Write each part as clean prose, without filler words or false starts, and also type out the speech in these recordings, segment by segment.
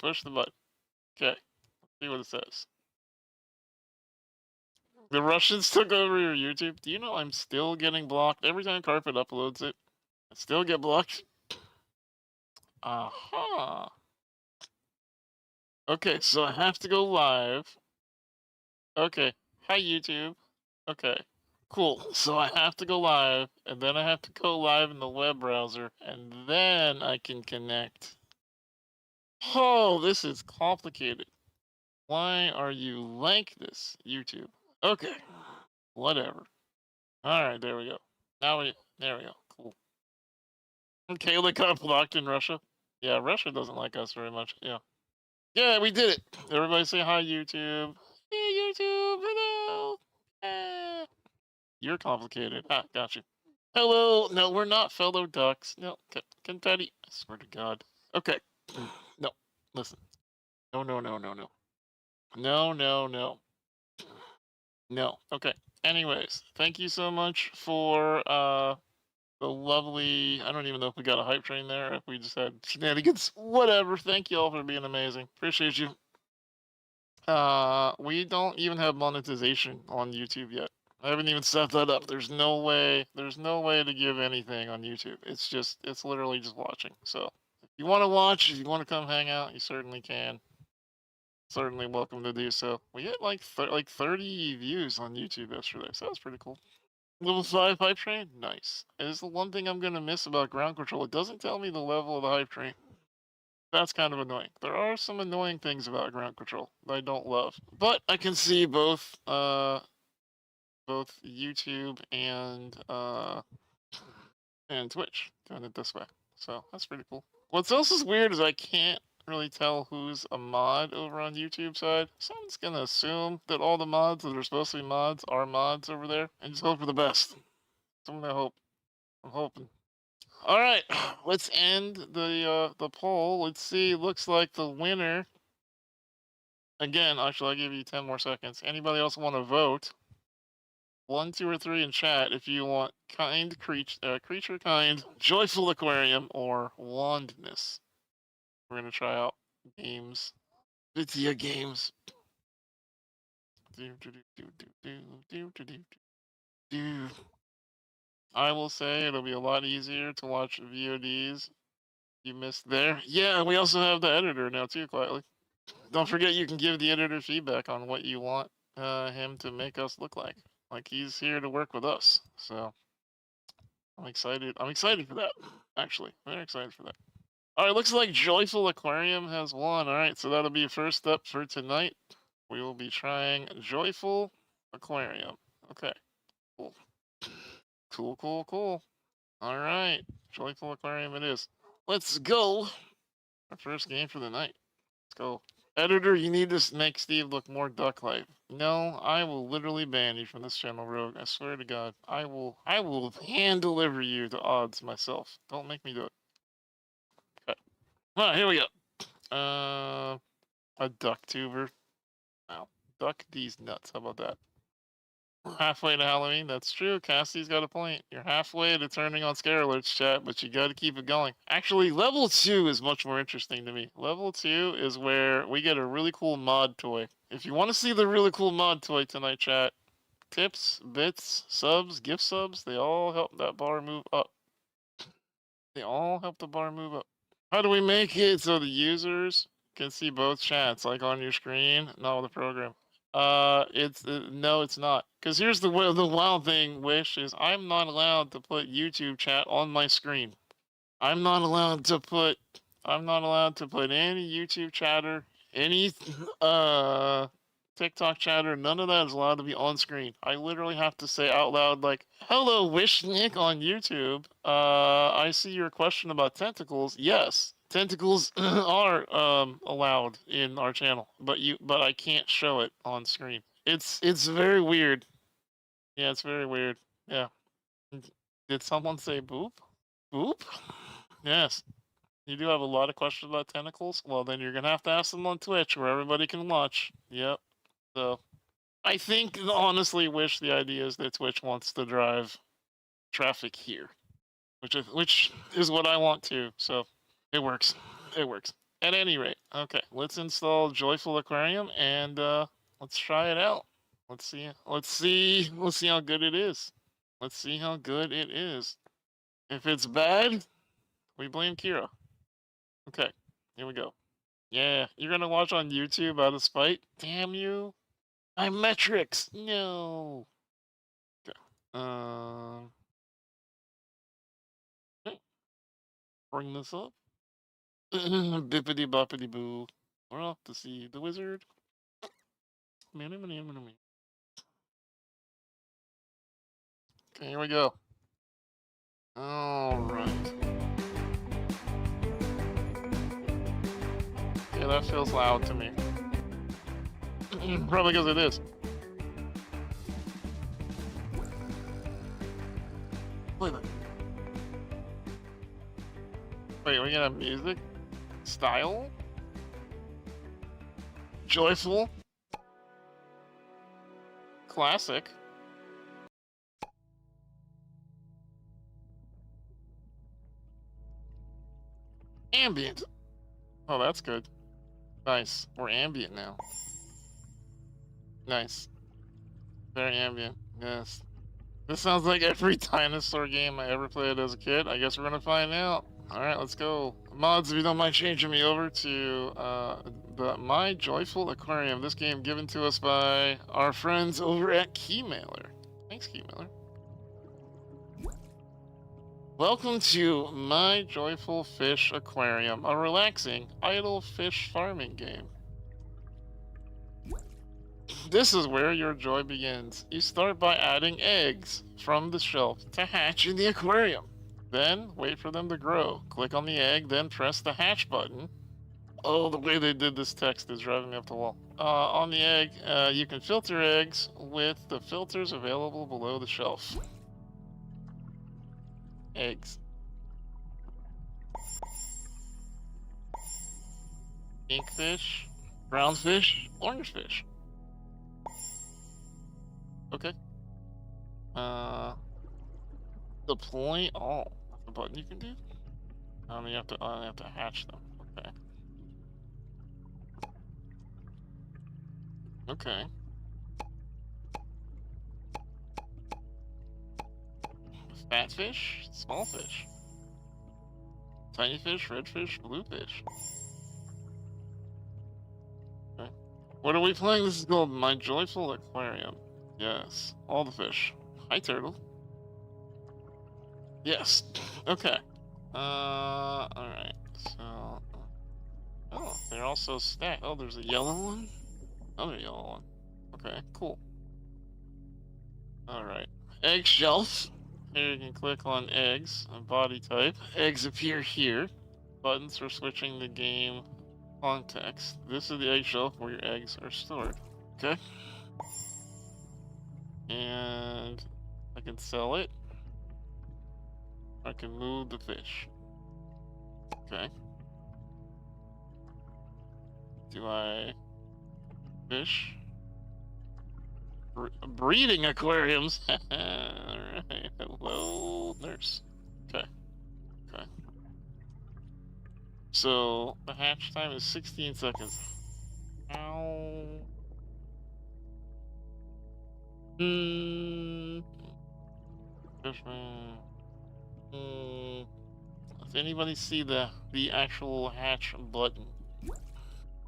push the button. Okay. Let's see what it says. The Russians took over your YouTube. Do you know I'm still getting blocked? Every time Carpet uploads it, I still get blocked. Aha. Okay, so I have to go live. Okay. Hi, YouTube. Okay. Cool. So I have to go live, and then I have to go live in the web browser, and then I can connect. Oh, this is complicated. Why are you like this, YouTube? Okay. Whatever. Alright, there we go. There we go. Cool. Kayla got blocked in Russia. Yeah, Russia doesn't like us very much. Yeah. Yeah, we did it. Everybody say hi, YouTube. Hey, YouTube. Hello. You're complicated. Ah, got you. Hello. No, we're not fellow ducks. No, confetti. I swear to God. Okay. No, listen. No, no, no, no, no. No, no, no. No. Okay. Anyways, thank you so much for the lovely. I don't even know if we got a hype train there. If we just had shenanigans. Whatever. Thank you all for being amazing. Appreciate you. We don't even have monetization on YouTube yet. I haven't even set that up. There's no way to give anything on YouTube. It's literally just watching. So if you want to watch, if you want to come hang out, you certainly can. Certainly welcome to do so. We had like 30 views on YouTube yesterday, so that's pretty cool. Level 5 hype train? Nice. It is the one thing I'm gonna miss about ground control. It doesn't tell me the level of the hype train. That's kind of annoying. There are some annoying things about ground control that I don't love. But I can see both YouTube and Twitch doing it this way. So that's pretty cool. What's else is weird is I can't really tell who's a mod over on YouTube side. So I'm just gonna assume that all the mods that are supposed to be mods are mods over there and just hope for the best. So I'm gonna hope. I'm hoping. All right, let's end the poll. Let's see. Looks like the winner. Again, actually, I'll give you 10 more seconds. Anybody else want to vote? 1, 2, or 3 in chat if you want kind creature kind, joyful aquarium, or wandness. We're gonna try out games, Vidya games. I will say it'll be a lot easier to watch VODs. You missed there. Yeah, we also have the editor now too, quietly. Don't forget you can give the editor feedback on what you want him to make us look like. Like he's here to work with us. So I'm excited. I'm excited for that. Actually, very excited for that. All right, looks like Joyful Aquarium has won. All right, so that'll be first up for tonight. We will be trying Joyful Aquarium. Okay, cool. Cool, cool, cool. All right, Joyful Aquarium it is. Let's go. Our first game for the night. Let's go. Editor, you need to make Steve look more duck-like. No, I will literally ban you from this channel, Rogue. I swear to God. I will hand deliver you to odds myself. Don't make me do it. Okay. Alright, here we go. A duck tuber. Wow. Duck these nuts. How about that? Halfway to Halloween. That's true. Cassie's got a point. You're halfway to turning on scare alerts, chat, but you gotta keep it going. Actually, level 2 is much more interesting to me. Level 2 is where we get a really cool mod toy. If you want to see the really cool mod toy tonight, chat, tips, bits, subs, gift subs, they all help that bar move up. They all help the bar move up. How do we make it so the users can see both chats, like on your screen, not with the program? It's no, it's not. Cause here's the wild thing, Wish, is I'm not allowed to put YouTube chat on my screen. I'm not allowed to put any YouTube chatter, any TikTok chatter. None of that is allowed to be on screen. I literally have to say out loud, like, "Hello, Wish Nick on YouTube. I see your question about tentacles. Yes." Tentacles are allowed in our channel, but I can't show it on screen. It's very weird. Yeah, it's very weird. Yeah. Did someone say boop? Boop? Yes. You do have a lot of questions about tentacles? Well, then you're gonna have to ask them on Twitch where everybody can watch. Yep. So I think honestly wish the idea is that Twitch wants to drive traffic here. Which is what I want too, so it works. It works. At any rate, okay, let's install Joyful Aquarium and let's try it out. Let's see. Let's see how good it is. Let's see how good it is. If it's bad, we blame Kira. Okay, here we go. Yeah, you're gonna watch on YouTube out of spite? Damn you! My metrics. No. Okay. Okay. Bring this up. Bippity boppity boo. We're off to see the wizard. Okay, here we go. All right. Yeah, that feels loud to me. Probably because it is. Wait, we gonna have music? Style? Joyful? Classic? Ambient? Oh, that's good. Nice. We're ambient now. Nice. Very ambient. Yes. This sounds like every dinosaur game I ever played as a kid. I guess we're gonna find out. Alright, let's go. Mods, if you don't mind changing me over to the My Joyful Aquarium. This game given to us by our friends over at Keymailer. Thanks, Keymailer. Welcome to My Joyful Fish Aquarium, a relaxing, idle fish farming game. This is where your joy begins. You start by adding eggs from the shelf to hatch in the aquarium. Then, wait for them to grow. Click on the egg, then press the hatch button. Oh, the way they did this text is driving me up the wall. On the egg, you can filter eggs with the filters available below the shelf. Eggs. Pink fish, brown fish, orange fish. Okay. Deploy all. That's a button you can do? You have to hatch them. Okay. Okay. Fat fish, small fish. Tiny fish, red fish, blue fish. Okay. What are we playing? This is called My Joyful Aquarium. Yes. All the fish. Hi, turtle. Yes. Okay. Alright. So... Oh, they're also stacked. Oh, there's a yellow one? Another yellow one. Okay, cool. Alright. Egg shelf. Here you can click on eggs, body type. Eggs appear here. Buttons for switching the game context. This is the egg shelf where your eggs are stored. Okay. And I can sell it. I can move the fish. Okay. Do I fish? Breeding aquariums. Alright. Hello, nurse. Okay. Okay. So the hatch time is 16 seconds. Ow. Does anybody see the actual hatch button?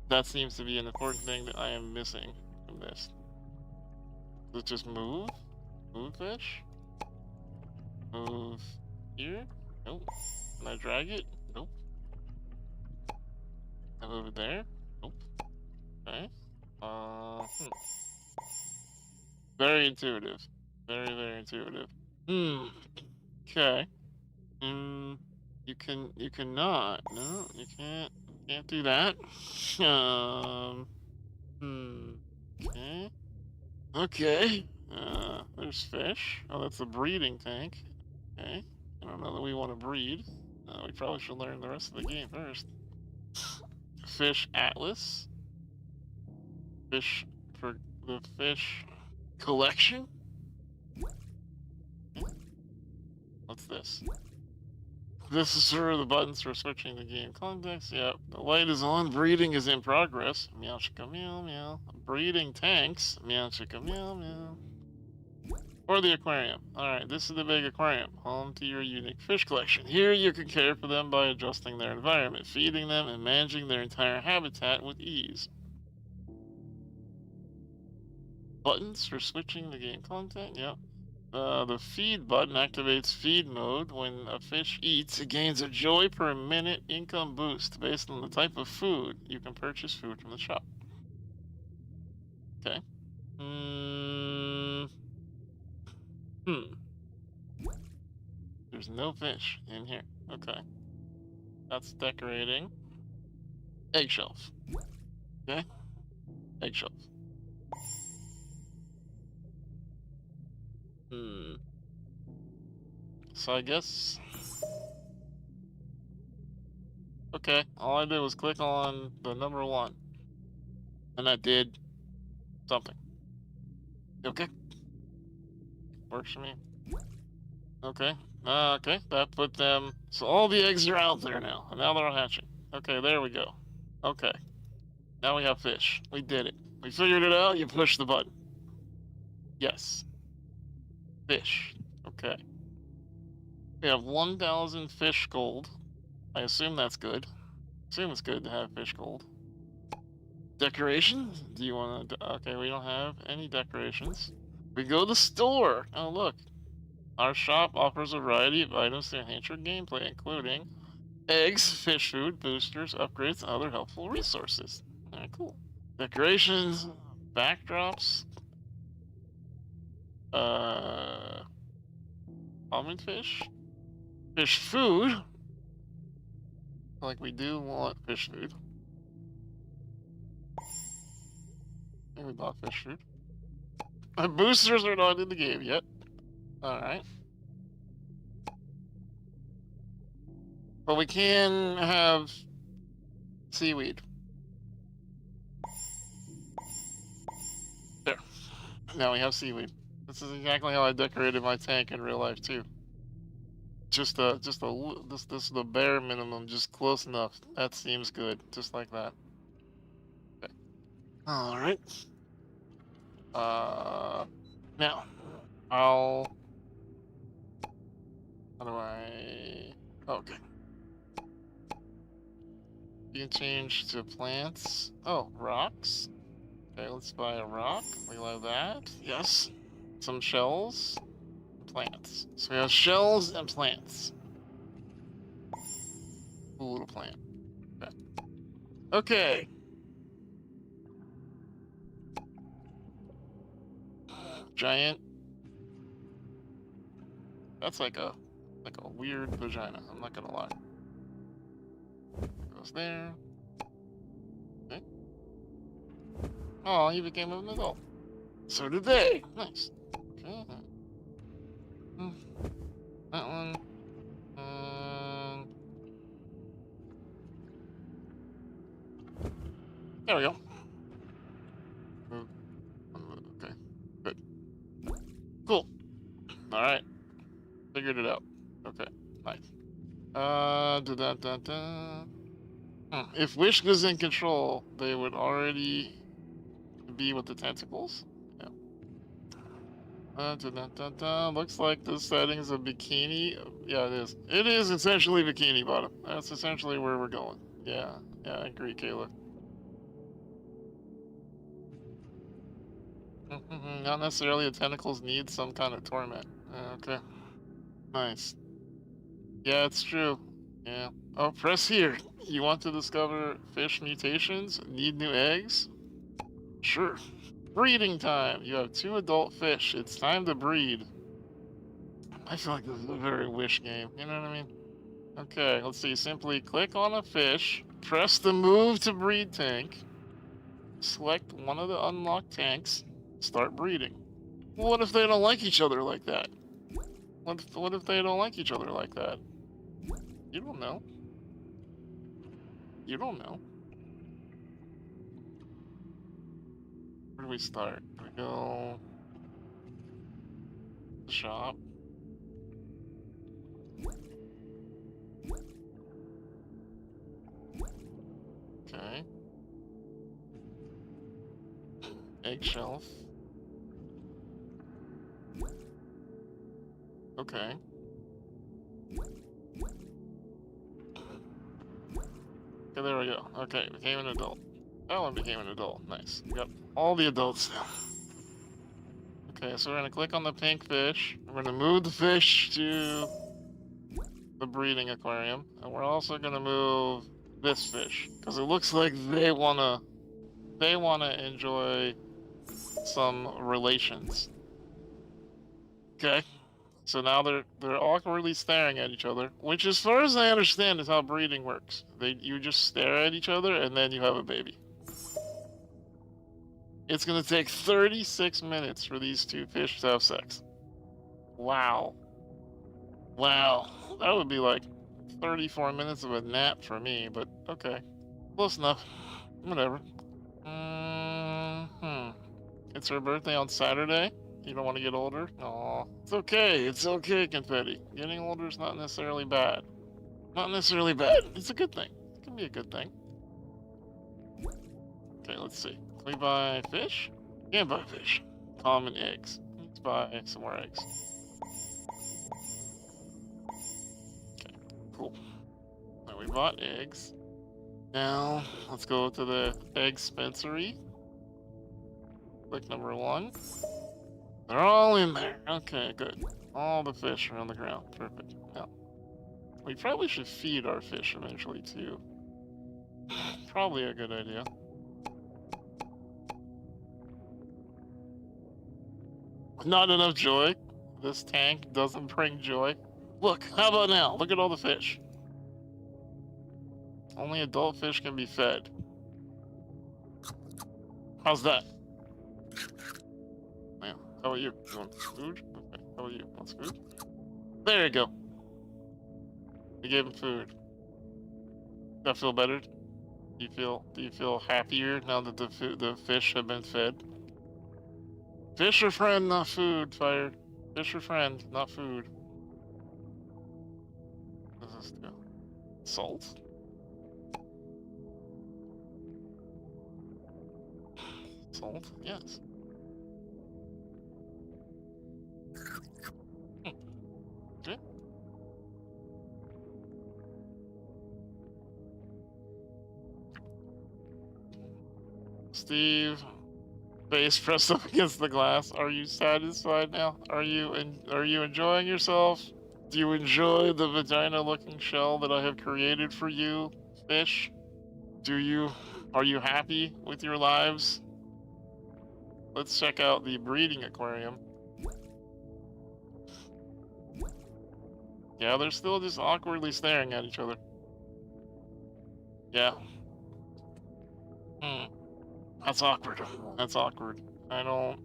That seems to be an important thing that I am missing from this. Does it just move? Move fish? Move here? Nope. Can I drag it? Nope. Can I move it there? Nope. Okay. Very intuitive. Very, very intuitive. Okay. You cannot. No, you can't do that. Okay. Okay. There's fish. Oh, that's the breeding tank. Okay. I don't know that we want to breed. We probably should learn the rest of the game first. Fish atlas. Fish for the fish collection. Okay. What's this? This is for the buttons for switching the game context. Yep. The light is on. Breeding is in progress. Meow chicka meow meow. Breeding tanks. Meow chicka meow meow. Or the aquarium. Alright, this is the big aquarium, home to your unique fish collection. Here you can care for them by adjusting their environment, feeding them, and managing their entire habitat with ease. Buttons for switching the game content, yep. The feed button activates feed mode. When a fish eats, it gains a joy per minute income boost based on the type of food. You can purchase food from the shop. Okay. There's no fish in here. Okay. That's decorating. Eggshelf. Okay. Eggshelf. So I guess... Okay, all I did was click on the number 1. And I did something. Okay. Works for me. Okay. Okay, that put them... So all the eggs are out there now. And now they're hatching. Okay, there we go. Okay. Now we have fish. We did it. We figured it out. You push the button. Yes. Fish. Okay. We have 1,000 fish gold. I assume that's good. Assume it's good to have fish gold. Decorations? Do you want to... Okay, we don't have any decorations. We go to the store. Oh, look. Our shop offers a variety of items to enhance your gameplay, including eggs, fish food, boosters, upgrades, and other helpful resources. Alright, cool. Decorations, backdrops, common fish, fish food. Like, we do want fish food. And we bought fish food. Our boosters are not in the game yet. Alright. But we can have seaweed. There. Now we have seaweed. This is exactly how I decorated my tank in real life too. Just the bare minimum, just close enough. That seems good, just like that. Okay. All right. Now, how do I? Okay. You can change to plants. Oh, rocks. Okay, let's buy a rock. We love that. Yes. Some shells. Plants. So we have shells and plants. Cool little plant. Okay. Okay. Giant. That's like a weird vagina. I'm not gonna lie. Goes there. Okay. Oh, he became an adult. So did they. Nice. Okay. That one. There we go. Okay. Good. Cool. Alright. Figured it out. Okay. Nice. If Wish was in control, they would already be with the tentacles. Yeah. Looks like the settings of bikini. Yeah, it is. It is essentially bikini bottom. That's essentially where we're going. Yeah. Yeah, I agree, Kayla. Not necessarily the tentacles need some kind of torment. Okay. Nice. Yeah, it's true. Yeah. Oh, press here. You want to discover fish mutations? Need new eggs? Sure. Breeding time. You have 2 adult fish. It's time to breed. I feel like this is a very Wish game. You know what I mean? Okay, let's see. Simply click on a fish. Press the move to breed tank. Select one of the unlocked tanks. Start breeding. Well, what if they don't like each other like that? What if they don't like each other like that? You don't know. You don't know. Where do we start? We go... shop. Eggshelf. Okay. Okay, there we go. Okay, became an adult. That one became an adult. Nice. Got all the adults now. Okay, so we're gonna click on the pink fish. We're gonna move the fish to the breeding aquarium, and we're also gonna move this fish because it looks like they wanna enjoy some relations. Okay. So now they're awkwardly staring at each other, which, as far as I understand, is how breeding works. You just stare at each other and then you have a baby. It's gonna take 36 minutes for these two fish to have sex. Wow. Wow. That would be like 34 minutes of a nap for me, but okay. Close enough. Whatever. It's her birthday on Saturday. You don't want to get older? Aw. It's okay. It's okay, Confetti. Getting older is not necessarily bad. Not necessarily bad. It's a good thing. It can be a good thing. Okay, let's see. Can we buy fish? Can't buy fish. Common eggs. Let's buy some more eggs. Okay, cool. Now we bought eggs. Now, let's go to the egg dispensary. Click number 1. They're all in there. Okay, good. All the fish are on the ground. Perfect. Now, we probably should feed our fish eventually, too. Probably a good idea. Not enough joy. This tank doesn't bring joy. Look, how about now? Look at all the fish. Only adult fish can be fed. How's that? Man, how about you? You want food? Okay, how about you? Want food? There you go. We gave him food. Does that feel better? Do you feel happier now that the fish have been fed? Fish are friend, not food, Fire. Fish are friend, not food. What does this do? Salt? Salt? Yes. Okay. Steve, face pressed up against the glass. Are you satisfied now? Are you enjoying yourself? Do you enjoy the vagina-looking shell that I have created for you, fish? Are you happy with your lives? Let's check out the breeding aquarium. Yeah, they're still just awkwardly staring at each other. Yeah. That's awkward. That's awkward. I don't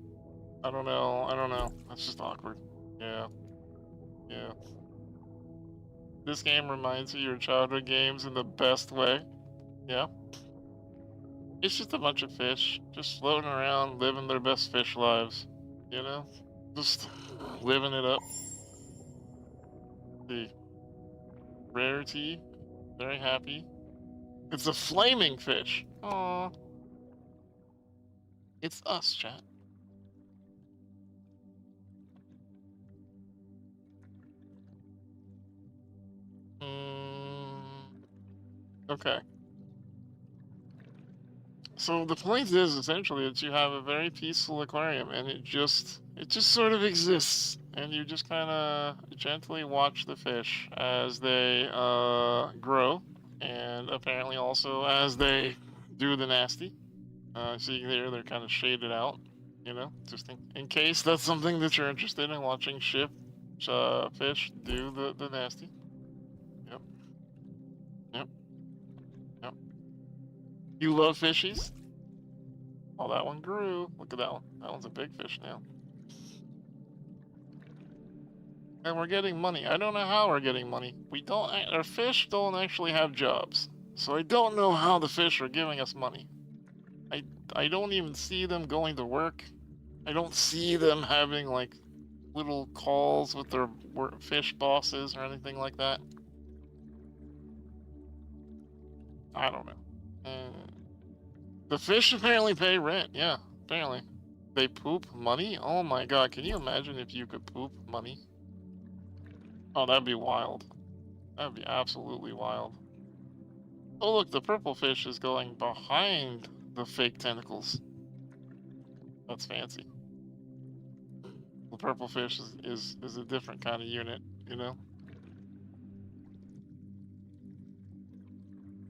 know. That's just awkward. Yeah. Yeah. This game reminds you of your childhood games in the best way. Yeah. It's just a bunch of fish, just floating around, living their best fish lives. You know? Just living it up. The rarity, very happy. It's a flaming fish. Aww. It's us, chat. Okay. So the point is essentially that you have a very peaceful aquarium, and it just sort of exists, and you just kind of gently watch the fish as they grow, and apparently also as they do the nasty. See there, they're kind of shaded out, you know, just in case that's something that you're interested in, watching fish do the nasty. Yep. Yep. Yep. You love fishies? Oh, that one grew. Look at that one. That one's a big fish now. And we're getting money. I don't know how we're getting money. Our fish don't actually have jobs. So I don't know how the fish are giving us money. I don't even see them going to work. I don't see them having, like, little calls with their fish bosses or anything like that. I don't know. The fish apparently pay rent, yeah. apparently. They poop money? Oh my god, can you imagine if you could poop money? Oh, that'd be wild. That'd be absolutely wild. Oh look, the purple fish is going behind the fake tentacles. That's fancy. The purple fish is a different kind of unit, you know?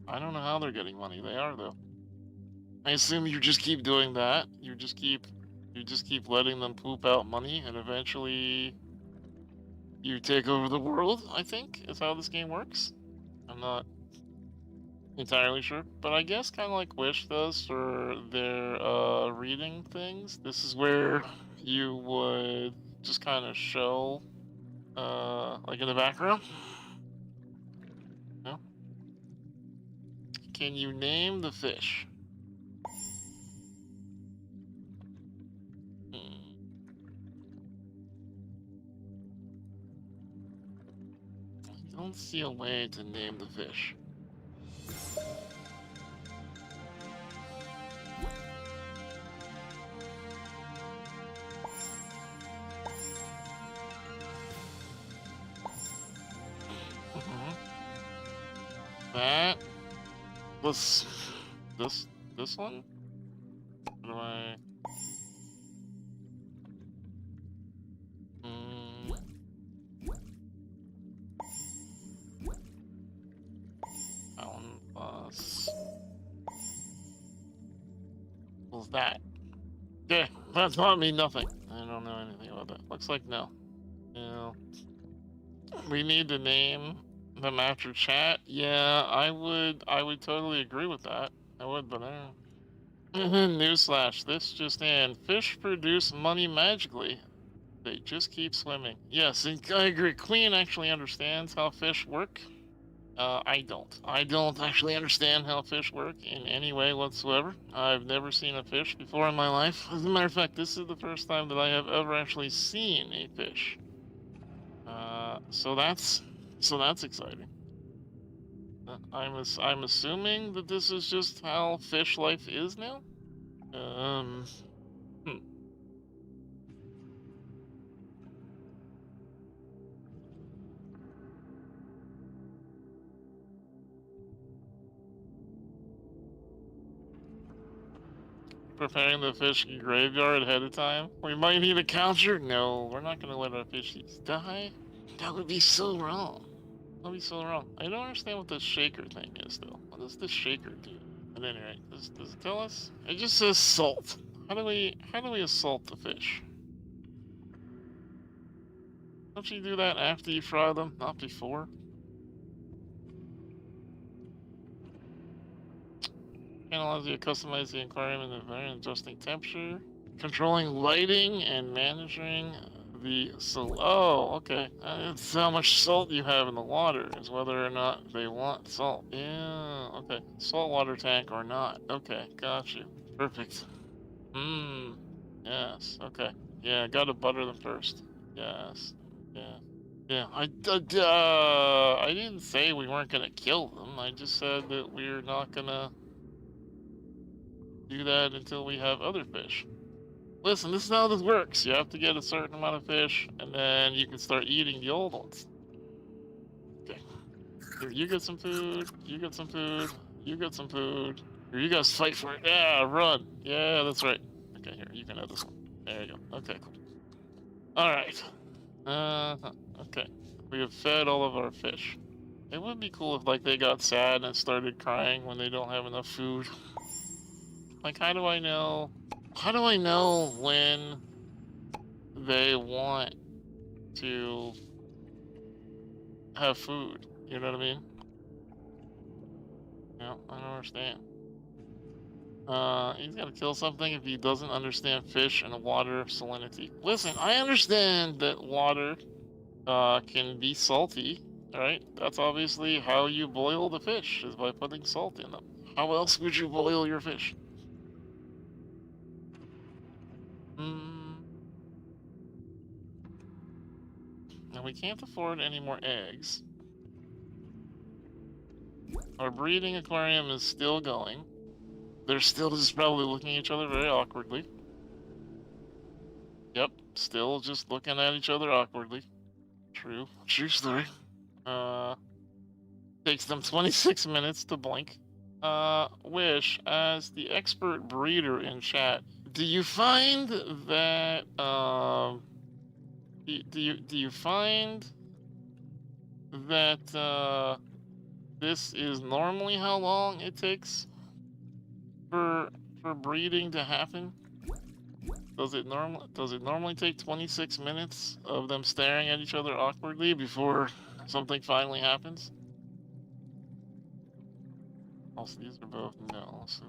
I don't know how they're getting money. They are, though. I assume you just keep doing that. You just keep letting them poop out money, and eventually you take over the world, I think, is how this game works. I'm not entirely sure, but I guess kind of like Wish does for their reading things. This is where you would just kind of show, like in the background. No? Can you name the fish? I don't see a way to name the fish. That was this one? What do I? That one was. What was that? Yeah, that's not mean nothing. I don't know anything about that. Looks like no. Yeah. We need to name them after chat. Yeah, I would totally agree with that. I would, but I don't. Newsflash, this just in. Fish produce money magically. They just keep swimming. Yes, I agree. Queen actually understands how fish work. I don't. I don't actually understand how fish work in any way whatsoever. I've never seen a fish before in my life. As a matter of fact, this is the first time that I have ever actually seen a fish. So that's exciting. I'm assuming that this is just how fish life is now. Preparing the fish graveyard ahead of time. We might need a counter. No, we're not gonna let our fishies die. That would be so wrong. That would be so wrong. I don't understand what this shaker thing is, though. What does this shaker do? At any rate, does it tell us? It just says salt. How do we assault the fish? Don't you do that after you fry them, not before? Allows you to customize the aquarium in the environment, adjusting temperature, controlling lighting, and managing the salt. Oh, okay. It's how much salt you have in the water is whether or not they want salt. Yeah, okay. Saltwater tank or not. Okay, got you. Perfect. Yes, okay. Yeah, gotta butter them first. Yes. Yeah. Yeah, I didn't say we weren't gonna kill them. I just said that we're not gonna do that until we have other fish. Listen, this is how this works. You have to get a certain amount of fish, and then you can start eating the old ones. Okay. Here, you get some food. You get some food. You get some food. Here, you guys fight for it. Yeah, run. Yeah, that's right. Okay, here, you can have this one. There you go. Okay, cool. Alright. Okay. We have fed all of our fish. It would be cool if, like, they got sad and started crying when they don't have enough food. Like, how do I know when they want to have food? You know what I mean? No, I don't understand. He's gotta kill something if he doesn't understand fish and water salinity. Listen, I understand that water can be salty, right? That's obviously how you boil the fish, is by putting salt in them. How else would you boil your fish? And we can't afford any more eggs. Our breeding aquarium is still going. They're still just probably looking at each other very awkwardly. Yep, still just looking at each other awkwardly. True story. Takes them 26 minutes to blink. Wish, as the expert breeder in chat, do you find that do you find that this is normally how long it takes for breeding to happen? Does it normally take 26 minutes of them staring at each other awkwardly before something finally happens? Also, these are both no. So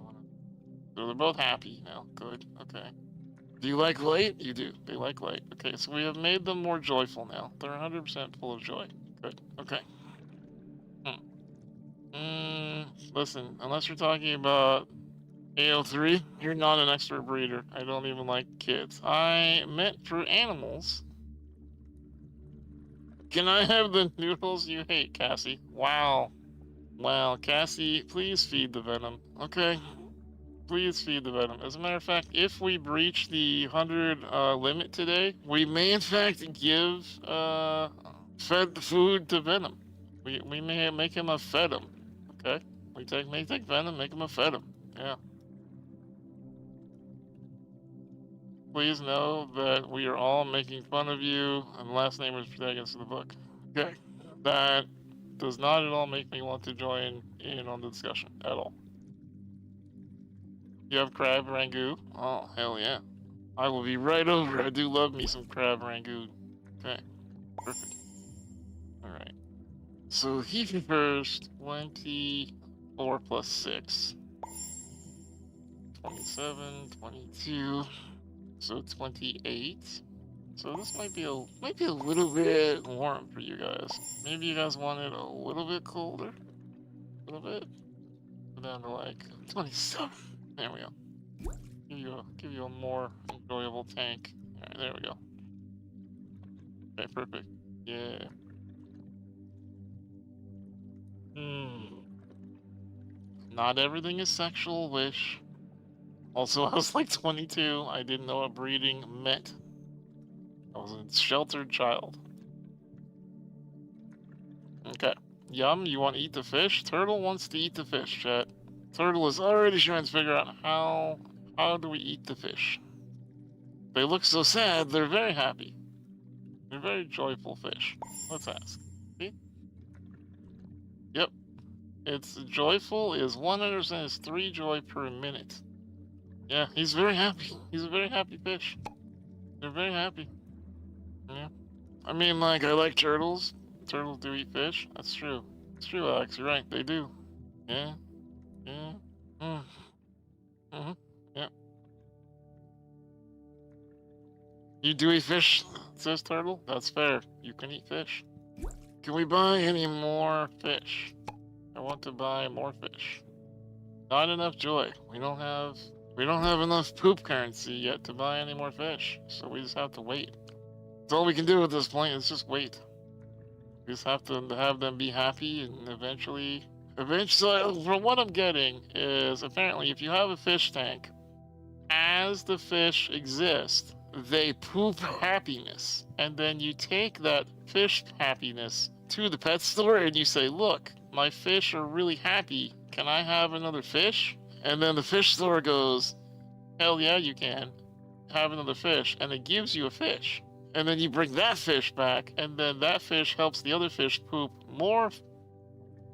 they're both happy now. Good. Okay. Do you like light? You do. They like light. Okay, so we have made them more joyful now. They're 100% full of joy. Good. Okay. Listen, unless you're talking about AO3, you're not an expert breeder. I don't even like kids. I meant for animals. Can I have the noodles you hate, Cassie? Wow. Wow, Cassie, please feed the venom. Okay? Please feed the venom. As a matter of fact, if we breach the 100 limit today, we may in fact give fed food to Venom. We may make him a Fedum. Okay? We may take Venom, make him a Fedum. Yeah. Please know that we are all making fun of you, and the last name is protagonist of the book. Okay? That does not at all make me want to join in on the discussion at all. You have crab rangoon? Oh, hell yeah. I will be right over. I do love me some crab rangoon. Okay. Perfect. Alright. So he prefers 24 plus 6. 27, 22. So 28. So this might be a little bit warm for you guys. Maybe you guys want it a little bit colder. A little bit. Go down to like 27. There we go. Give you a more enjoyable tank. Alright, there we go. Okay, perfect. Yeah. Not everything is sexual, Wish. Also, I was like 22. I didn't know what breeding meant. I was a sheltered child. Okay. Yum, you want to eat the fish? Turtle wants to eat the fish, chat. Turtle is already trying to figure out how do we eat the fish. They look so sad, they're very happy. They're very joyful fish. Let's ask. See? Yep. It's joyful is 100% is 3 joy per minute. Yeah, he's very happy. He's a very happy fish. They're very happy. Yeah. I mean, like, I like turtles. Turtles do eat fish. That's true. It's true, Alex. You're right. They do. Yeah. Yeah. Yeah. You do eat fish, says Turtle? That's fair. You can eat fish. Can we buy any more fish? I want to buy more fish. Not enough joy. We don't have enough poop currency yet to buy any more fish. So we just have to wait. That's all we can do at this point is just wait. We just have to have them be happy, and eventually, from what I'm getting is apparently if you have a fish tank, as the fish exist, they poop happiness, and then you take that fish happiness to the pet store and you say, look, my fish are really happy, can I have another fish? And then the fish store goes, hell yeah, you can have another fish, and it gives you a fish. And then you bring that fish back, and then that fish helps the other fish poop more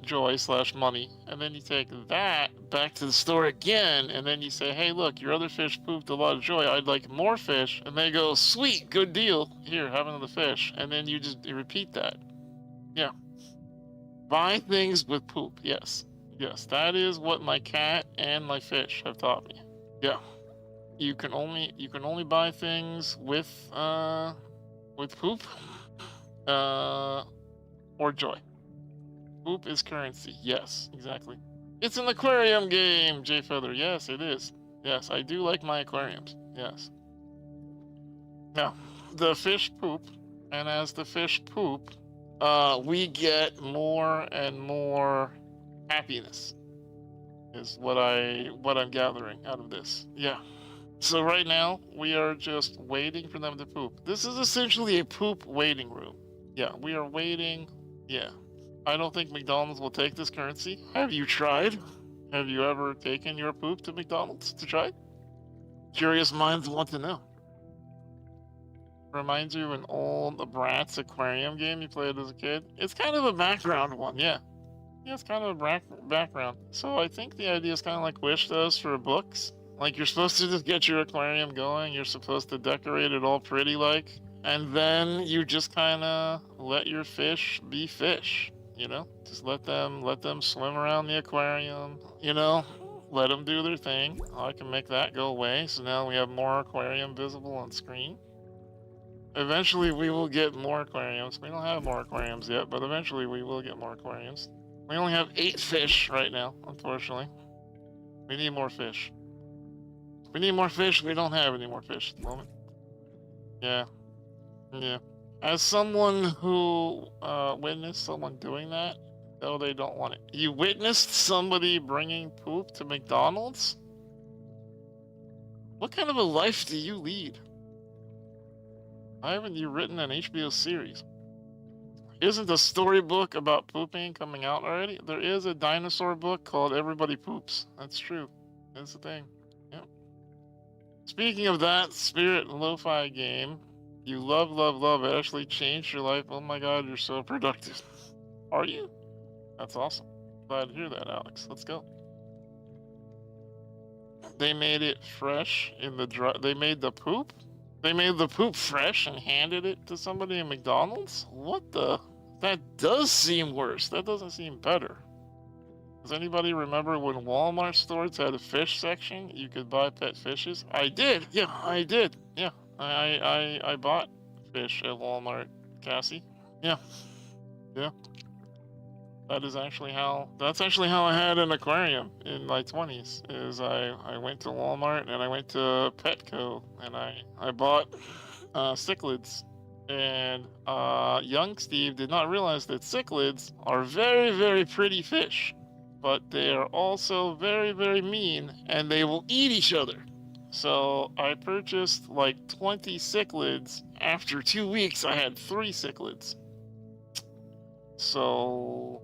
joy / money, and then you take that back to the store again, and then you say, hey, look, your other fish pooped a lot of joy, I'd like more fish. And they go, sweet, good deal, here, have another fish. And then you repeat that. Yeah. Buy things with poop. Yes, that is what my cat and my fish have taught me. Yeah. You can only buy things with poop or joy. Poop is currency. Yes, exactly. It's an aquarium game, J Feather. Yes, it is. Yes, I do like my aquariums. Yes. Now, the fish poop, and as the fish poop, we get more and more happiness. Is what I'm gathering out of this. Yeah. So right now, we are just waiting for them to poop. This is essentially a poop waiting room. Yeah, we are waiting. Yeah. I don't think McDonald's will take this currency. Have you tried? Have you ever taken your poop to McDonald's to try? Curious minds want to know. Reminds you of an old Bratz aquarium game you played as a kid? It's kind of a background one, yeah. Yeah, it's kind of a background. So I think the idea is kind of like Wish does for books. Like you're supposed to just get your aquarium going, you're supposed to decorate it all pretty like, and then you just kind of let your fish be fish, you know? Just let them swim around the aquarium, you know? Let them do their thing. I can make that go away, so now we have more aquarium visible on screen. Eventually we will get more aquariums. We don't have more aquariums yet, but eventually we will get more aquariums. We only have 8 fish right now, unfortunately. We need more fish. We need more fish. We don't have any more fish at the moment. Yeah. Yeah. As someone who witnessed someone doing that, though they don't want it. You witnessed somebody bringing poop to McDonald's? What kind of a life do you lead? Why haven't you written an HBO series? Isn't a storybook about pooping coming out already? There is a dinosaur book called Everybody Poops. That's true. That's the thing. Yep. Speaking of that Spirit Lo-Fi game, you love, love, love it. Actually changed your life. Oh my god, you're so productive. Are you? That's awesome. Glad to hear that, Alex. Let's go. They made it fresh in the dry. They made the poop? They made the poop fresh and handed it to somebody in McDonald's? What the? That does seem worse. That doesn't seem better. Does anybody remember when Walmart stores had a fish section? You could buy pet fishes? I did. Yeah, I did. Yeah. I bought fish at Walmart, Cassie. Yeah. Yeah. That's actually how I had an aquarium in my 20s. Is I went to Walmart and I went to Petco and I bought cichlids. And young Steve did not realize that cichlids are very, very pretty fish, but they are also very, very mean and they will eat each other. So I purchased like 20 cichlids. After 2 weeks, I had 3 cichlids. So,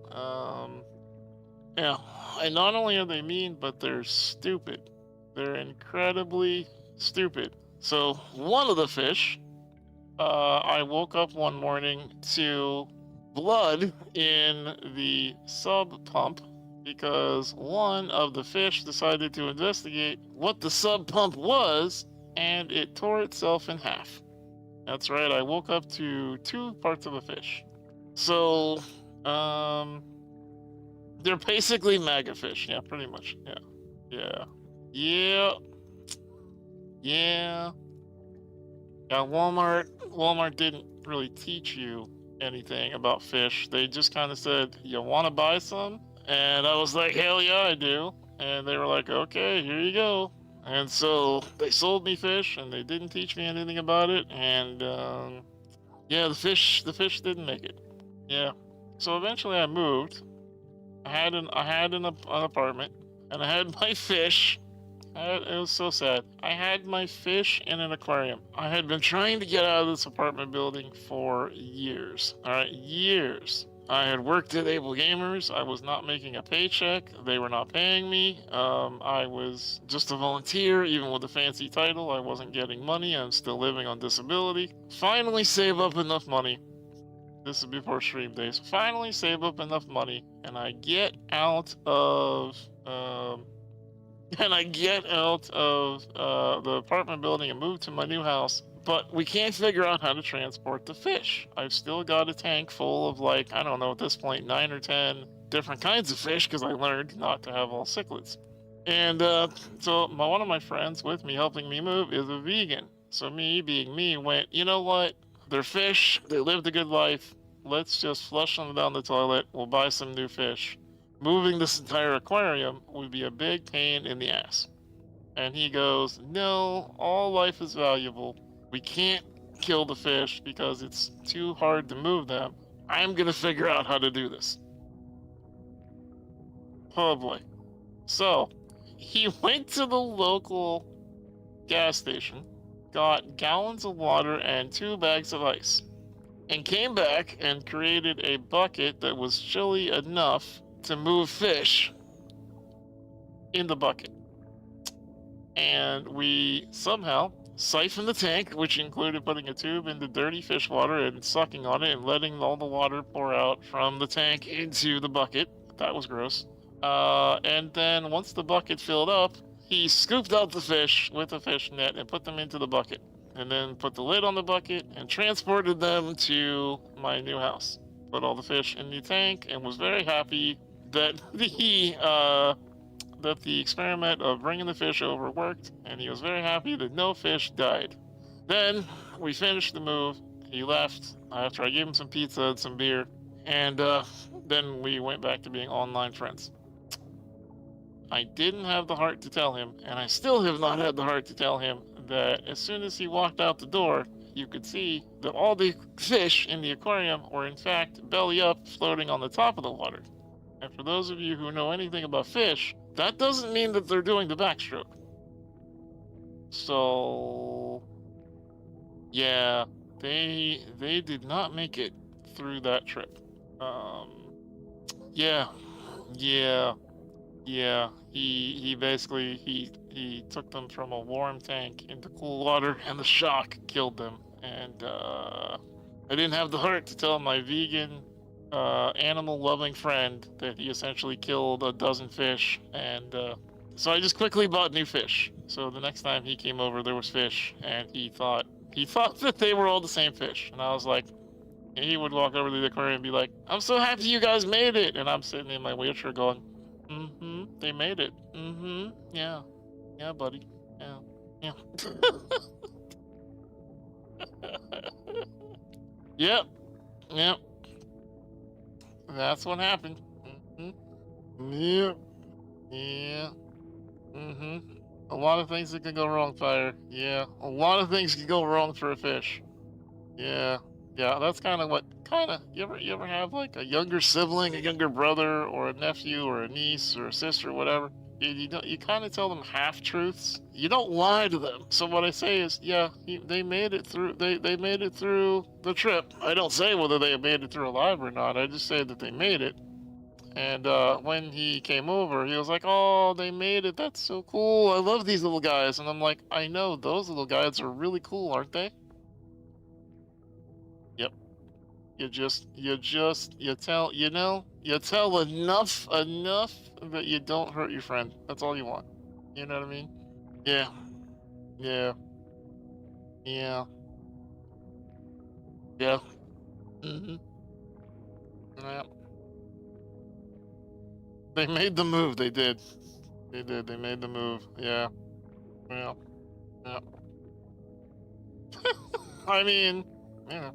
yeah, and not only are they mean, but they're stupid. They're incredibly stupid. So, one of the fish, I woke up one morning to blood in the sub pump because one of the fish decided to investigate what the sub pump was, and it tore itself in half. That's right, I woke up to 2 parts of a fish. So, they're basically maggot fish. Yeah, pretty much. Yeah. Yeah. Yeah. Yeah. Yeah, Walmart didn't really teach you anything about fish. They just kind of said, you want to buy some? And I was like, hell yeah, I do. And they were like, okay, here you go. And so they sold me fish and they didn't teach me anything about it. And, yeah, the fish didn't make it. Yeah. So eventually I moved. I had an apartment, and I had my fish. It was so sad. I had my fish in an aquarium. I had been trying to get out of this apartment building for years. All right, years. I had worked at Able Gamers. I was not making a paycheck. They were not paying me. I was just a volunteer, even with a fancy title. I wasn't getting money. I'm still living on disability. Finally save up enough money. This is before stream days. Finally save up enough money, and I get out of the apartment building and move to my new house. But we can't figure out how to transport the fish. I've still got a tank full of, like, I don't know, at this point, 9 or 10 different kinds of fish, because I learned not to have all cichlids. And so one of my friends with me helping me move is a vegan. So me, being me, went, you know what? They're fish. They lived a good life. Let's just flush them down the toilet. We'll buy some new fish. Moving this entire aquarium would be a big pain in the ass. And he goes, no, all life is valuable. We can't kill the fish because it's too hard to move them. I'm going to figure out how to do this. Oh boy. So, he went to the local gas station, got gallons of water and 2 bags of ice, and came back and created a bucket that was chilly enough to move fish in the bucket. And we somehow siphoned the tank, which included putting a tube into dirty fish water and sucking on it and letting all the water pour out from the tank into the bucket. That was gross. And then once the bucket filled up, he scooped out the fish with a fish net and put them into the bucket. And then put the lid on the bucket and transported them to my new house. Put all the fish in the tank and was very happy that the experiment of bringing the fish over worked, and he was very happy that no fish died. Then we finished the move. He left after I gave him some pizza and some beer, and then we went back to being online friends. I didn't have the heart to tell him, and I still have not had the heart to tell him, that as soon as he walked out the door, you could see that all the fish in the aquarium were in fact belly up, floating on the top of the water. And for those of you who know anything about fish, that doesn't mean that they're doing the backstroke. So, yeah, they did not make it through that trip. Yeah. He basically he took them from a warm tank into cool water, and the shock killed them. And I didn't have the heart to tell my vegan, animal-loving friend that he essentially killed a dozen fish, and so I just quickly bought new fish. So the next time he came over, there was fish, and he thought that they were all the same fish. And I was like, and he would walk over to the aquarium and be like, "I'm so happy you guys made it," and I'm sitting in my wheelchair going, they made it. Yeah, buddy, yeah. Yep. That's what happened. Yep. Yeah. A lot of things that can go wrong, Fire. Yeah, a lot of things can go wrong for a fish. Yeah, that's kind of what you ever have like a younger sibling, a younger brother, or a nephew, or a niece, or a sister, or whatever. You kind of tell them half truths. You don't lie to them. So what I say is, yeah, they made it through. They made it through the trip. I don't say whether they made it through alive or not. I just say that they made it. And when he came over, he was like, "Oh, they made it. That's so cool. I love these little guys." And I'm like, "I know, those little guys are really cool, aren't they?" Yep. You tell enough that you don't hurt your friend. That's all you want. You know what I mean? Yeah. Yeah. Yeah. Yeah. They made the move. They did. They made the move. Yeah. Yeah. I mean, yeah.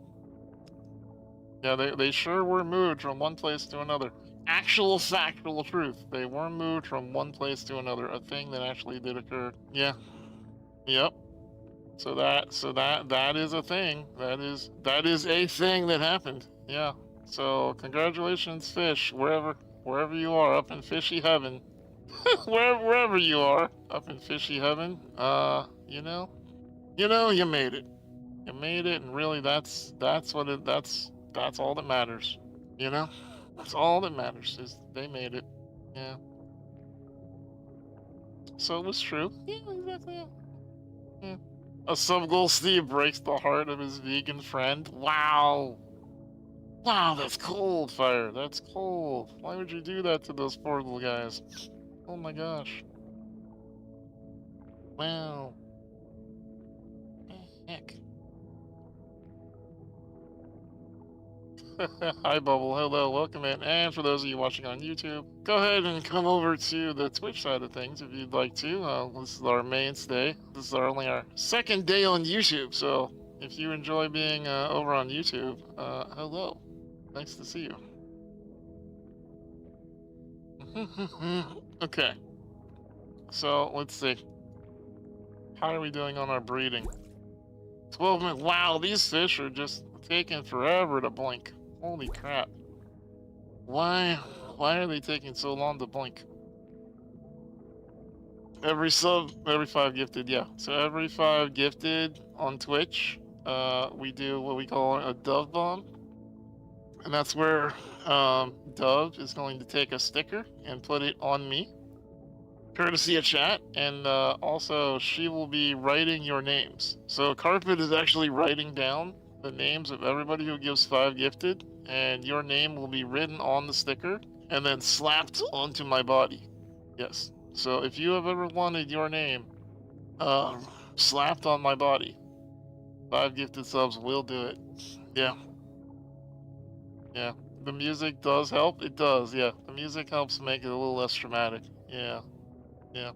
Yeah, they sure were moved from one place to another. Actual factual truth. They were moved from one place to another. A thing that actually did occur. Yeah. Yep. So that is a thing. That is a thing that happened. Yeah. So congratulations, fish, wherever you are, up in fishy heaven. wherever you are, up in fishy heaven. You made it. You made it, and really that's all that matters. That's all that matters, is they made it. Yeah. So it was true. Yeah, exactly. Yeah. A sub-goal Steve breaks the heart of his vegan friend. Wow. Wow, that's cold, Fire. That's cold. Why would you do that to those poor little guys? Oh my gosh. Wow. Heck. Hi, Bubble. Hello, welcome in. And for those of you watching on YouTube, go ahead and come over to the Twitch side of things if you'd like to. This is our mainstay. This is only our second day on YouTube, so if you enjoy being over on YouTube, hello. Nice to see you. Okay. So, let's see. How are we doing on our breeding? 12 minutes. Wow, these fish are just taking forever to blink. Holy crap. Why are they taking so long to blink? Every sub, every 5 gifted, yeah. So every 5 gifted on Twitch, we do what we call a dove bomb. And that's where Dove is going to take a sticker and put it on me, courtesy of chat, and also she will be writing your names. So Carpet is actually writing down the names of everybody who gives 5 gifted, and your name will be written on the sticker and then slapped onto my body. Yes. So if you have ever wanted your name slapped on my body, 5 gifted subs will do it. Yeah. Yeah. The music does help. It does, yeah. The music helps make it a little less traumatic. Yeah. Yeah.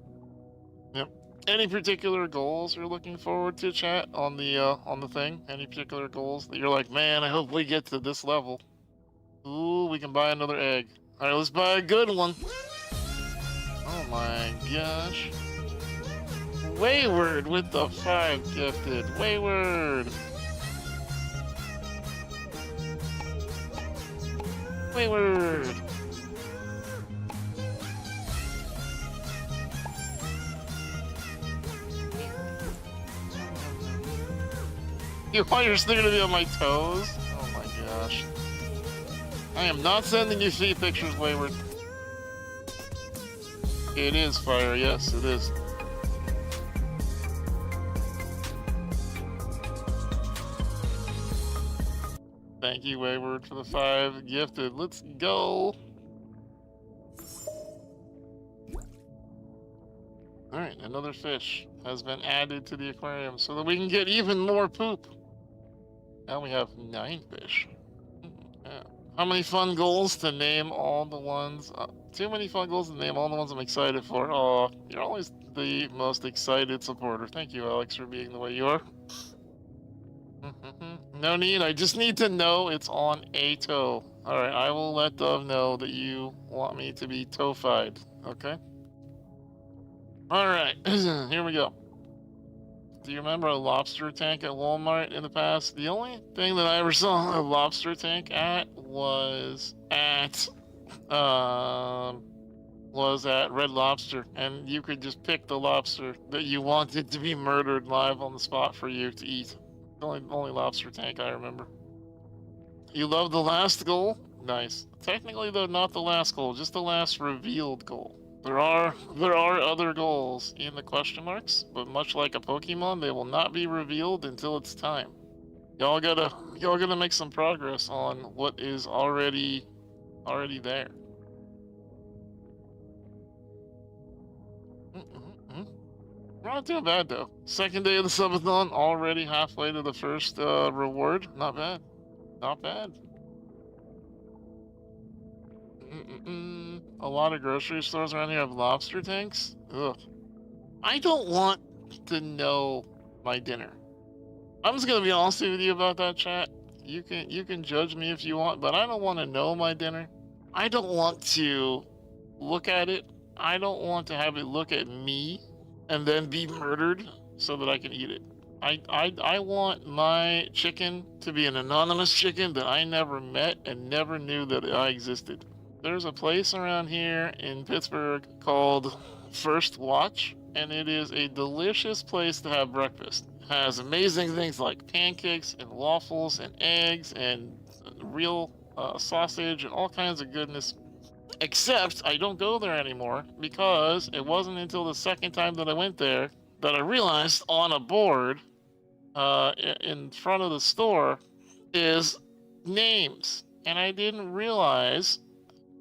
Yep. Any particular goals you're looking forward to, chat, on the thing? Any particular goals that you're like, man, I hope we get to this level? Ooh, we can buy another egg. Alright, let's buy a good one. Oh my gosh. Wayward with the 5 gifted. Wayward. Wayward. You want your sticker to be on my toes? Oh my gosh. I am not sending you feet pictures, Wayward. It is fire, yes, it is. Thank you, Wayward, for the 5 gifted. Let's go. Alright, another fish has been added to the aquarium so that we can get even more poop. Now we have 9 fish. Yeah. How many fun goals to name all the ones? Too many fun goals to name all the ones I'm excited for. Oh, you're always the most excited supporter. Thank you, Alex, for being the way you are. No need, I just need to know it's on a toe. Alright, I will let Dove know that you want me to be toe-fied, okay? Alright, here we go. Do you remember a lobster tank at Walmart in the past? The only thing that I ever saw a lobster tank at was at Red Lobster, and you could just pick the lobster that you wanted to be murdered live on the spot for you to eat. The only lobster tank I remember. You love the last goal? Nice. Technically, though, not the last goal, just the last revealed goal. There are other goals in the question marks, but much like a Pokemon, they will not be revealed until it's time. Y'all gotta make some progress on what is already there. We're not doing bad though. Second day of the subathon, already halfway to the first reward. Not bad. Not bad. A lot of grocery stores around here have lobster tanks. Ugh. I don't want to know my dinner. I'm just gonna be honest with you about that, chat. You can judge me if you want, but I don't want to know my dinner. I don't want to look at it. I don't want to have it look at me and then be murdered so that I can eat it. I want my chicken to be an anonymous chicken that I never met and never knew that I existed. There's a place around here in Pittsburgh called First Watch, and it is a delicious place to have breakfast. It has amazing things like pancakes and waffles and eggs and real sausage and all kinds of goodness. Except I don't go there anymore because it wasn't until the second time that I went there that I realized on a board in front of the store is names. And I didn't realize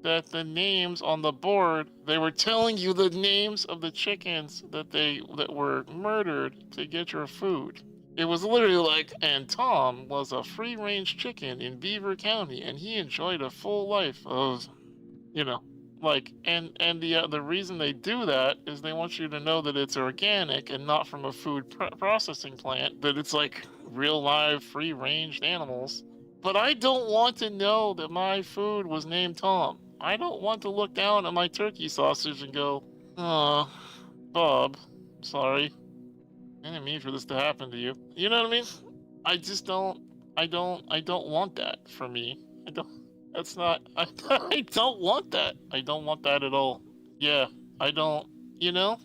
that the names on the board, they were telling you the names of the chickens that were murdered to get your food. It was literally like, and Tom was a free-range chicken in Beaver County, and he enjoyed a full life of, you know, like, and the reason they do that is they want you to know that it's organic and not from a food processing plant, that it's like real live free-range animals. But I don't want to know that my food was named Tom. I don't want to look down at my turkey sausage and go, oh, Bob, sorry. I didn't mean for this to happen to you. You know what I mean? I just don't want that for me. I don't want that. I don't want that at all. Yeah, I don't, you know?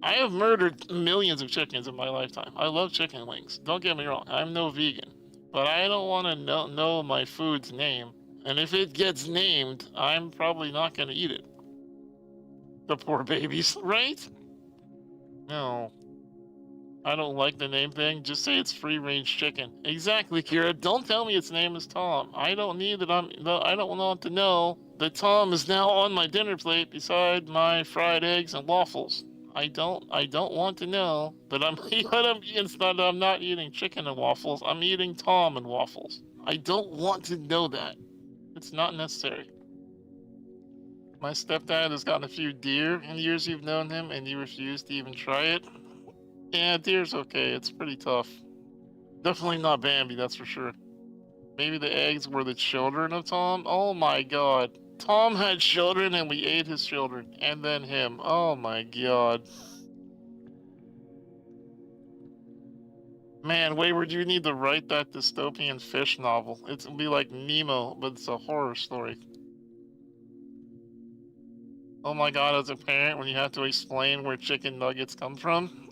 I have murdered millions of chickens in my lifetime. I love chicken wings. Don't get me wrong. I'm no vegan. But I don't want to know my food's name. And if it gets named, I'm probably not going to eat it. The poor babies, right? No. I don't like the name thing. Just say it's free-range chicken. Exactly, Kira. Don't tell me its name is Tom. I don't need that. I don't want to know that Tom is now on my dinner plate beside my fried eggs and waffles. I don't want to know that I'm not eating chicken and waffles. I'm eating Tom and waffles. I don't want to know that. It's not necessary. My stepdad has gotten a few deer in the years you've known him, and you refuse to even try it. Yeah, deer's okay. It's pretty tough. Definitely not Bambi, that's for sure. Maybe the eggs were the children of Tom? Oh my god. Tom had children and we ate his children. And then him. Oh my god. Man, Wayward, you need to write that dystopian fish novel. It'll be like Nemo, but it's a horror story. Oh my god, as a parent, when you have to explain where chicken nuggets come from.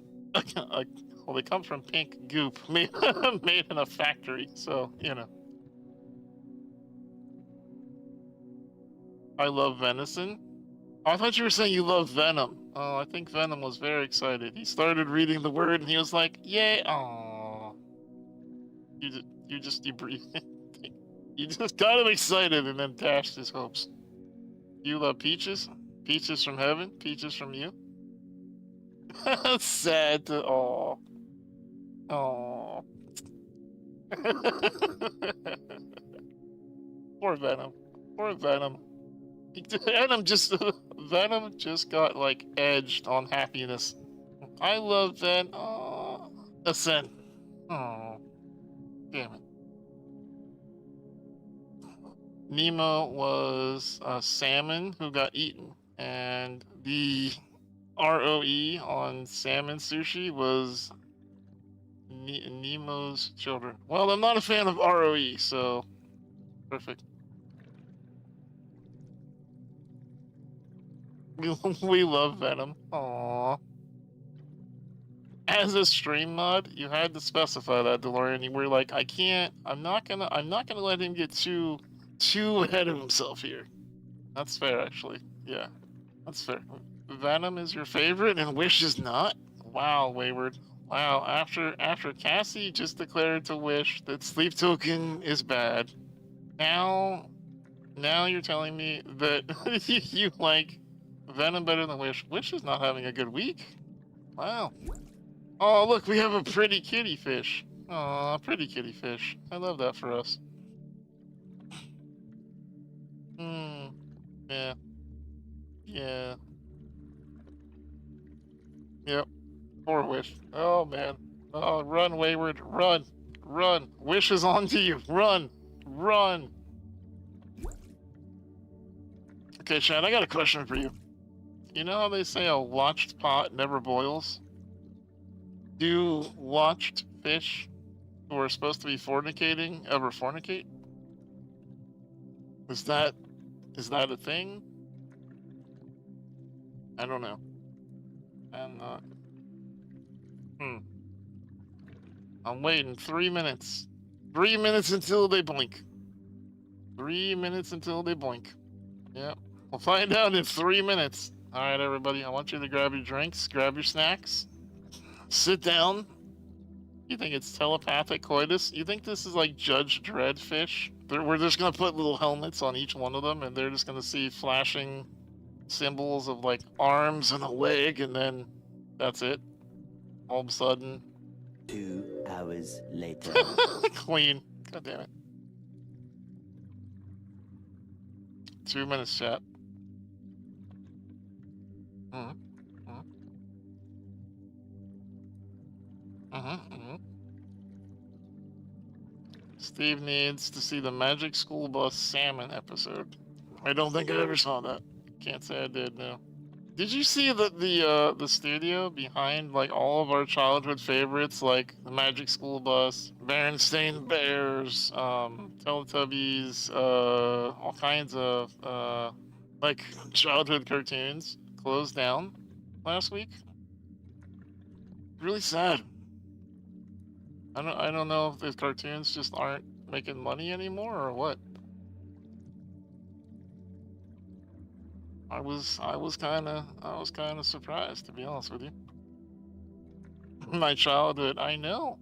Well, they come from pink goop made in a factory, so, you know. I love venison. Oh, I thought you were saying you love Venom. Oh, I think Venom was very excited. He started reading the word and he was like, yay, aww. You just got him excited and then dashed his hopes. You love peaches? Peaches from heaven? Peaches from you? Sad to, aww. Aww. Poor Venom. Poor Venom. Venom just got like edged on happiness. I love Ven. Aww. Ascent. Oh, damn it. Nemo was a salmon who got eaten, and the ROE on salmon sushi was Nemo's children. Well, I'm not a fan of ROE, so perfect. We love Venom. Aww. As a stream mod, you had to specify that, DeLorean. You were like, I'm not gonna let him get too ahead of himself here. That's fair, actually. Yeah, that's fair. Venom is your favorite and Wish is not? Wow, Wayward. Wow, after Cassie just declared to Wish that Sleep Token is bad, now you're telling me that you like Venom better than Wish. Wish is not having a good week. Wow. Oh, look, we have a pretty kitty fish. Aw, pretty kitty fish. I love that for us. Yeah. Yeah. Yep. Poor Wish. Oh, man. Oh, run, Wayward. Run. Run. Wish is on to you. Run. Run. Okay, Chad, I got a question for you. You know how they say a watched pot never boils? Do watched fish who are supposed to be fornicating ever fornicate? Is that a thing? I don't know. I'm not. I'm waiting 3 minutes. 3 minutes until they blink. 3 minutes until they blink. Yep. We'll find out in 3 minutes. Alright, everybody. I want you to grab your drinks, grab your snacks, sit down. You think it's telepathic coitus? You think this is like Judge Dredd fish? We're just gonna put little helmets on each one of them, and they're just gonna see flashing symbols of like arms and a leg, and then that's it. All of a sudden. 2 hours later. Clean. God damn it. 2 minutes, chat. Steve needs to see the Magic School Bus Salmon episode. I don't think I ever saw that. Can't say I did, no. Did you see the studio behind like all of our childhood favorites, like the Magic School Bus, Berenstain Bears, Teletubbies, all kinds of like childhood cartoons closed down last week? Really sad. I don't know if these cartoons just aren't making money anymore or what. I was kind of surprised, to be honest with you. My childhood, I know.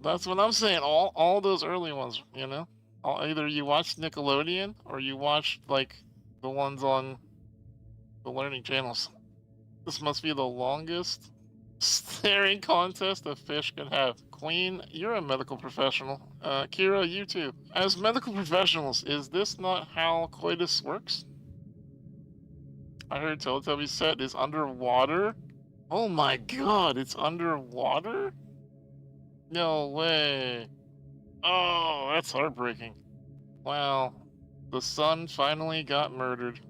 That's what I'm saying. All those early ones, you know. Either you watched Nickelodeon or you watched like the ones on the learning channels. This must be the longest staring contest a fish can have. Queen, you're a medical professional. Kira, you too. As medical professionals, is this not how coitus works? I heard Teletubby's set is underwater. Oh my god, it's underwater? No way. Oh, that's heartbreaking. Wow. The son finally got murdered.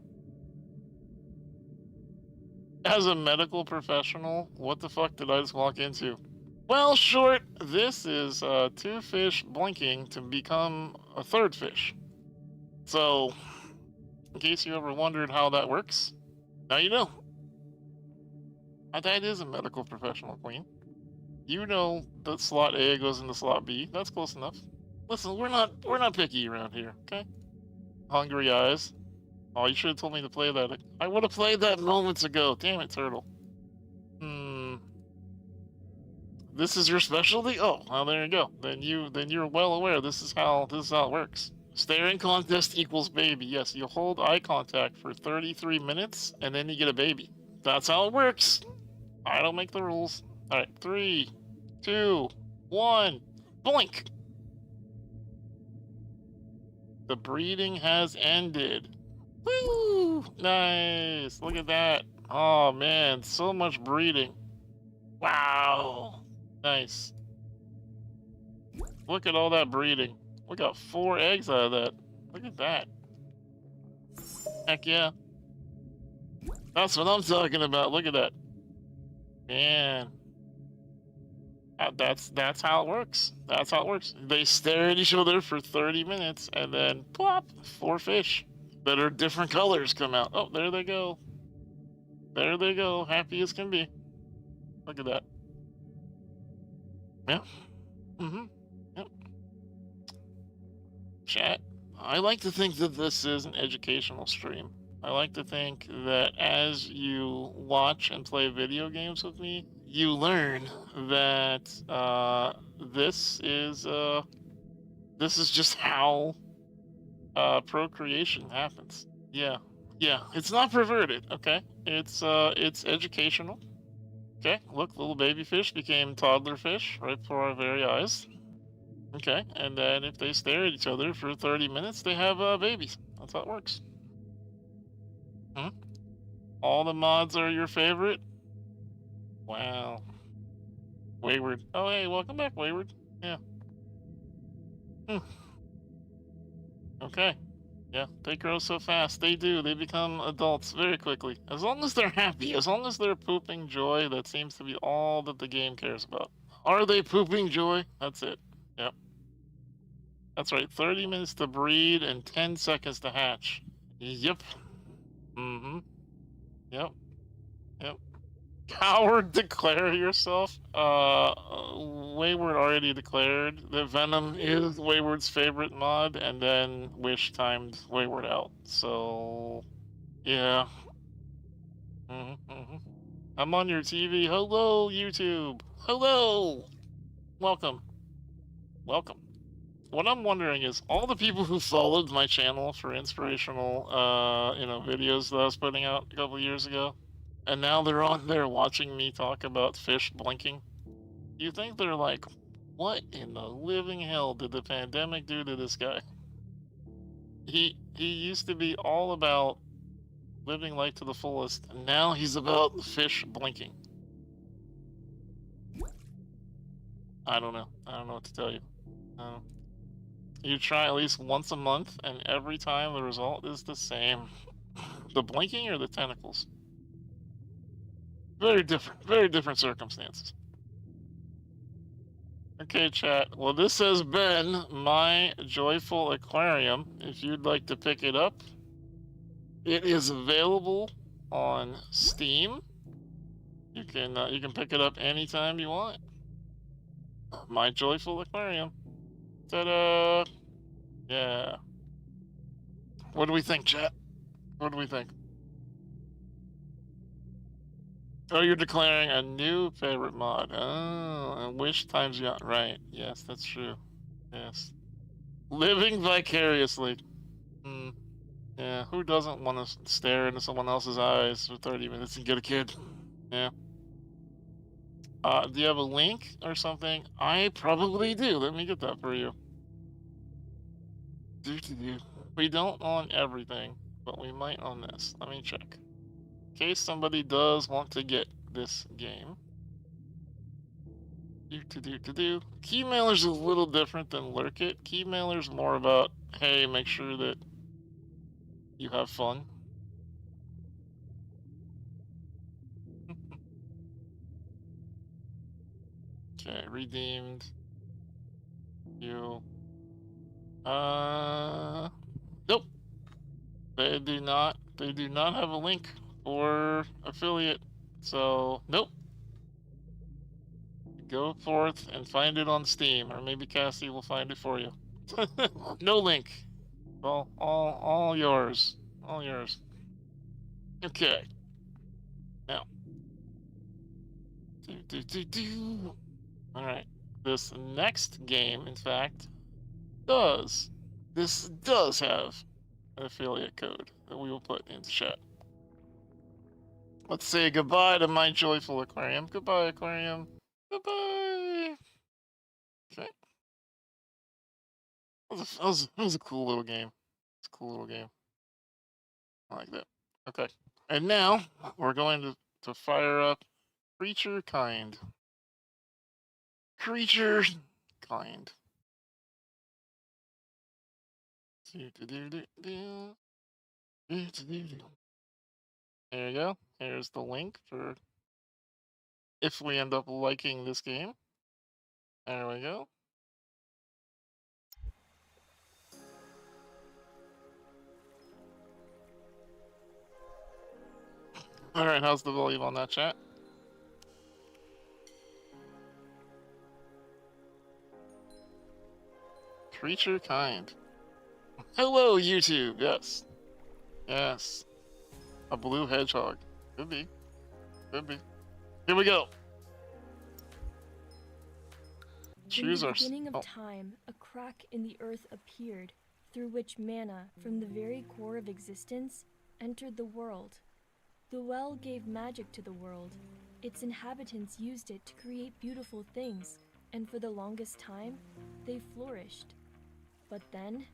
As a medical professional, what the fuck did I just walk into? Well, short, this is two fish blinking to become a third fish. So, in case you ever wondered how that works, now you know. That is a medical professional, Queen. You know that slot A goes into slot B. That's close enough. Listen, we're not picky around here, okay? Hungry eyes. Oh, you should have told me to play that. I would have played that moments ago. Damn it, Turtle. This is your specialty? Oh, well, there you go. Then you're well aware. This is how it works. Staring contest equals baby. Yes, you hold eye contact for 33 minutes and then you get a baby. That's how it works. I don't make the rules. All right, 3, 2, 1, blink. The breeding has ended. Woo! Nice. Look at that. Oh man, so much breeding. Wow. Nice. Look at all that breeding. We got 4 eggs out of that. Look at that. Heck yeah. That's what I'm talking about. Look at that. Man. That's how it works. That's how it works. They stare at each other for 30 minutes and then plop, 4 fish that are different colors come out. Oh, there they go. There they go. Happy as can be. Look at that. Yeah. Yep. Chat. I like to think that this is an educational stream. I like to think that as you watch and play video games with me, you learn that this is just how procreation happens. Yeah. It's not perverted. Okay. It's educational. Okay. Look, little baby fish became toddler fish right before our very eyes. Okay. And then if they stare at each other for 30 minutes, they have babies. That's how it works. All the mods are your favorite? Wow. Wayward. Oh, hey, welcome back, Wayward. Yeah. Okay. Yeah, they grow so fast. They do. They become adults very quickly. As long as they're happy, as long as they're pooping joy, that seems to be all that the game cares about. Are they pooping joy? That's it. Yep. That's right. 30 minutes to breed and 10 seconds to hatch. Yep. Yep. Coward, declare yourself. Wayward already declared that Venom is Wayward's favorite mod, and then Wish timed Wayward out. So, yeah. I'm on your TV. Hello, YouTube. Hello. Welcome. What I'm wondering is, all the people who followed my channel for inspirational, videos that I was putting out a couple years ago, and now they're on there watching me talk about fish blinking. Do you think they're like, what in the living hell did the pandemic do to this guy? He used to be all about living life to the fullest, and now he's about fish blinking. I don't know what to tell you. You try at least once a month, and every time the result is the same. The blinking or the tentacles? Very different circumstances. Okay, chat. Well, this has been my joyful aquarium. If you'd like to pick it up, it is available on Steam. You can pick it up anytime you want. My Joyful Aquarium. Ta-da! Yeah. What do we think, chat? What do we think? Oh, you're declaring a new favorite mod. Oh, and wish times you right. Yes, that's true. Yes. Living vicariously. Hmm. Yeah, who doesn't want to stare into someone else's eyes for 30 minutes and get a kid? Yeah. Do you have a link or something? I probably do. Let me get that for you. We don't on everything, but we might on this. Let me check. In case somebody does want to get this game. Keymailer's a little different than Lurk It. Keymailer's more about, hey, make sure that you have fun. Okay, redeemed. You. Nope. They do not have a link for affiliate. So, nope. Go forth and find it on Steam, or maybe Cassie will find it for you. No link. All yours. All yours. Okay. Now. Alright. This next game, in fact, does have an affiliate code that we will put in the chat. Let's say goodbye to my Joyful Aquarium. Goodbye, Aquarium. Goodbye. Okay. That was a cool little game. It's a cool little game. I like that. Okay. And now we're going to fire up Creature Kind. Creature Kind. There you go. Here's the link for if we end up liking this game. There we go. Alright, how's the volume on that, chat? Creature Kind. Hello, YouTube. Yes. Yes. A blue hedgehog. Could be. Could be. Here we go. Choose In our... the beginning of time, a crack in the earth appeared, through which mana, from the very core of existence, entered the world. The well gave magic to the world. Its inhabitants used it to create beautiful things, and for the longest time, they flourished. But then,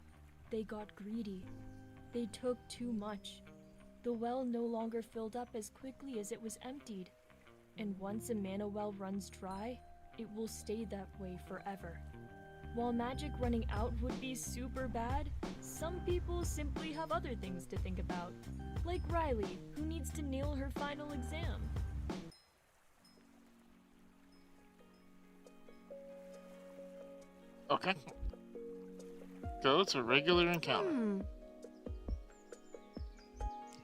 they got greedy. They took too much. The well no longer filled up as quickly as it was emptied. And once a mana well runs dry, it will stay that way forever. While magic running out would be super bad, some people simply have other things to think about. Like Riley, who needs to nail her final exam. Okay. Go to regular encounter.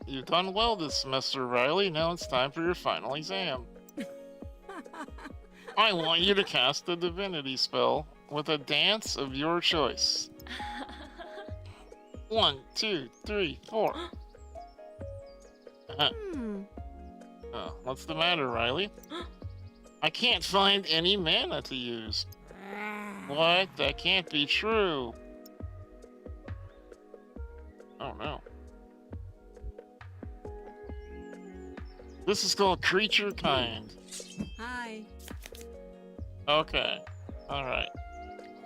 You've done well this semester, Riley. Now it's time for your final exam. I want you to cast a divinity spell with a dance of your choice. 1, 2, 3, 4. What's the matter, Riley? I can't find any mana to use. What? That can't be true. Oh no. This is called Creature Kind. Hi. Okay. Alright.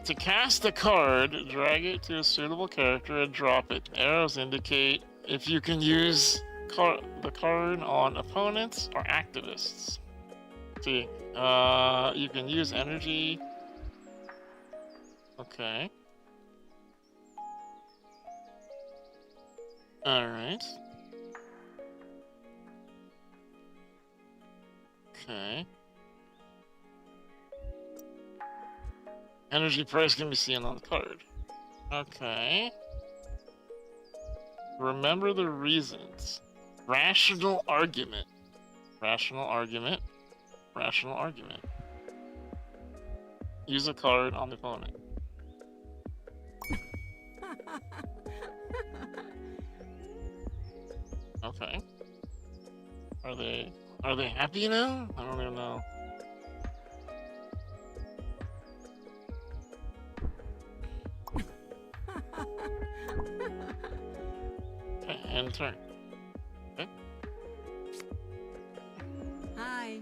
To cast a card, drag it to a suitable character and drop it. Arrows indicate if you can use the card on opponents or activists. See, you can use energy. Okay. Alright. Okay. Energy price can be seen on the card. Okay. Remember the reasons. Rational argument. Rational argument. Rational argument. Use a card on the opponent. Okay. Are they happy now? I don't even know. Okay, end turn. Okay. Hi.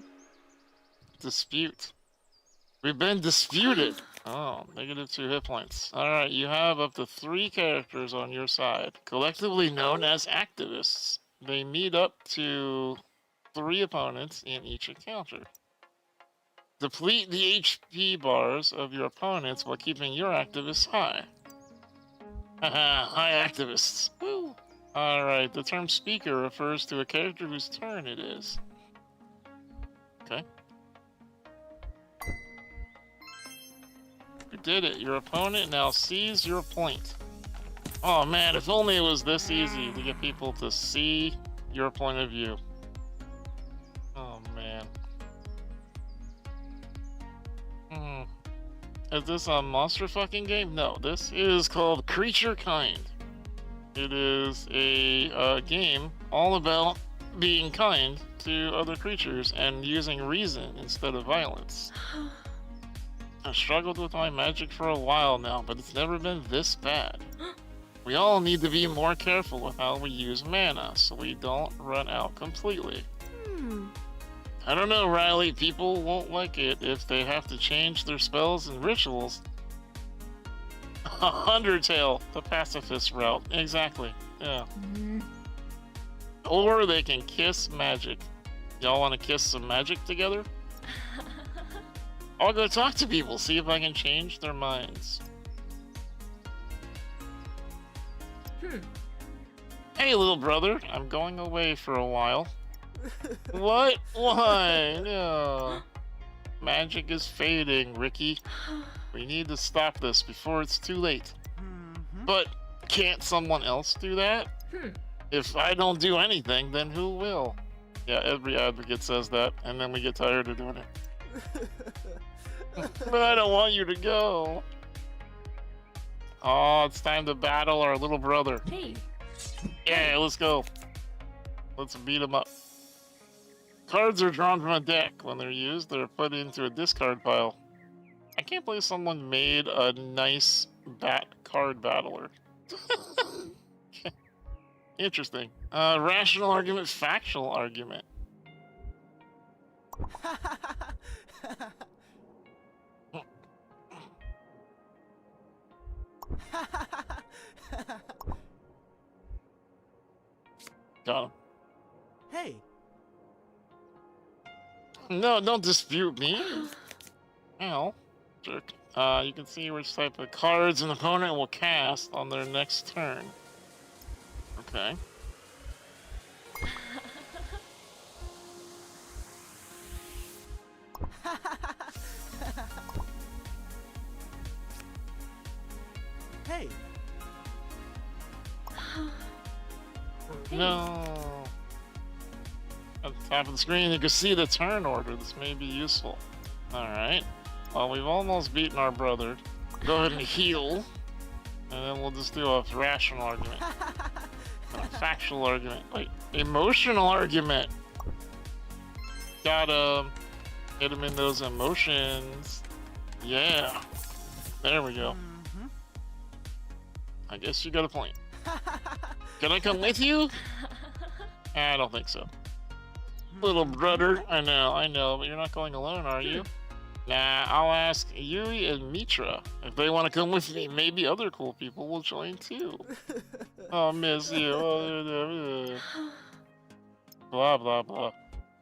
Dispute. We've been disputed. Oh, -2 hit points. Alright, you have up to 3 characters on your side, collectively known as activists. They meet up to 3 opponents in each encounter. Deplete the HP bars of your opponents while keeping your activists high. Haha, high activists. Woo! Alright, the term speaker refers to a character whose turn it is. Okay. You did it. Your opponent now sees your point. Oh man, if only it was this easy to get people to see your point of view. Oh man. Is this a monster fucking game? No, this is called Creature Kind. It is a game all about being kind to other creatures and using reason instead of violence. I've struggled with my magic for a while now, but it's never been this bad. We all need to be more careful with how we use mana so we don't run out completely. I don't know, Riley. People won't like it if they have to change their spells and rituals. Undertale, the pacifist route. Exactly. Yeah. Or they can kiss magic. Y'all want to kiss some magic together? I'll go talk to people, see if I can change their minds. Hey, little brother. I'm going away for a while. What? Why? No. Magic is fading, Ricky. We need to stop this before it's too late. But can't someone else do that? If I don't do anything, then who will? Yeah, every advocate says that, and then we get tired of doing it. But I don't want you to go. Oh, it's time to battle our little brother. Hey. Yeah, let's go. Let's beat him up. Cards are drawn from a deck. When they're used, they're put into a discard pile. I can't believe someone made a nice card battler. Interesting. Rational argument, factual argument. Got him. Hey. No, don't dispute me. Ow. Jerk. You can see which type of cards an opponent will cast on their next turn. Okay. Hey. No. At the top of the screen, you can see the turn order. This may be useful. Alright. Well, we've almost beaten our brother. Go ahead and heal. And then we'll just do a rational argument. And a factual argument. Wait, emotional argument. Gotta get him in those emotions. Yeah. There we go. I guess you got a point. Can I come with you? I don't think so. Little brother, I know, but you're not going alone, are you? Nah, I'll ask Yui and Mitra. If they want to come with me, maybe other cool people will join too. I'll miss you. Blah, blah, blah.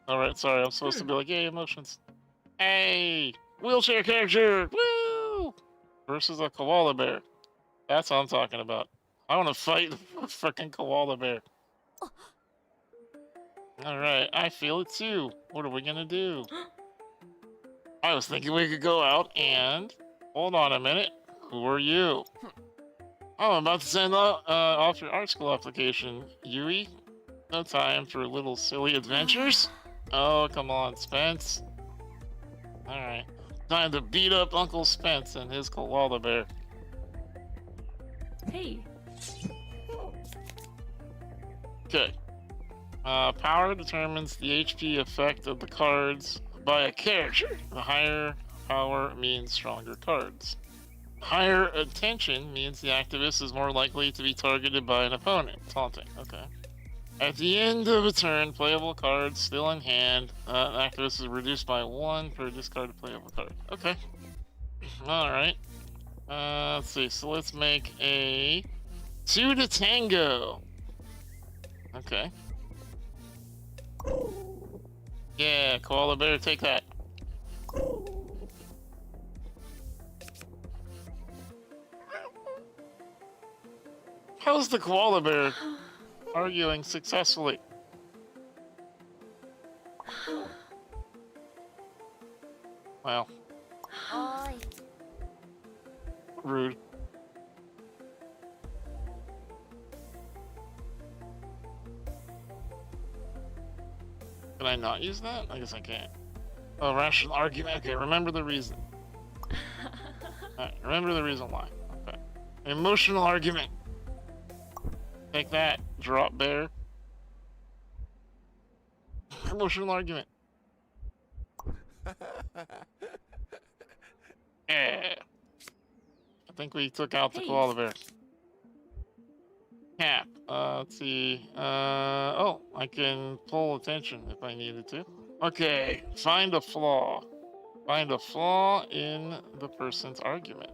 Alright, sorry, I'm supposed to be like, hey, emotions. Hey, wheelchair character, woo! Versus a koala bear. That's what I'm talking about. I want to fight a freaking koala bear. Alright, I feel it too. What are we gonna do? I was thinking we could go out and... Hold on a minute. Who are you? Oh, I'm about to send off your art school application. Yui? No time for little silly adventures? Oh, come on, Spence. Alright. Time to beat up Uncle Spence and his koala bear. Hey, Okay. Power determines the HP effect of the cards by a character. The higher power means stronger cards. Higher attention means the activist is more likely to be targeted by an opponent. Taunting. Okay. At the end of a turn, playable cards still in hand. The activist is reduced by 1 per discarded playable card. Okay. Alright. Let's see. So let's make a 2 to tango. Okay. Yeah, koala bear, take that. How's the koala bear arguing successfully? Wow, Oi. rude. Can I not use that? I guess I can't. Oh, rational argument. Okay, remember the reason. Alright, remember the reason why. Okay. Emotional argument. Take that, drop bear. Emotional argument. Yeah. I think we took out the Hey. koala bear. Cap. Let's see. Oh, I can pull attention if I needed to. Okay, find a flaw. Find a flaw in the person's argument.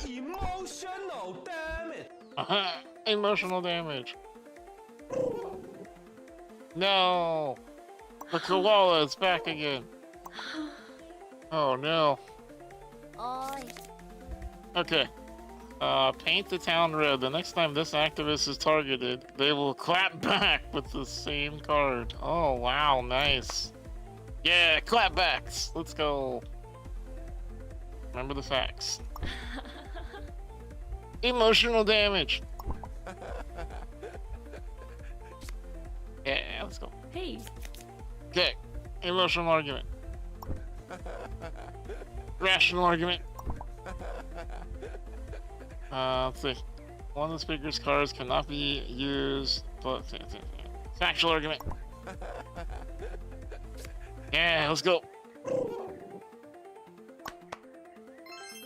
Emotional, damn it! Emotional damage. No! The koala is back again. Oh no. Oi. Okay. Paint the town red. The next time this activist is targeted, they will clap back with the same card. Oh wow, nice. Yeah, clapbacks. Let's go. Remember the facts. Emotional damage. Yeah, let's go. hey, Okay. Emotional argument. Rational argument. Let's see. One of the speaker's cards cannot be used, but factual argument. Yeah, let's go.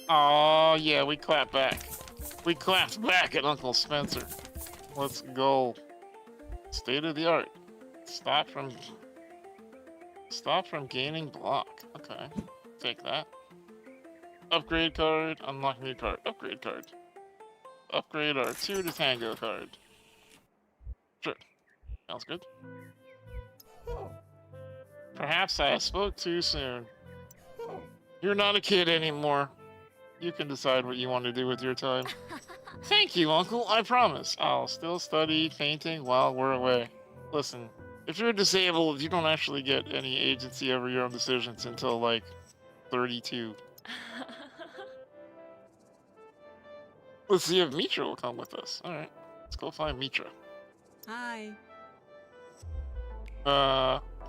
Oh yeah, we clap back. We clapped back at Uncle Spencer. Let's go. State of the art. Stop from gaining block. Okay, take that. Upgrade card. Unlock new card. Upgrade card. Upgrade our 2 to tango card. Sure. Sounds good. Perhaps I spoke too soon. You're not a kid anymore. You can decide what you want to do with your time. Thank you, Uncle. I promise. I'll still study painting while we're away. Listen, if you're disabled, you don't actually get any agency over your own decisions until, like, 32. Let's see if Mitra will come with us. Alright, let's go find Mitra. Hi.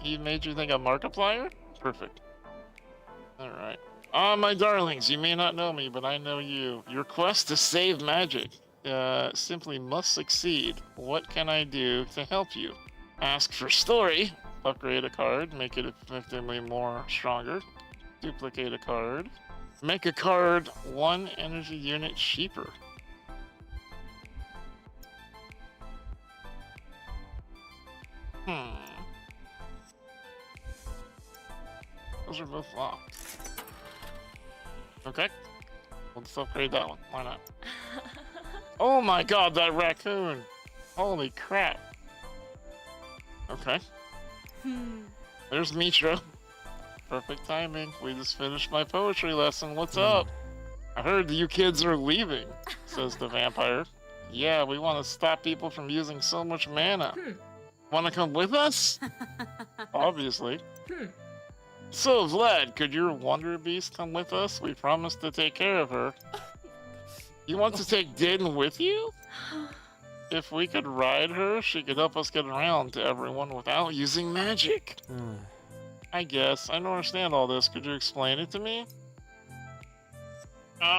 He made you think of Markiplier? Perfect. Alright. Ah, my darlings, you may not know me, but I know you. Your quest to save magic, simply must succeed. What can I do to help you? Ask for story. Upgrade a card, make it effectively more stronger. Duplicate a card. Make a card 1 energy unit cheaper. Those are both locked. Okay. Let's upgrade that one. Why not? Oh my god, that raccoon! Holy crap. Okay. There's Mitra. Perfect timing. We just finished my poetry lesson. What's up? I heard you kids are leaving, says the vampire. Yeah, we want to stop people from using so much mana. Want to come with us? Obviously. So, Vlad, could your Wonder Beast come with us? We promised to take care of her. You want to take Din with you? if we could ride her, she could help us get around to everyone without using magic. I guess. I don't understand all this. Could you explain it to me?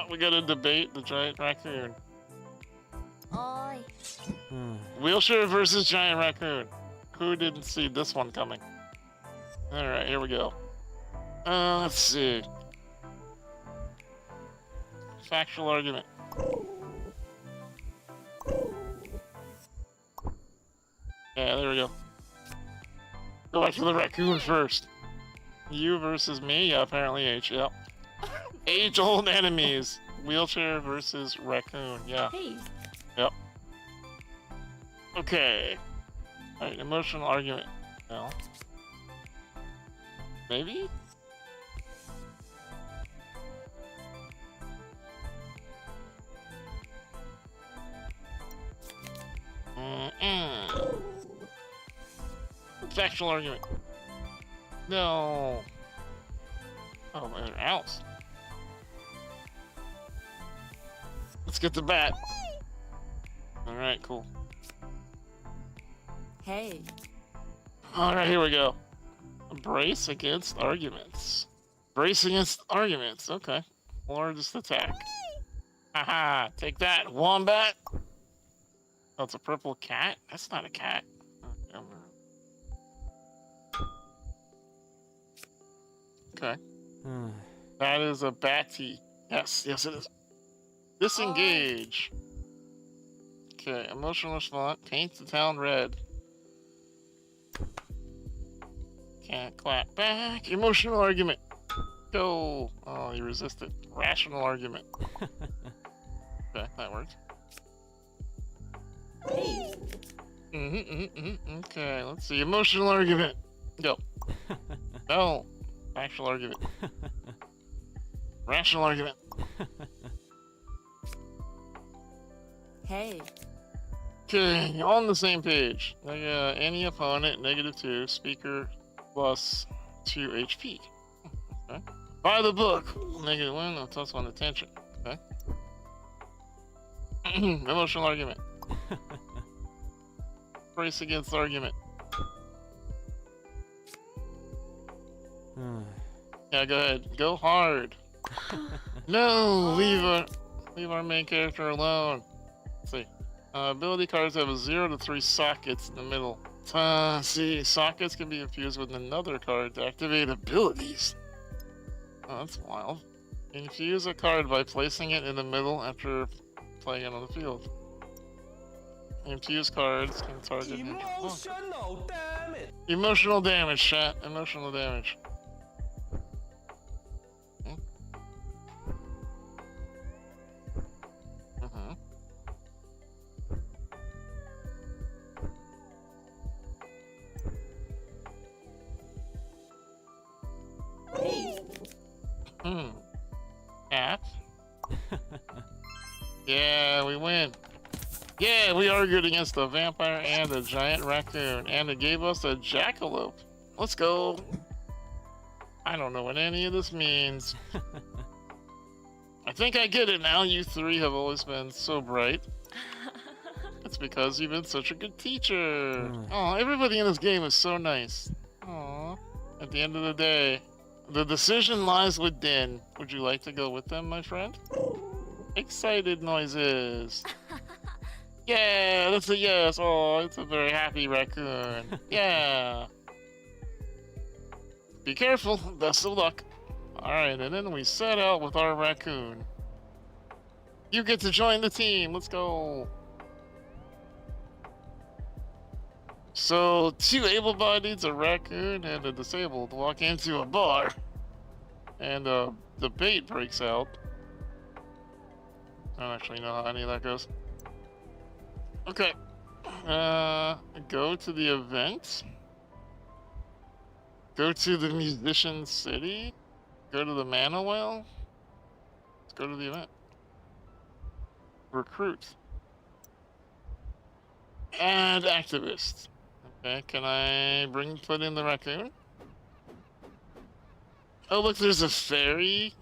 We gotta debate the giant raccoon. Oi. Wheelchair versus giant raccoon. Who didn't see this one coming? Alright, here we go. Let's see. Factual argument. Yeah, there we go. Go back to the raccoon first. You versus me? Yeah, apparently H, yep. Age-old enemies. Wheelchair versus raccoon, yeah. Hey, Yep. Okay. Alright, emotional argument. No. Maybe? Factual argument. No. Oh, my house. Let's get the bat. Alright, cool. Hey. Alright, here we go. Brace against arguments. Brace against arguments, okay. Or just attack. Haha, take that, wombat! Oh, it's a purple cat? That's not a cat. Okay. That is a batty. Yes, yes it is. Disengage. Okay, emotional response. Paint the town red. Can't clap back. Emotional argument. Go. Oh, you resisted. Rational argument. Okay, that worked. hey, Okay, let's see. Emotional argument. Go. No. Factual argument. Rational argument. Hey. Okay, on the same page. Any opponent, -2, speaker plus 2 HP. Okay. By the book, -1, no plus 1 attention. Okay. Emotional argument. Brace against argument. Yeah, go ahead. Go hard. No, leave our main character alone. Let's see. Ability cards have a 0 to 3 sockets in the middle. See, sockets can be infused with another card to activate abilities. Oh, that's wild. Infuse a card by placing it in the middle after playing it on the field. Infuse cards can target. Emotional, damn it! Emotional damage, chat. Emotional damage. hey. App. Yeah, we win. Yeah, we argued against a vampire and a giant raccoon, and it gave us a jackalope. Let's go. I don't know what any of this means. I think I get it now. You three have always been so bright. It's because you've been such a good teacher. Oh, everybody in this game is so nice. Aw. At the end of the day, the decision lies with Din. Would you like to go with them, my friend? Excited noises. Yeah, that's a yes. Oh, it's a very happy raccoon. Yeah. Be careful. Best of luck. Alright, and then we set out with our raccoon. You get to join the team. Let's go. So, 2 able-bodieds, a raccoon, and a disabled walk into a bar. And the debate breaks out. I don't actually know how any of that goes. Okay. Go to the event. Go to the musician city. Go to the mana well. Let's go to the event. Recruit. Add activist. Okay, can I put in the raccoon? Oh look, there's a fairy.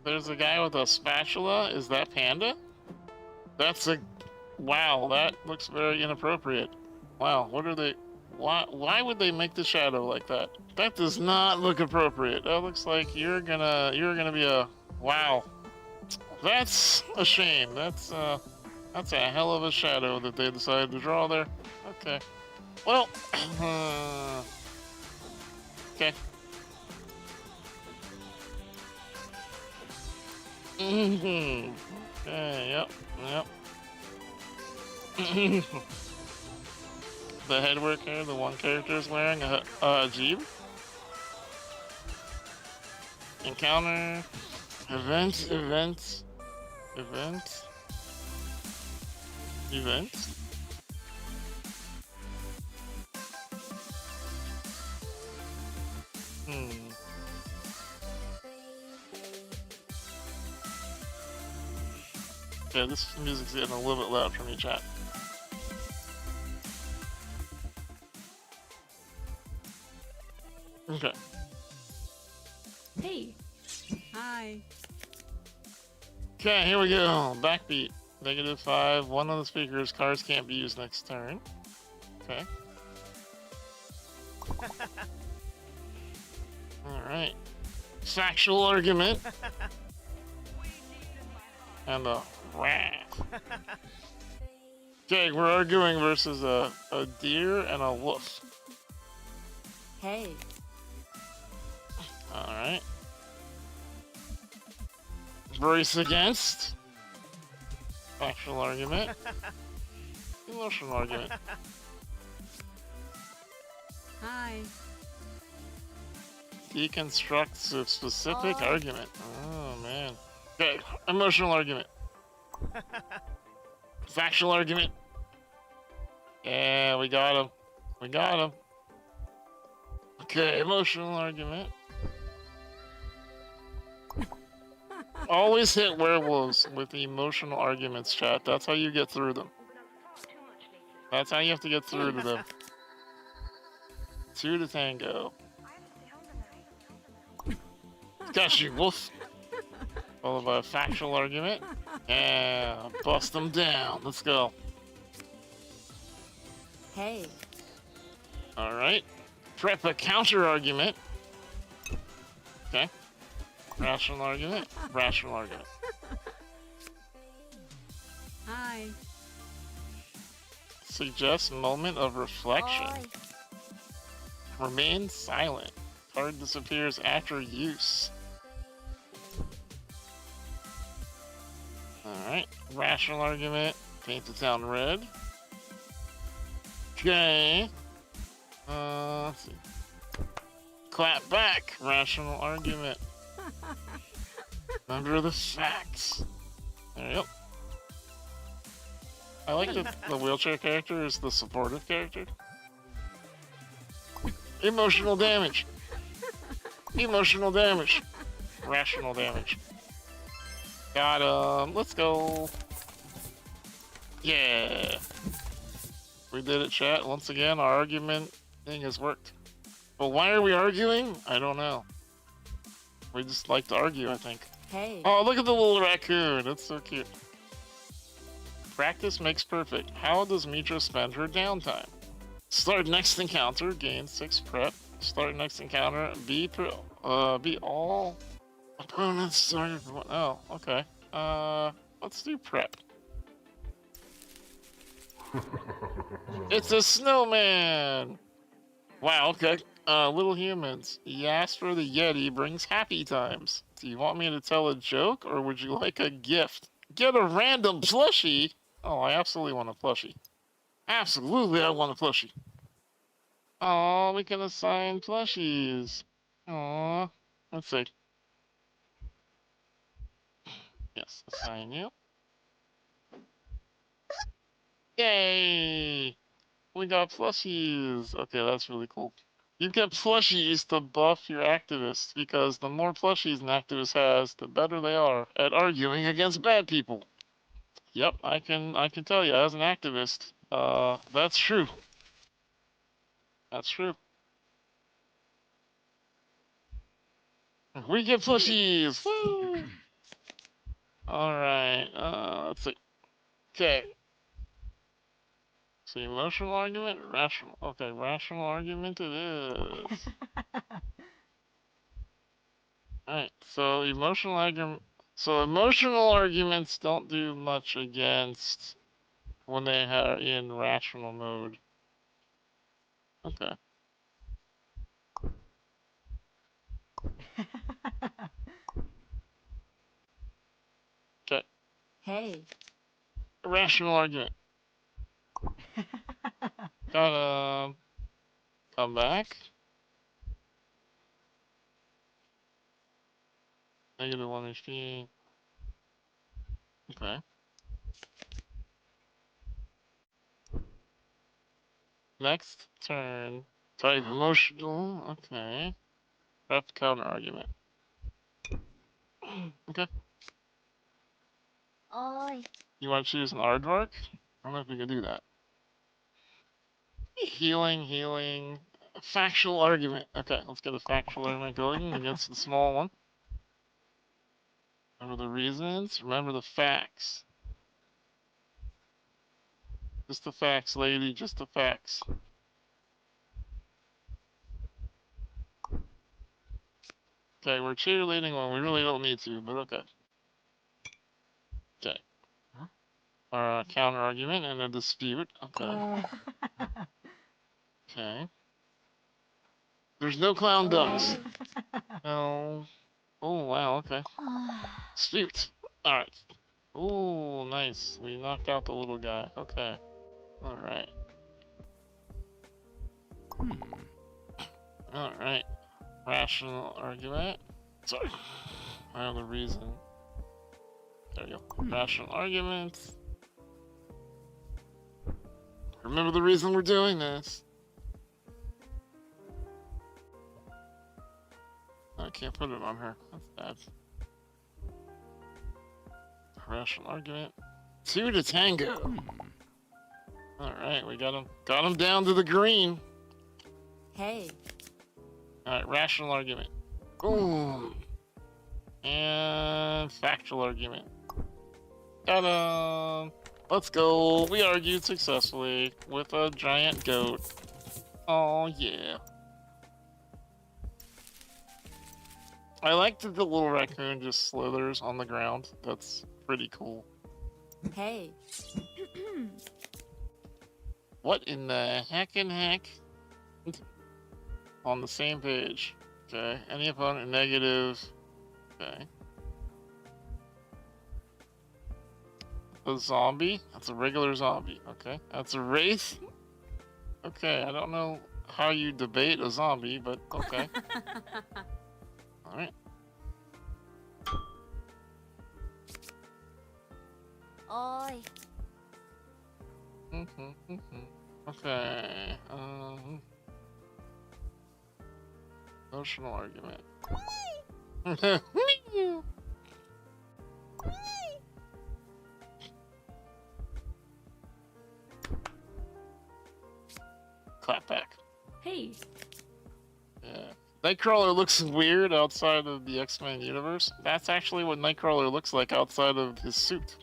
There's a guy with a spatula. Is that Panda? That's a Wow, that looks very inappropriate. Wow, what are they? Why would they make the shadow like that? That does not look appropriate. That looks like you're gonna be a wow. That's a shame. That's a hell of a shadow that they decided to draw there. Okay. Well, okay. Okay, yep. The headwork here, the one character is wearing a jeep. Encounter. Event. Yeah, this music's getting a little bit loud for me, chat. Okay. Hey. Hi. Okay, here we go. Backbeat. -5. One of the speakers. Cars can't be used next turn. Okay. Alright. Factual argument. And a rat. Okay, we're arguing versus a deer and a wolf. Hey. Alright. Brace against. Factual argument. Emotional argument. Hi. Deconstructs a specific argument. Oh, man. Okay, emotional argument. Factual argument. Yeah, we got him. Okay, emotional argument. Always hit werewolves with the emotional arguments, chat. That's how you get through them. That's how you have to get through to them. 2 to tango. Got you, wolf. Followed by a factual argument. Yeah, bust them down. Let's go. Hey. Alright. Prep a counter argument. Okay. Rational argument. Hi. Suggest moment of reflection. Remain silent. Card disappears after use. Alright. Rational argument. Paint the town red. Okay. Let's see. Clap back. Rational argument. Remember the facts. There you go. I like that the wheelchair character is the supportive character. Emotional damage. Rational damage. Got him. Let's go. Yeah. We did it, chat. Once again, our argument thing has worked. But why are we arguing? I don't know. We just like to argue, I think. Hey. Oh, look at the little raccoon. That's so cute. Practice makes perfect. How does Mitra spend her downtime? Start next encounter, gain 6 prep. Start next encounter, be all opponents started for one. Oh, okay. Let's do prep. It's a snowman! Wow, okay. Little humans. He asked for the Yeti brings happy times. Do you want me to tell a joke, or would you like a gift? Get a random plushie? Oh, I absolutely want a plushie. Absolutely, I want a plushie. Oh, we can assign plushies. Aw. Let's see. Yes, assign you. Yay! We got plushies. Okay, that's really cool. You get plushies to buff your activists, because the more plushies an activist has, the better they are at arguing against bad people. Yep, I can tell you as an activist, that's true. That's true. We get plushies! Woo! Alright, let's see. Okay. So emotional argument, rational. Okay, rational argument it is. Alright, so emotional arguments don't do much against when they are in rational mode. Okay. Okay. Hey. Rational argument. Gotta come back. -1 HP. Okay. Next turn. Type emotional. Okay. Prep counter argument. Okay. Ôi. You want to choose an aardvark? I don't know if we can do that. Healing. Factual argument. Okay, let's get a factual argument going against the small one. Remember the reasons, remember the facts. Just the facts, lady, just the facts. Okay, we're cheerleading when we really don't need to, but okay. Okay. Huh? Counter argument and a dispute. Okay. Okay. There's no clown ducks. No. Oh, wow, okay. Dispute. Alright. Oh, nice. We knocked out the little guy. Okay. Alright. Alright. Rational argument. Sorry. I know the reason. There you go. Rational argument. Remember the reason we're doing this. I can't put it on her. That's bad. Rational argument. 2 to tango. Alright, we got him down to the green. Hey. Alright, rational argument. Boom. And factual argument. Ta-da! Let's go. We argued successfully with a giant goat. Oh, yeah. I like that the little raccoon just slithers on the ground. That's pretty cool. Hey. What in the heck? On the same page. Okay. Any opponent negative. Okay. A zombie? That's a regular zombie. Okay. That's a wraith? Okay, I don't know how you debate a zombie, but okay. Alright. Ôi. Okay. Emotional argument. Clap back. Hey. Yeah. Nightcrawler looks weird outside of the X-Men universe. That's actually what Nightcrawler looks like outside of his suit.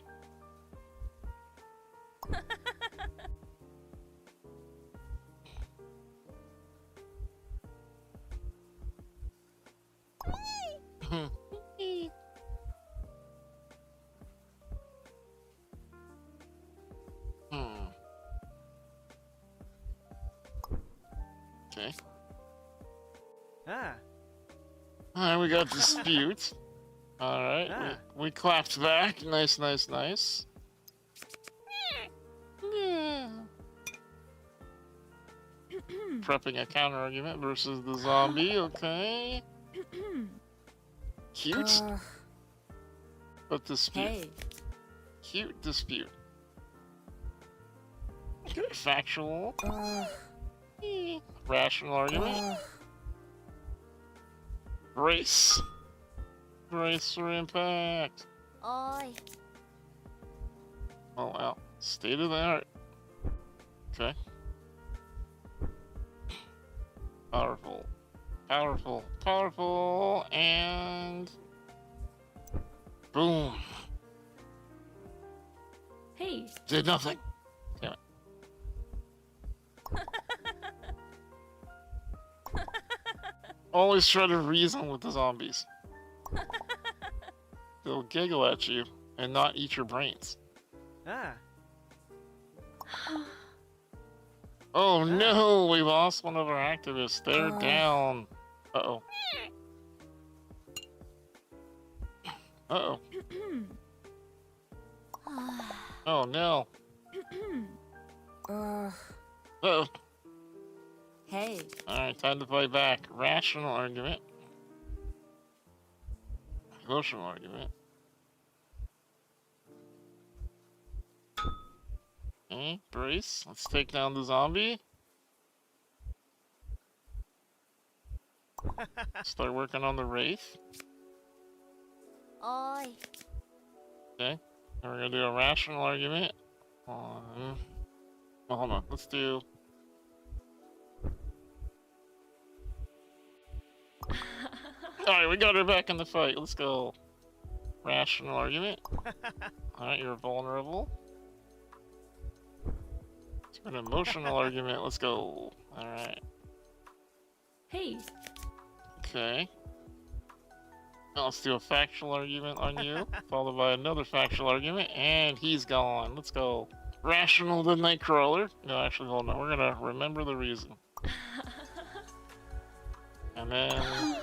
Okay. Alright, we got dispute. Alright, we clapped back. Nice. Yeah. Prepping a counter argument versus the zombie, okay. Cute. But dispute. Hey. Cute dispute. Okay, factual. Rational argument. Brace. Brace for impact. Ôi. Oh wow. State of the art. Okay. Powerful, and boom. Hey. Did nothing. Damn it. Always try to reason with the zombies. They'll giggle at you and not eat your brains. Ah. Oh no, we lost one of our activists. They're down. Uh-oh. Uh-oh. Oh no. Uh-oh. Hey. Alright, time to fight back. Rational argument. Emotional argument. Okay, brace. Let's take down the zombie. Start working on the wraith. Oi. Okay. And we're gonna do a rational argument on. Well, hold on. Let's do. Alright, we got her back in the fight. Let's go. Rational argument. Alright, you're vulnerable. Let's do an emotional argument. Let's go. Alright. Hey, Okay. Now let's do a factual argument on you, followed by another factual argument, and he's gone. Let's go. Rational the Nightcrawler. No, actually, hold on. We're gonna remember the reason. And then...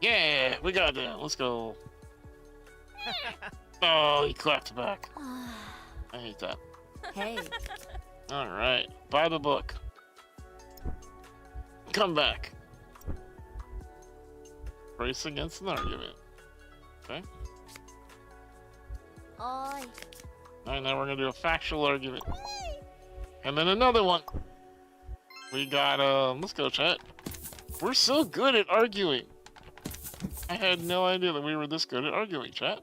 Yeah, we got that. Let's go. Oh, he clapped back. I hate that. Hey. Alright, by the book. Come back. Brace against an argument. Okay. Oi. Alright, now we're gonna do a factual argument. And then another one. We got, let's go, chat. We're so good at arguing. I had no idea that we were this good at arguing, chat.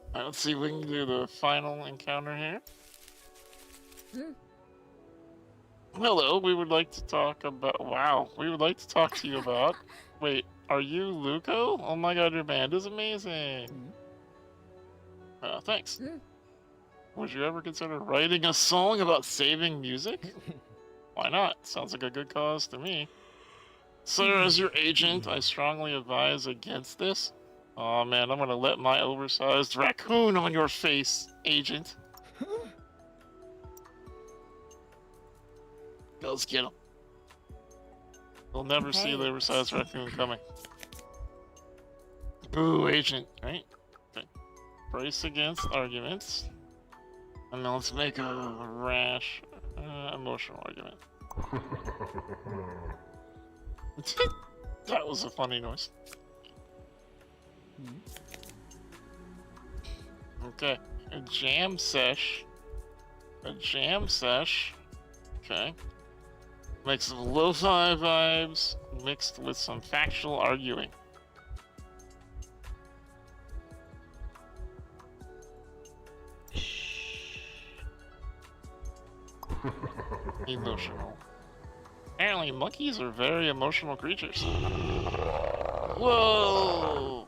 Alright, let's see if we can do the final encounter here. Hello, we would like to talk about... Wow, we would like to talk to you about... Wait, are you Luco? Oh my god, your band is amazing. Thanks. Would you ever consider writing a song about saving music? Why not? Sounds like a good cause to me. Sir, as your agent, I strongly advise against this. Oh man, I'm gonna let my oversized raccoon on your face, agent. Go, let's get him. They'll never see the oversized raccoon coming. Boo, agent, right? Okay. Brace against arguments. And then let's make a rash, emotional argument. That was a funny noise. Okay. A jam sesh. A jam sesh. Okay. Mix of lo-fi vibes mixed with some factual arguing. Emotional. Apparently monkeys are very emotional creatures. Whoa!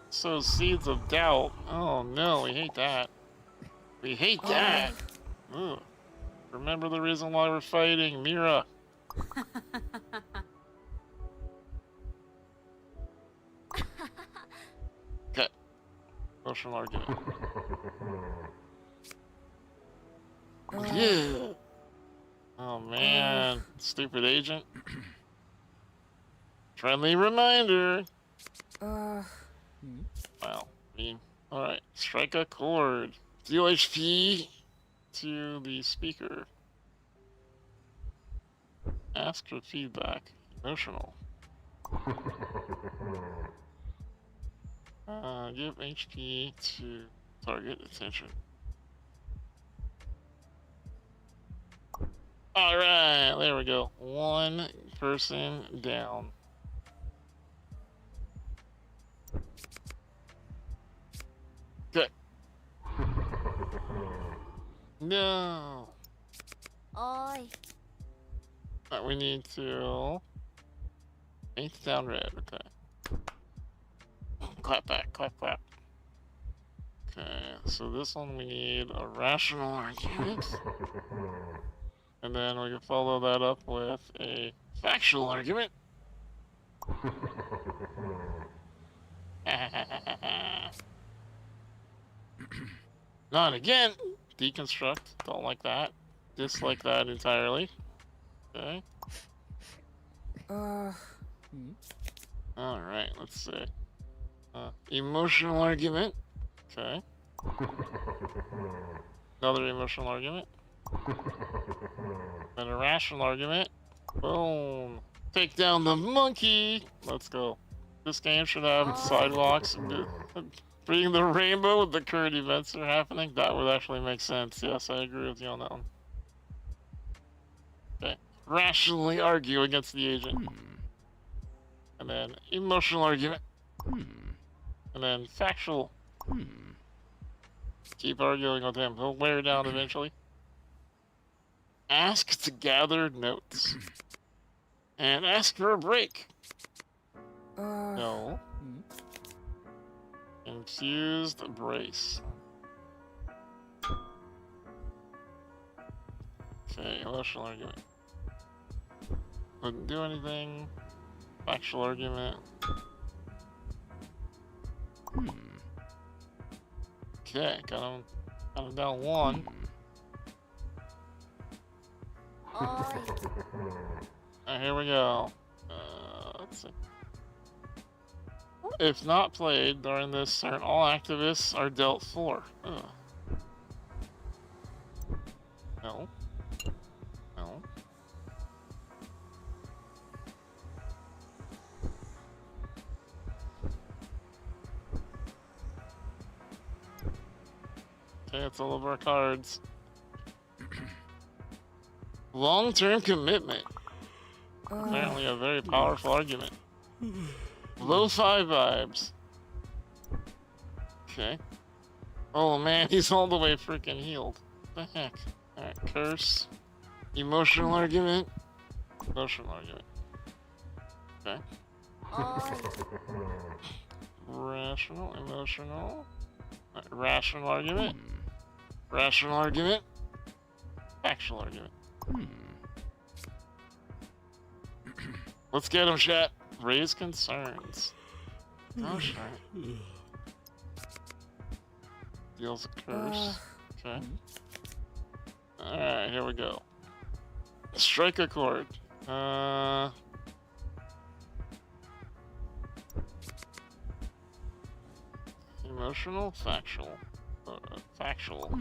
So seeds of doubt. Oh no, we hate that. We hate that! Ugh. Remember the reason why we're fighting, Mira. Okay. Emotional argument. Yeah. Oh man, stupid agent. Friendly reminder. Wow. Alright, strike a chord. Deal HP to the speaker. Ask for feedback. Emotional. Give HP to target attention. Alright, there we go. One person down. Good. No. Oi. Alright, we need to paint down red. Okay. Clap back, clap, clap. Okay, so this one we need a rational argument. And then we can follow that up with a factual argument. Not again. Deconstruct. Don't like that. Dislike that entirely. Okay. Alright, let's see. Emotional argument. Okay. Another emotional argument. An irrational argument. Boom. Take down the monkey. Let's go. This game should have sidewalks. Bringing the rainbow with the current events that are happening. That would actually make sense. Yes, I agree with you on that one. Okay. Rationally argue against the agent. And then emotional argument. And then factual. Keep arguing with him. He'll wear down eventually. Ask to gather notes. And ask for a break. No. Infused brace. Okay, emotional argument. Wouldn't do anything. Factual argument. Okay, got him down one. Alright, here we go. Let's see. If not played during this turn, all activists are dealt 4. No. No. Okay, that's all of our cards. Long-term commitment. Apparently a very powerful argument. Lo-fi vibes. Okay. Oh man, he's all the way freaking healed. What the heck? Alright, curse. Emotional argument. Emotional argument. Okay. Rational, emotional. Right, rational argument. Rational argument. Factual argument. Let's get him, chat. Raise concerns. Oh, shit. Deals a curse. Okay. Alright, here we go. Strike a chord. Emotional? Factual. Factual.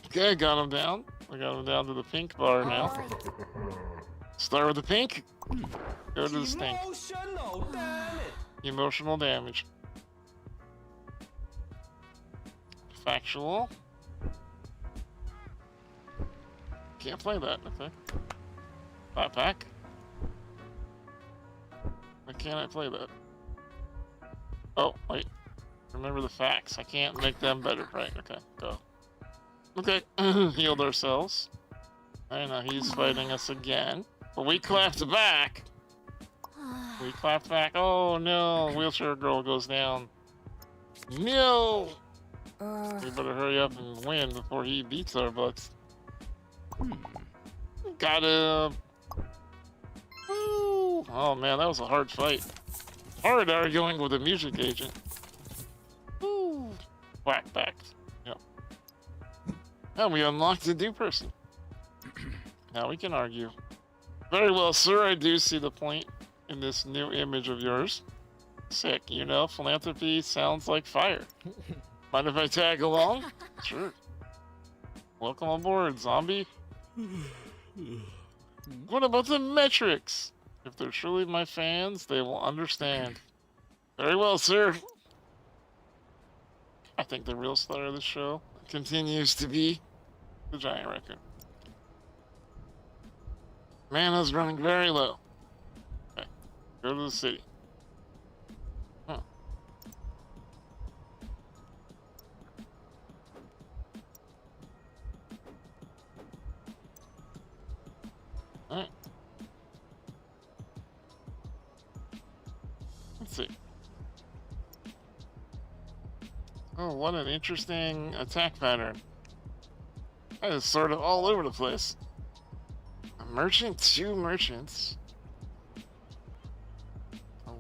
Okay, got him down. I got him down to the pink bar now. Start with the pink. Go to the stink. Emotional, damn it. Emotional damage. Factual. Can't play that, okay. Flat pack. Why can't I play that? Oh, wait. Remember the facts. I can't make them better. Right, okay, go. Okay, healed ourselves. I know he's fighting us again. But we clapped back. We clapped back. Oh no, wheelchair girl goes down. No! We better hurry up and win before he beats our butts. Got him. Woo! Oh man, that was a hard fight. Hard arguing with a music agent. Woo! Whack backed. Yep. And we unlocked a new person. Now we can argue. Very well, sir. I do see the point in this new image of yours. Sick. You know, philanthropy sounds like fire. Mind if I tag along? Sure. Welcome aboard, zombie. What about the metrics? If they're truly my fans, they will understand. Very well, sir. I think the real star of the show continues to be the giant raccoon. Mana's running very low. Okay, go to the city. Huh. Alright. Let's see. Oh, what an interesting attack pattern. That is sort of all over the place. A merchant, 2 merchants.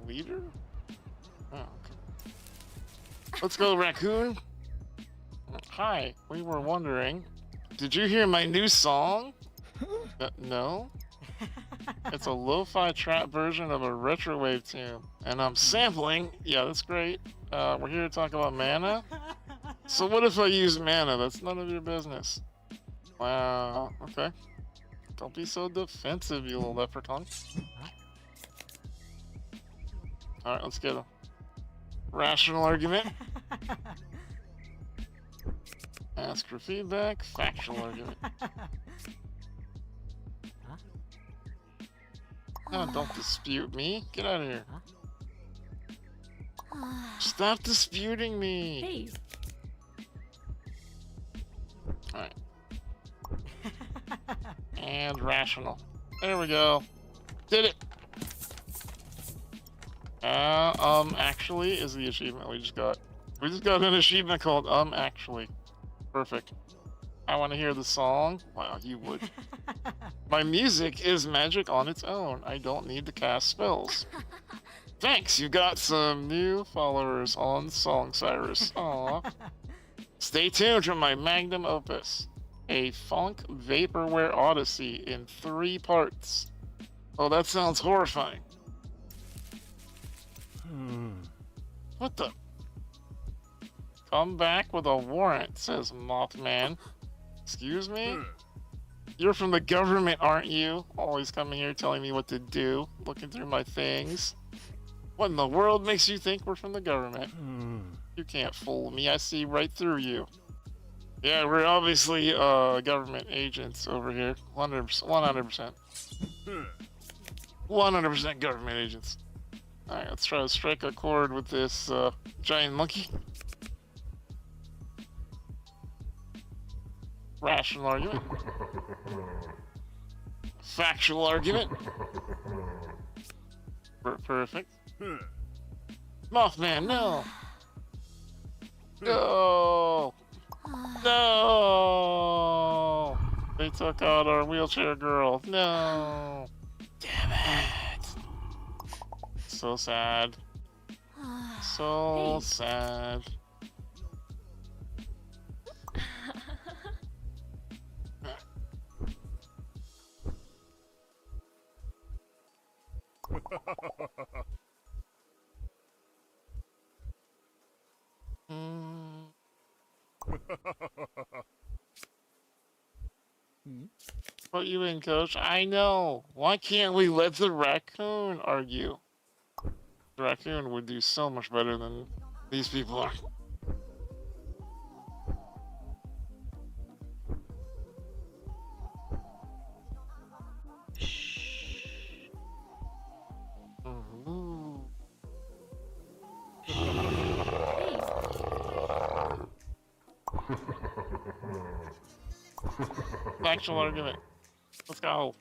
leader? Oh, okay. Let's go, raccoon. Hi, we were wondering, did you hear my new song? No? It's a lo-fi trap version of a retrowave tune, and I'm sampling. Yeah, that's great. We're here to talk about mana. So what if I use mana? That's none of your business. Wow, okay. Don't be so defensive, you little leprechaun. Alright, let's get a rational argument. Ask for feedback, factual argument. Oh, don't dispute me. Get out of here. Stop disputing me. Hey, Alright. And rational. There we go. Did it. Actually is the achievement we just got. We just got an achievement called actually. Perfect. I want to hear the song. Wow, you would. My music is magic on its own. I don't need to cast spells. Thanks, you got some new followers on Song Cyrus. Aww. Stay tuned for my magnum opus, a funk vaporware odyssey in 3 parts. Oh, that sounds horrifying. What the? Come back with a warrant, says Mothman. Excuse me? You're from the government, aren't you? Always coming here telling me what to do, looking through my things. What in the world makes you think we're from the government? You can't fool me, I see right through you. Yeah, we're obviously government agents over here. 100%. 100% government agents. Alright, let's try to strike a chord with this giant monkey. Rational argument. Factual argument. Perfect. Mothman, no! No! No! They took out our wheelchair girl. No! Damn it! So sad. So sad. Put you in, coach. I know. Why can't we let the raccoon argue? The raccoon would do so much better than these people are. Ooh. Factual argument. Let's go.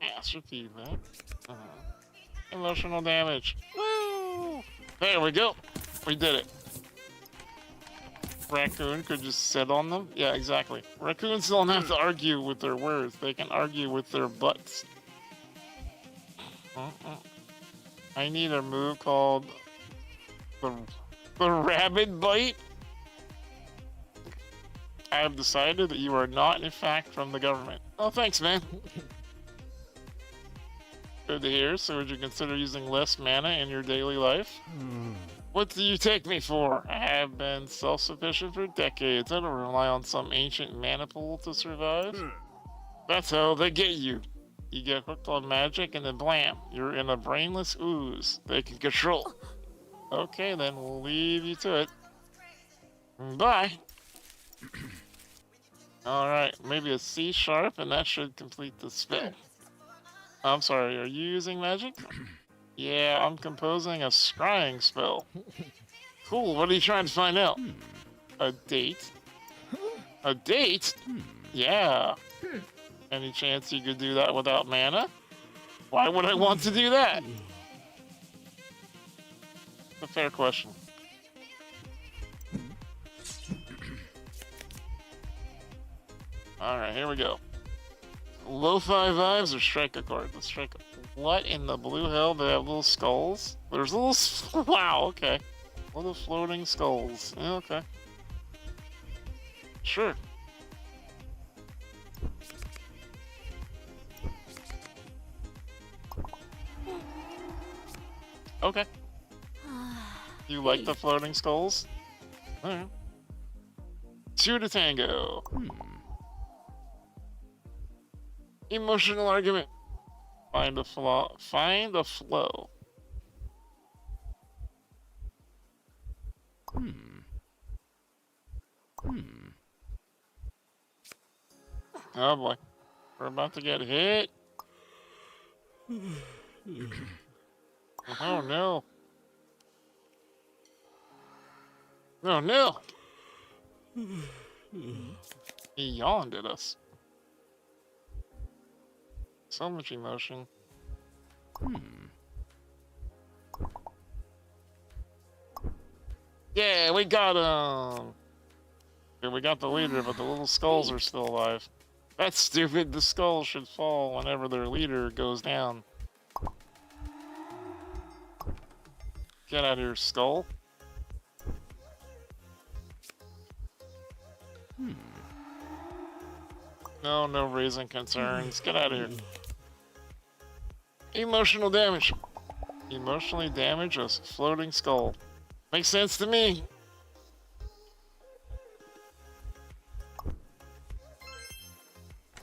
Ask for feedback. Emotional damage. Woo! There we go. We did it. Raccoon could just sit on them. Yeah, exactly. Raccoons don't have to argue with their words. They can argue with their butts. I need a move called the rabbit bite. I have decided that you are not, in fact, from the government. Oh, thanks, man. Good to hear. So would you consider using less mana in your daily life? What do you take me for? I have been self-sufficient for decades. I don't rely on some ancient mana pool to survive. That's how they get you. You get hooked on magic and then blam, you're in a brainless ooze they can control. Okay, then we'll leave you to it. Bye. Alright, maybe a C sharp and that should complete the spell. I'm sorry, are you using magic? Yeah, I'm composing a scrying spell. Cool, what are you trying to find out? A date? A date? Yeah. Any chance you could do that without mana? Why would I want to do that? It's a fair question. Alright, here we go. Lo-fi vibes or strike a chord? Let's strike a... What in the blue hell? They have little skulls? There's little... Wow, okay. Little floating skulls. Yeah, okay. Sure. Okay. You like the floating skulls? Alright. 2 to tango. Emotional argument. Find a flaw. Find a flow. Oh boy. We're about to get hit. Oh no. Oh no. He yawned at us. So much emotion. Yeah, we got him. Okay, we got the leader, but the little skulls are still alive. That's stupid. The skulls should fall whenever their leader goes down. Get out of here, skull. No, no raising concerns. Get out of here. Emotional damage. Emotionally damage a floating skull. Makes sense to me.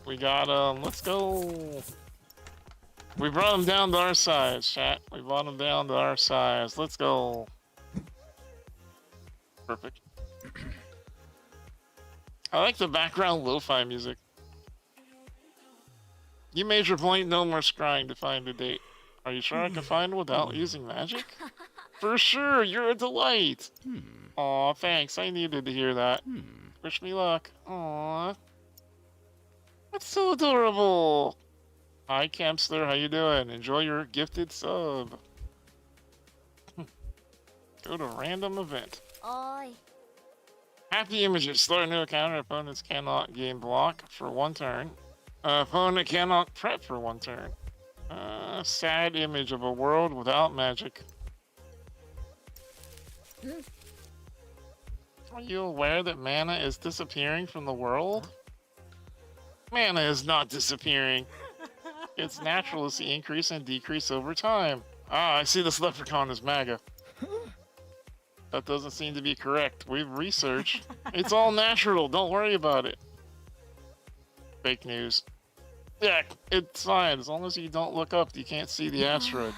We got let's go. We brought him down to our size, chat. We brought him down to our size. Let's go. Perfect. I like the background lo-fi music. You made your point, no more scrying to find a date. Are you sure I can find one without using magic? For sure, you're a delight. Aw, thanks, I needed to hear that. Wish me luck. Aw. That's so adorable. Hi, Campster, how you doing? Enjoy your gifted sub. Go to random event. Oi. Happy images. Start a new encounter. Opponents cannot gain block for 1 turn. Opponent cannot prep for 1 turn. Sad image of a world without magic. Are you aware that mana is disappearing from the world? Mana is not disappearing. It's natural to see increase and decrease over time. Ah, I see this leprechaun is MAGA. That doesn't seem to be correct. We've researched. It's all natural. Don't worry about it. Fake news. Yeah, it's fine. As long as you don't look up, you can't see the asteroid.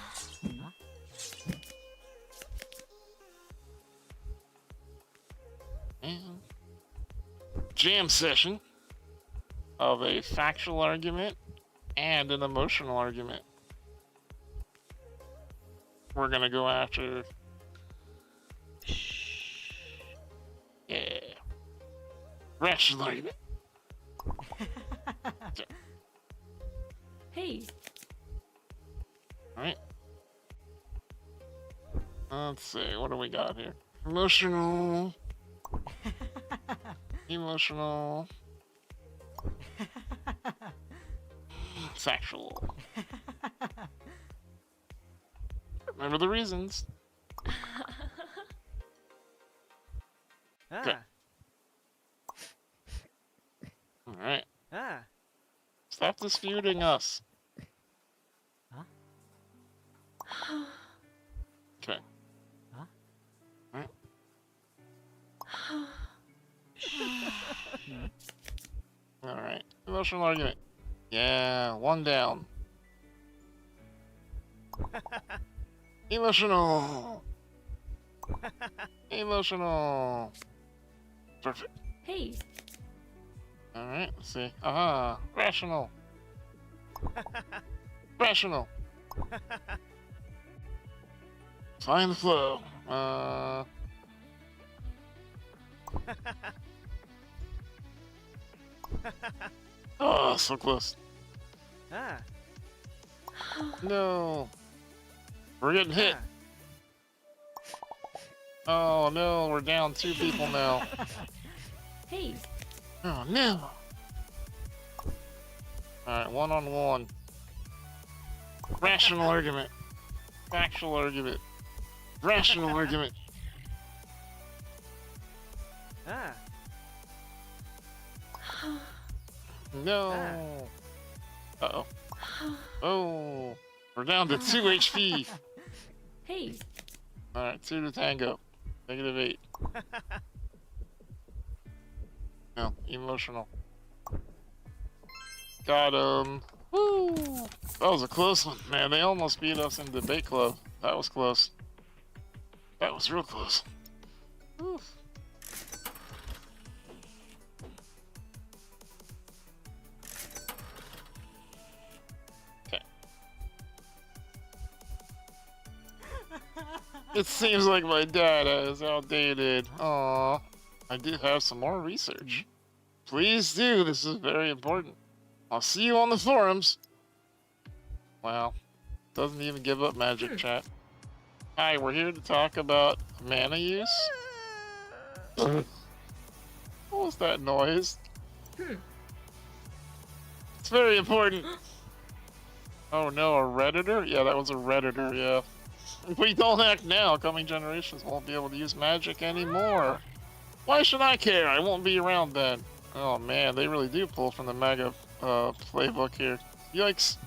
And jam session of a factual argument and an emotional argument. We're gonna go after... Yeah. Rational argument. Hey, Alright. Let's see, what do we got here? Emotional. Emotional. Factual. Remember the reasons. Okay. Alright. Stop disputing us. Okay. Alright. Alright. Emotional argument. Yeah, 1 down. Emotional. Emotional. Perfect. hey, Alright, let's see. Aha, rational. Rational. Find the flow. Oh, so close. No. We're getting hit. Oh no, we're down 2 people now. hey, Oh no. Alright, one-on-one. Rational argument. Factual argument. Rational argument. Ah. No. Uh-oh. Oh. We're down to 2 HP. Hey, Alright, 2 to tango. -8. No, emotional. Got him. Woo! That was a close one, man. They almost beat us in debate club. That was close. That was real close. Woo. Okay. It seems like my data is outdated. Aww. I do have some more research. Please do. This is very important. I'll see you on the forums. Wow. Doesn't even give up magic chat. Hi, we're here to talk about mana use. What was that noise? It's very important. Oh no, a redditor? Yeah, that was a redditor, yeah. If we don't act now, coming generations won't be able to use magic anymore. Why should I care? I won't be around then. Oh man, they really do pull from the mega playbook here. Yikes.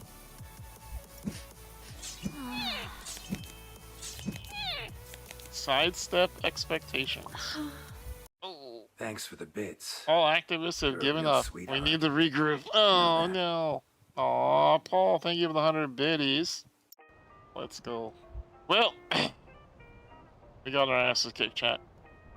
Sidestep expectations. Oh. Thanks for the bits. All activists have You're a given real up. sweetheart. We need to regroup. Oh no. Aw, Paul, thank you for the 100 biddies. Let's go. Well, we got our asses kicked, chat.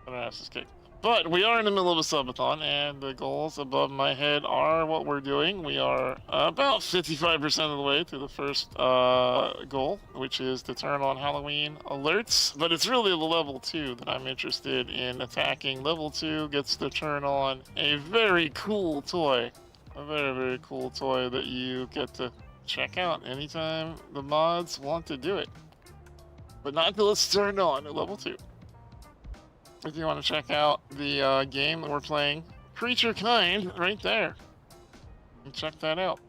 Got our asses kicked. But we are in the middle of a subathon, and the goals above my head are what we're doing. We are about 55% of the way to the first goal, which is to turn on Halloween alerts. But it's really the level 2 that I'm interested in attacking. Level 2 gets to turn on a very cool toy. A very, very cool toy that you get to check out anytime the mods want to do it. But not until it's turned on at level 2. If you want to check out the game that we're playing, Creature Kind, right there. And check that out.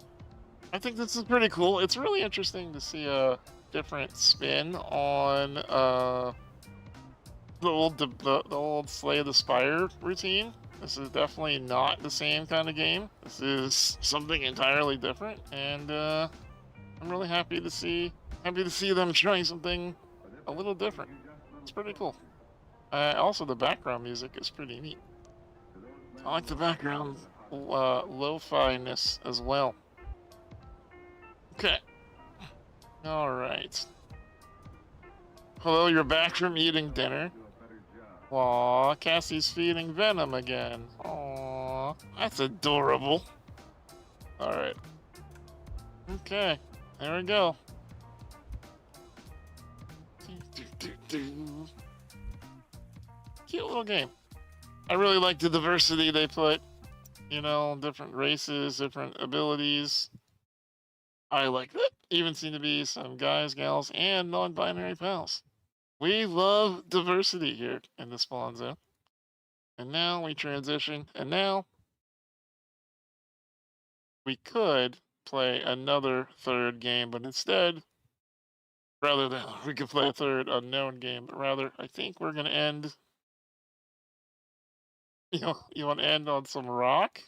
I think this is pretty cool. It's really interesting to see a different spin on the old Slay the Spire routine. This is definitely not the same kind of game. This is something entirely different, and I'm really happy to see them trying something a little different. It's pretty cool. Also, the background music is pretty neat. I like the background lo-fi-ness as well. Okay. Alright. Hello, you're back from eating dinner. Aw, Cassie's feeding Venom again. Aw, that's adorable. Alright. Okay, there we go. Cute little game. I really like the diversity they put. You know, different races, different abilities. I like that. Even seem to be some guys, gals, and non-binary pals. We love diversity here in the Spawn Zone. And now we transition, and now we could play another third game, but instead, rather than we could play a third unknown game, but rather I think we're gonna end. You want to end on some rock?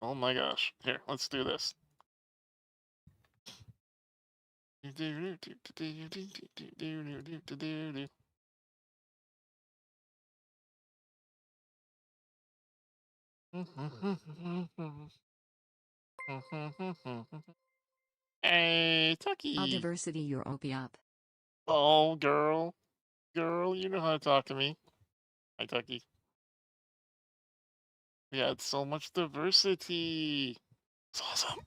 Oh my gosh. Here, let's do this. Hey, Tucky. I'll diversity your OP up. Oh, girl. Girl, you know how to talk to me. Hi, Tucky. We had so much diversity. It's awesome.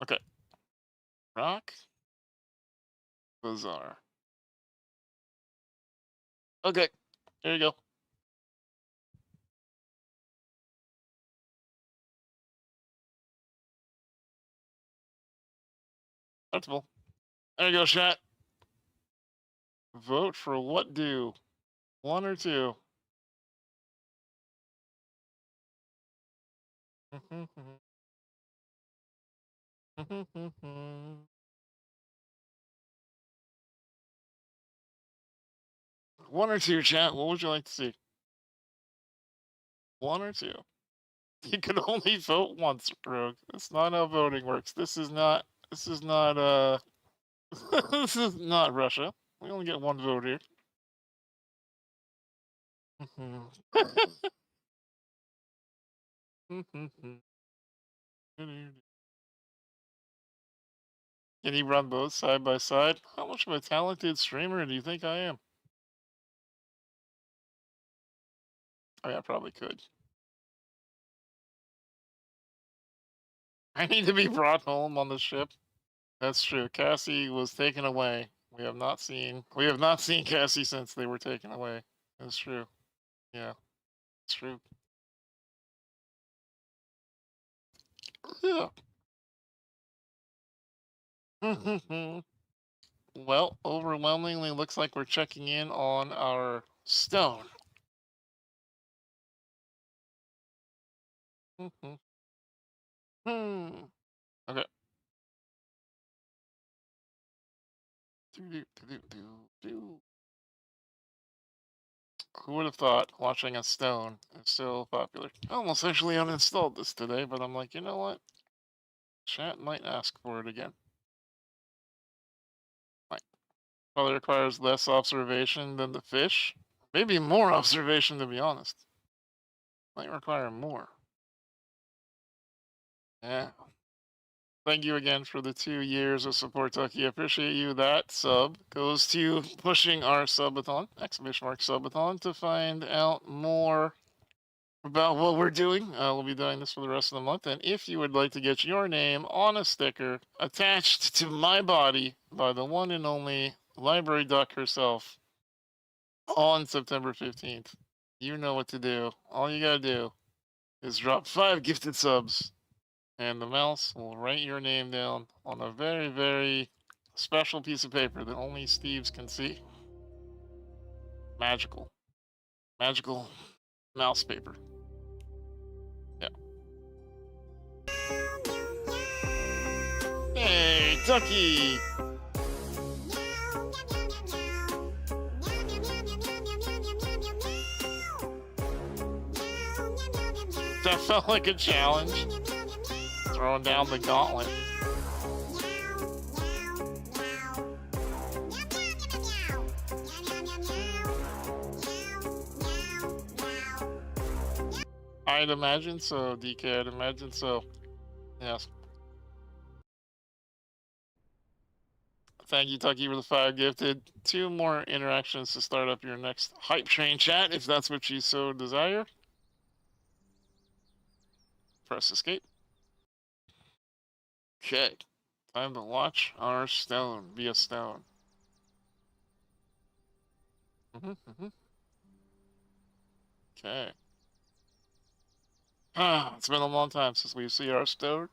Okay. Rock. Bazaar. Okay. Here you go. Comfortable. There you go, chat. Vote for what do? 1 or 2? One or two, chat. What would you like to see? One or two. You can only vote once, Rogue. That's not how voting works. This is not. This is not. This is not Russia. We only get one vote here. Can he run both side by side? How much of a talented streamer do you think I am? I mean, I probably could. I need to be brought home on the ship. That's true. Cassie was taken away. We have not seen Cassie since they were taken away. That's true. Yeah, it's true. Yeah. Well, overwhelmingly looks like we're checking in on our stone. Okay. Who would have thought watching a stone is so popular? I almost actually uninstalled this today, but I'm like, you know what? Chat might ask for it again. Might. Probably requires less observation than the fish. Maybe more observation, to be honest. Might require more. Yeah. Thank you again for the 2 years of support, Tucky. I appreciate you. That sub goes to pushing our subathon, !subathon, to find out more about what we're doing. We'll be doing this for the rest of the month. And if you would like to get your name on a sticker attached to my body by the one and only Library Duck herself on September 15th, you know what to do. All you gotta do is drop 5 gifted subs, and the mouse will write your name down on a very, very special piece of paper that only Steves can see. Magical. Magical mouse paper. Yeah. Hey, Ducky! That felt like a challenge. Throwing down the gauntlet. I'd imagine so, DK. I'd imagine so. Yes. Thank you, Tucky, for the 5 gifted. 2 more interactions to start up your next hype train chat, if that's what you so desire. Press escape. Okay. Time to watch our stone be a stone. Okay. It's been a long time since we see our stone.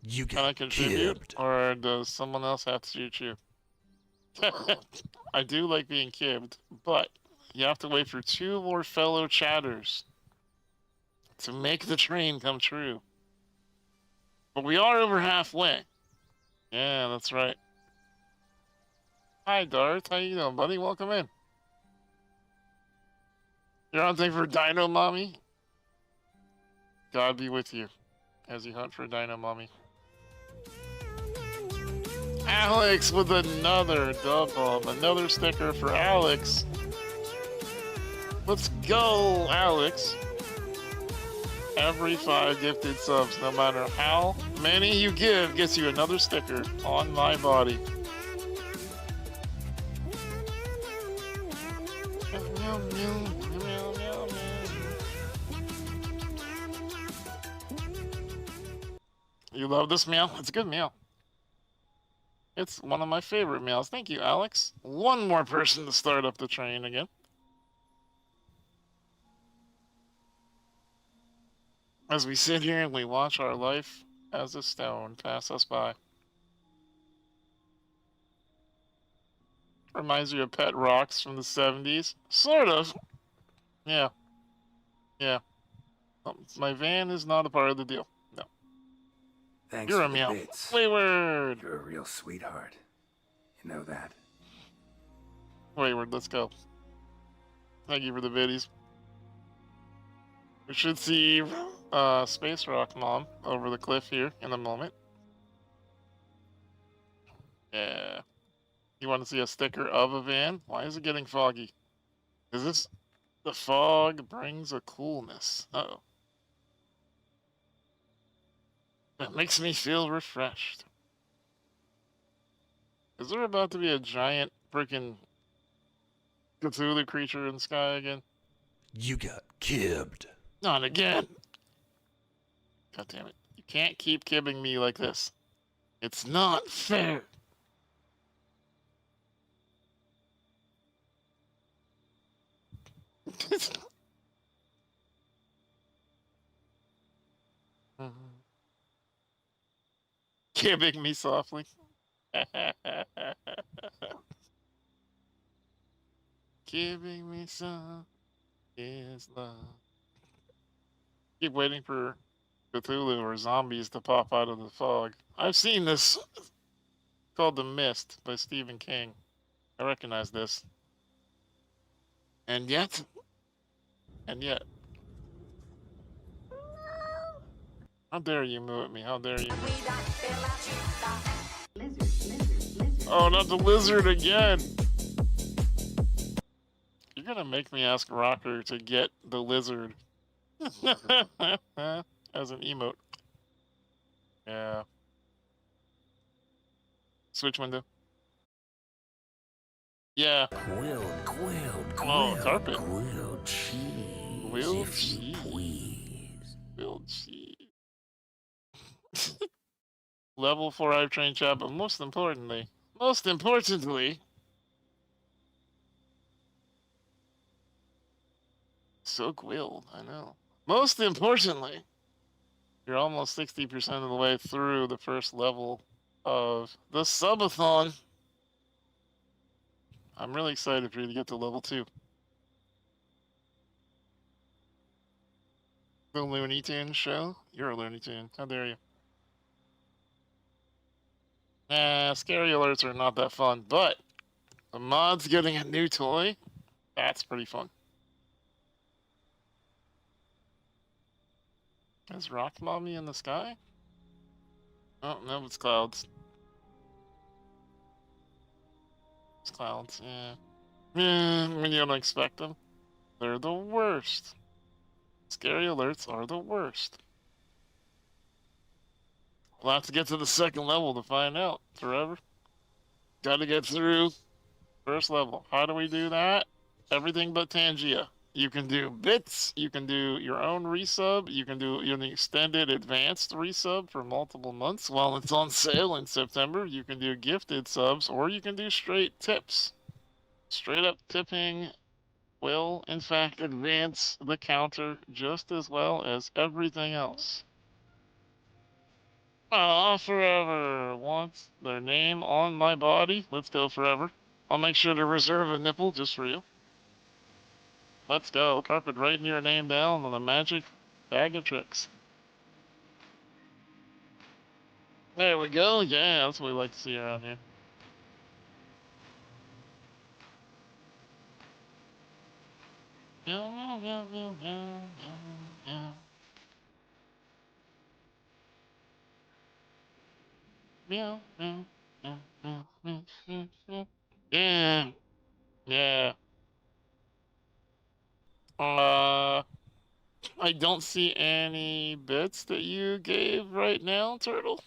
You Can I get contribute, kibbed. or does someone else have to shoot you? I do like being kibbed, but you have to wait for 2 more fellow chatters to make the train come true. But we are over halfway. Yeah, that's right. Hi, Darth. How you doing, buddy? Welcome in. You're hunting for Dino Mommy? God be with you as you hunt for Dino Mommy. Alex with another dub bomb. Another sticker for Alex. Let's go, Alex. Every 5 gifted subs, no matter how many you give, gets you another sticker on my body. You love this meow? It's a good meow. It's one of my favorite meows. Thank you, Alex. One more person to start up the train again. As we sit here and we watch our life as a stone pass us by. Reminds you of Pet Rocks from the 70s. Sort of. Yeah. Yeah. My van is not a part of the deal. Thanks You're for a the meow. bits. Wayward. You're a real sweetheart. You know that. Wayward, let's go. Thank you for the biddies. We should see Space Rock Mom over the cliff here in a moment. Yeah. You want to see a sticker of a van? Why is it getting foggy? Is this... The fog brings a coolness. Uh-oh. It makes me feel refreshed. Is there about to be a giant freaking Cthulhu creature in the sky again? You got kibbed. Not again! God damn it. You can't keep kibbing me like this. It's not fair! Kibbing me softly. Giving me some is love. Keep waiting for Cthulhu or zombies to pop out of the fog. I've seen this. It's called The Mist by Stephen King. I recognize this. And yet. How dare you moo at me? How dare you? Oh, not the lizard again! You're gonna make me ask Rocker to get the lizard. As an emote. Yeah. Switch window. Yeah. Oh, carpet. Grilled cheese. Grilled if you cheese. please. Grilled cheese. Level 4 I've trained chat, but most importantly, so grilled, I know. Most importantly, you're almost 60% of the way through the first level of the Subathon. I'm really excited for you to get to level 2. The Looney Tunes show? You're a Looney Tune. How dare you? Nah, scary alerts are not that fun, but the mod's getting a new toy. That's pretty fun. Is Rock Mommy in the sky? Oh, no, it's clouds. It's clouds, yeah. When you don't expect them, they're the worst. Scary alerts are the worst. We'll have to get to the second level to find out, forever. Gotta get through first level. How do we do that? Everything but Tangia. You can do bits, you can do your own resub, you can do an extended advanced resub for multiple months while it's on sale in September. You can do gifted subs, or you can do straight tips. Straight up tipping will, in fact, advance the counter just as well as everything else. Ah, forever wants their name on my body. Let's go forever. I'll make sure to reserve a nipple just for you. Let's go. Carpet writing your name down on a magic bag of tricks. There we go. Yeah, that's what we like to see around here. Meow, meow, meow, meow, meow, meow, meow, meow, meow, meow, meow, meow. Yeah, yeah. I don't see any bits that you gave right now, Turtle.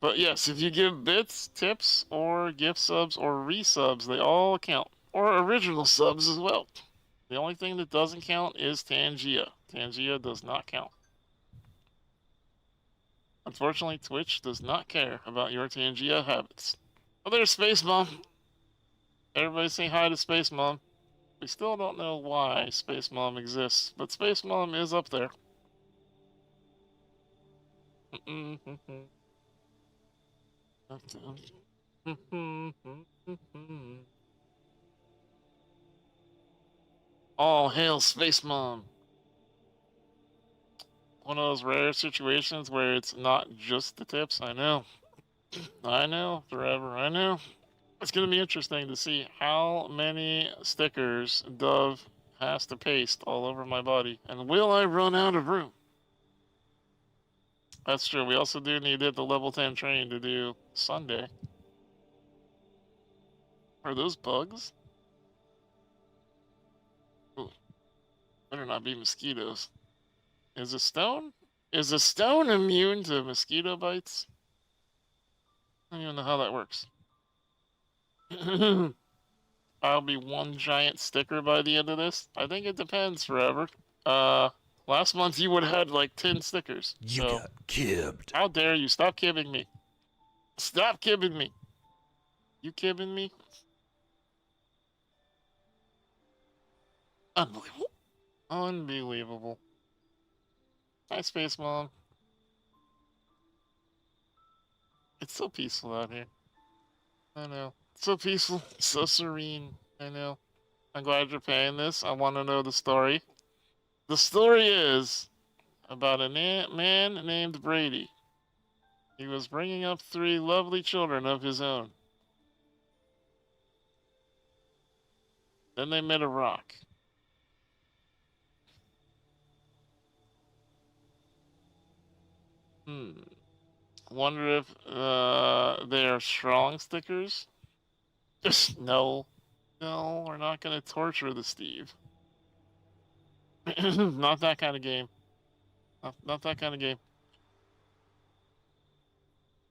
But yes, if you give bits, tips, or gift subs, or resubs, they all count. Or original subs as well. The only thing that doesn't count is Tangia. Tangia does not count. Unfortunately, Twitch does not care about your Tangia habits. Oh, there's Space Mom. Everybody say hi to Space Mom. We still don't know why Space Mom exists, but Space Mom is up there. All hail Space Mom. one of those rare situations where it's not just the tips. I know. I know, forever. I know. It's going to be interesting to see how many stickers Dove has to paste all over my body. And will I run out of room? That's true. We also do need to hit the level 10 train to do Sunday. Are those bugs? Ooh, better not be mosquitoes. Is a stone? Is a stone immune to mosquito bites? I don't even know how that works. I'll be one giant sticker by the end of this. I think it depends forever. Last month you would have had like 10 stickers. You So got kibbed. how dare you? Stop kibbing me. Stop kibbing me. You kibbing me? Unbelievable. Unbelievable. Hi, Space Mom. It's so peaceful out here. I know. So peaceful. So serene. I know. I'm glad you're paying this. I want to know the story. The story is about a man named Brady. He was bringing up 3 lovely children of his own. Then they met a rock. Wonder if they are strong stickers? Just no. No, we're not gonna torture the Steve. Not that kind of game. Not that kind of game.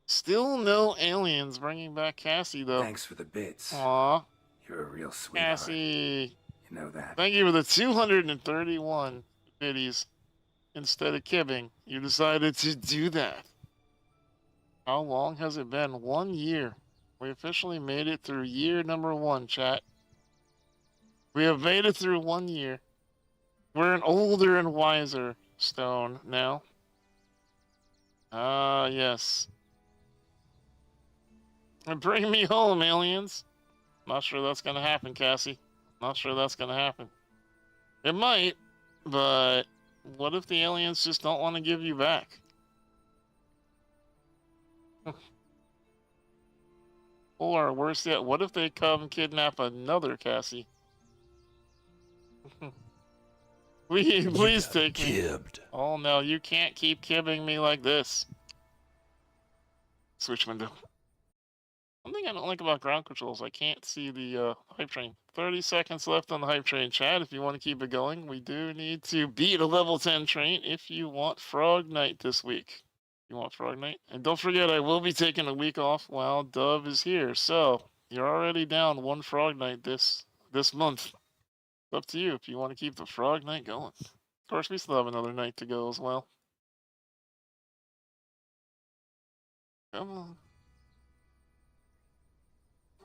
Still no aliens bringing back Cassie, though. Thanks for the bits. Aw, You're a real sweetheart. Cassie. You know that. Thank you for the 231 biddies. Instead of kibbing, you decided to do that. How long has it been? 1 year. We officially made it through year number 1, chat. We have made it through 1 year. We're an older and wiser Stone now. Ah, yes. And bring me home, aliens. Not sure that's gonna happen, Cassie. Not sure that's gonna happen. It might, but what if the aliens just don't want to give you back? Or worse yet, what if they come kidnap another Cassie? Please take me. Kibbed. Oh no, you can't keep kibbing me like this. Switch window. One thing I don't like about ground controls, I can't see the hype train. 30 seconds left on the hype train, Chad. If you want to keep it going, we do need to beat a level 10 train if you want Frog Night this week. You want Frog Night? And don't forget, I will be taking a week off while Dove is here. So you're already down 1 Frog Night this month. It's up to you if you want to keep the Frog Night going. Of course, we still have another night to go as well. Come on.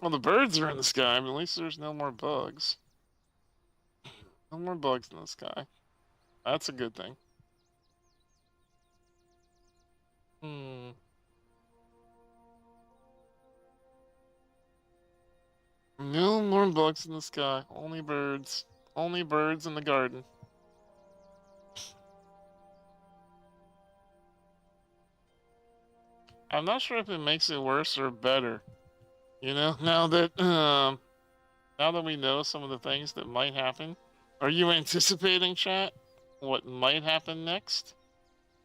Well, the birds are in the sky, but at least there's no more bugs. No more bugs in the sky. That's a good thing. No more bugs in the sky. Only birds. Only birds in the garden. I'm not sure if it makes it worse or better. You know, now that we know some of the things that might happen, are you anticipating, chat, what might happen next?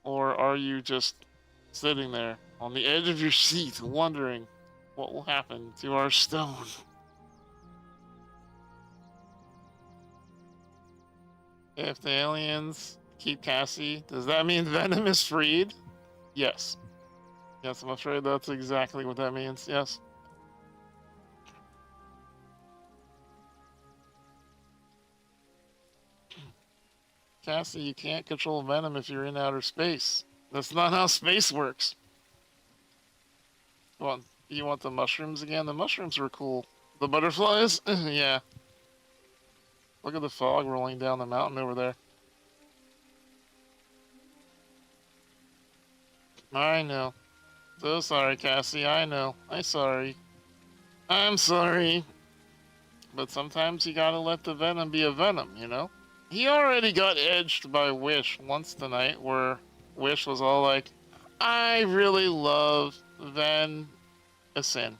Or are you just sitting there on the edge of your seat wondering what will happen to our Stone? If the aliens keep Cassie, does that mean Venom is freed? Yes. Yes, I'm afraid that's exactly what that means, yes. Cassie, you can't control Venom if you're in outer space. That's not how space works. You want the mushrooms again? The mushrooms were cool. The butterflies? Yeah. Look at the fog rolling down the mountain over there. I know. So sorry, Cassie. I know. I'm sorry. I'm sorry. But sometimes you gotta let the Venom be a Venom, you know? He already got edged by Wish once tonight, where Wish was all like, I really love Van Asin.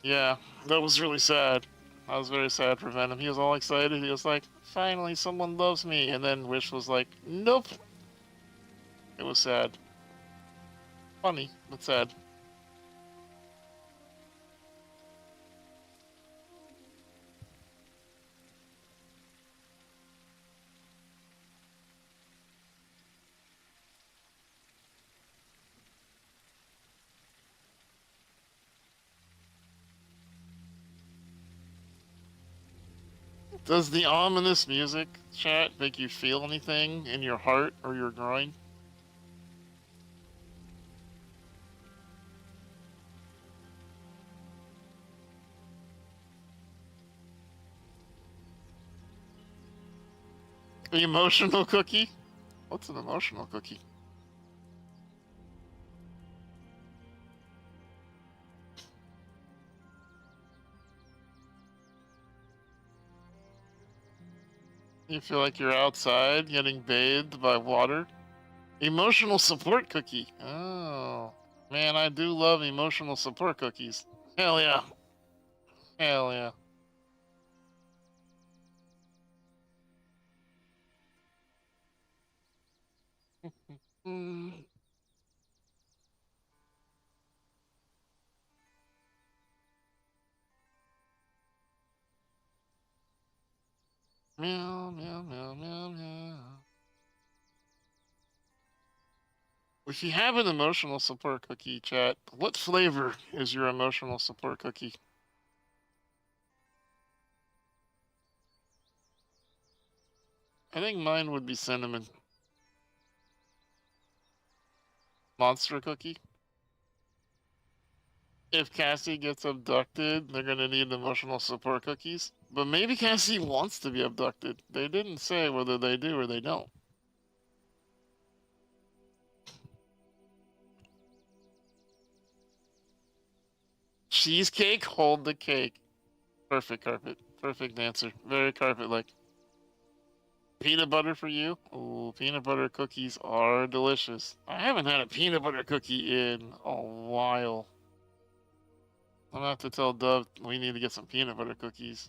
Yeah, that was really sad. I was very sad for Venom. He was all excited. He was like, finally someone loves me. And then Wish was like, nope. It was sad. Funny, but sad. Does the ominous music, chat, make you feel anything in your heart or your groin? The emotional cookie? What's an emotional cookie? You feel like you're outside getting bathed by water? Emotional support cookie. Oh. Man, I do love emotional support cookies. Hell yeah. Hell yeah. Mm. Meow, meow, meow, meow, meow. If you have an emotional support cookie, chat, what flavor is your emotional support cookie? I think mine would be cinnamon. Monster cookie? If Cassie gets abducted, they're gonna need emotional support cookies. But maybe Cassie wants to be abducted. They didn't say whether they do or they don't. Cheesecake? Hold the cake. Perfect carpet. Perfect answer. Very carpet-like. Peanut butter for you? Oh, peanut butter cookies are delicious. I haven't had a peanut butter cookie in a while. I'm gonna have to tell Dove we need to get some peanut butter cookies.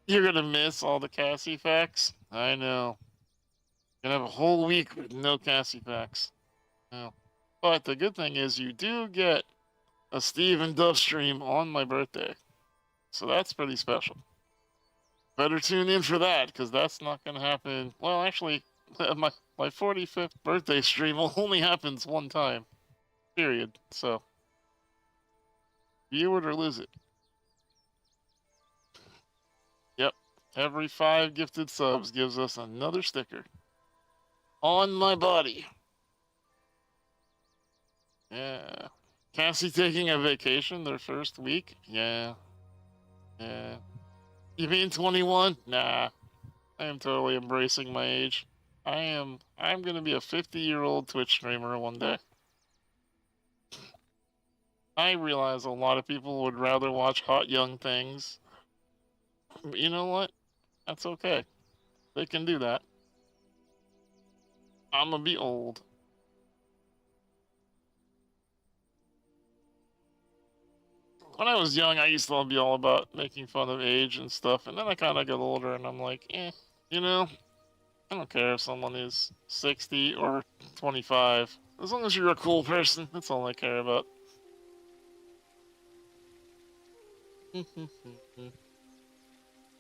You're gonna miss all the Cassie facts? I know. Gonna have a whole week with no Cassie facts. No. But the good thing is you do get a Steve and Dove stream on my birthday. So that's pretty special. Better tune in for that, because that's not gonna happen. Well, actually, my 45th birthday stream only happens one time. Period. So view it or lose it. Yep. Every 5 gifted subs gives us another sticker. On my body. Yeah. Cassie taking a vacation their first week? Yeah. Yeah. You mean 21? Nah. I am totally embracing my age. I'm gonna be a 50-year-old Twitch streamer one day. I realize a lot of people would rather watch hot young things. But you know what? That's okay. They can do that. I'm gonna be old. When I was young, I used to be all about making fun of age and stuff, and then I kind of got older, and I'm like, you know, I don't care if someone is 60 or 25. As long as you're a cool person, that's all I care about. You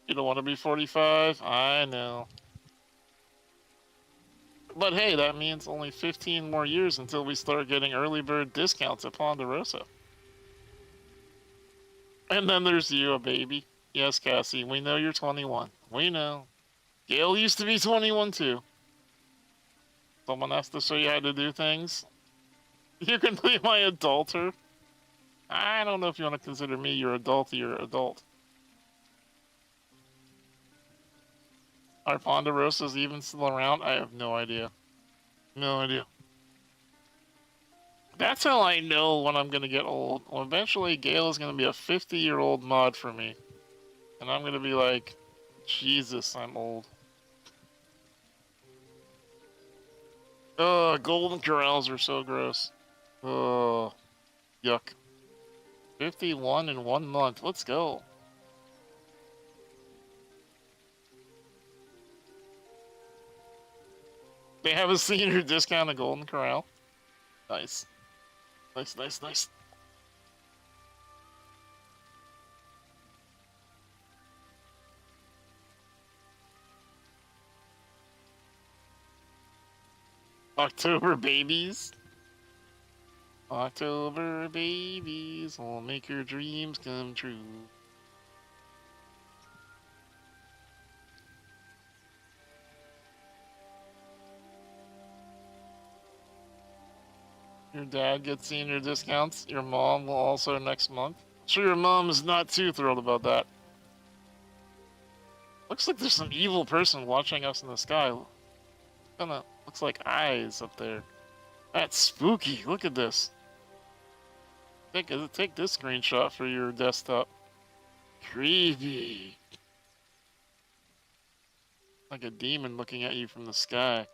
don't want to be 45? I know. But hey, that means only 15 more years until we start getting early bird discounts at Ponderosa. And then there's you, a baby. Yes, Cassie, we know you're 21. We know. Gail used to be 21 too. Someone has to show you how to do things. You can be my adulter. I don't know if you want to consider me your adult or your adult. Are Ponderosas even still around? I have no idea. No idea. That's how I know when I'm gonna get old. Well, eventually Gale is gonna be a 50-year-old mod for me. And I'm gonna be like, Jesus, I'm old. Oh, golden corrals are so gross. Oh, yuck. 51 in 1 month. Let's go. They have a senior discount at Golden Corral. Nice. Nice, nice, nice. October babies. October babies will make your dreams come true. Your dad gets senior discounts. Your mom will also next month. Sure, your mom is not too thrilled about that. Looks like there's some evil person watching us in the sky. Kinda looks like eyes up there. That's spooky. Look at this. Take this screenshot for your desktop. Creepy. Like a demon looking at you from the sky.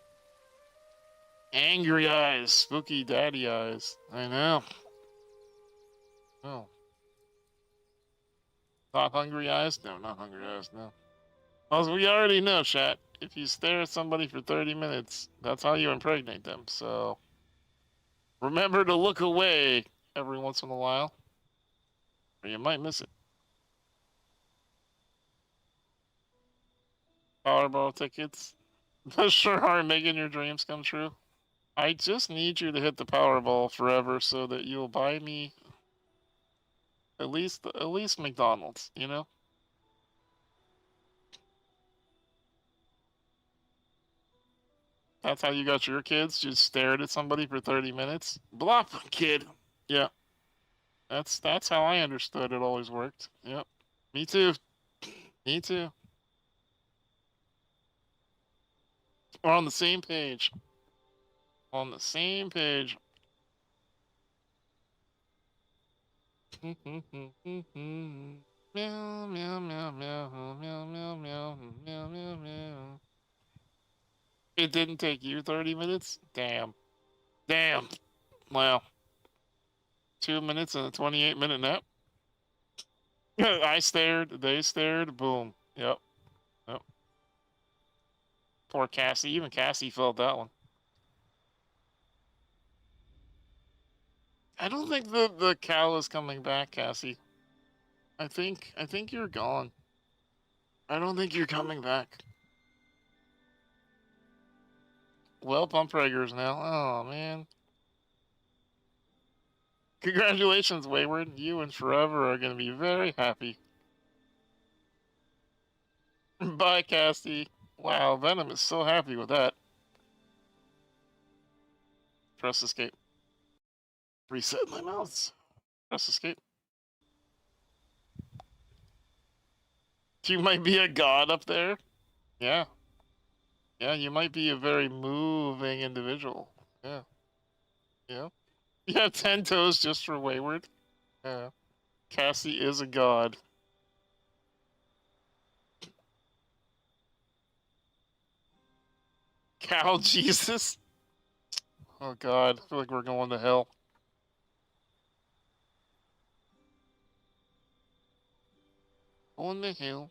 Angry eyes. Spooky daddy eyes. I know. Oh. Not hungry eyes? No, not hungry eyes, no. Well, we already know, chat. If you stare at somebody for 30 minutes, that's how you impregnate them, so... Remember to look away every once in a while, or you might miss it. Powerball tickets. Those sure are making your dreams come true. I just need you to hit the Powerball forever so that you'll buy me at least McDonald's, you know? That's how you got your kids? Just stared at somebody for 30 minutes? Blop, kid. Yeah. That's how I understood it always worked. Yep. Me too. Me too. We're on the same page. On the same page. Meow, meow, meow, meow, meow, meow, meow, meow, meow, meow. It didn't take you 30 minutes? Damn. Damn. Wow. 2 minutes and a 28-minute nap? I stared, they stared, boom. Yep. Yep. Poor Cassie. Even Cassie felt that one. I don't think the cow is coming back, Cassie. I think you're gone. I don't think you're coming back. Well, pump Raggers now. Oh man. Congratulations, Wayward. You and Forever are gonna be very happy. Bye, Cassie. Wow, Venom is so happy with that. Press escape. Reset my mouse. Press escape. You might be a god up there. Yeah. Yeah, you might be a very moving individual. Yeah. Yeah. You have 10 toes just for Wayward. Yeah. Cassie is a god. Cow Jesus? Oh god, I feel like we're going to hell. On the hill.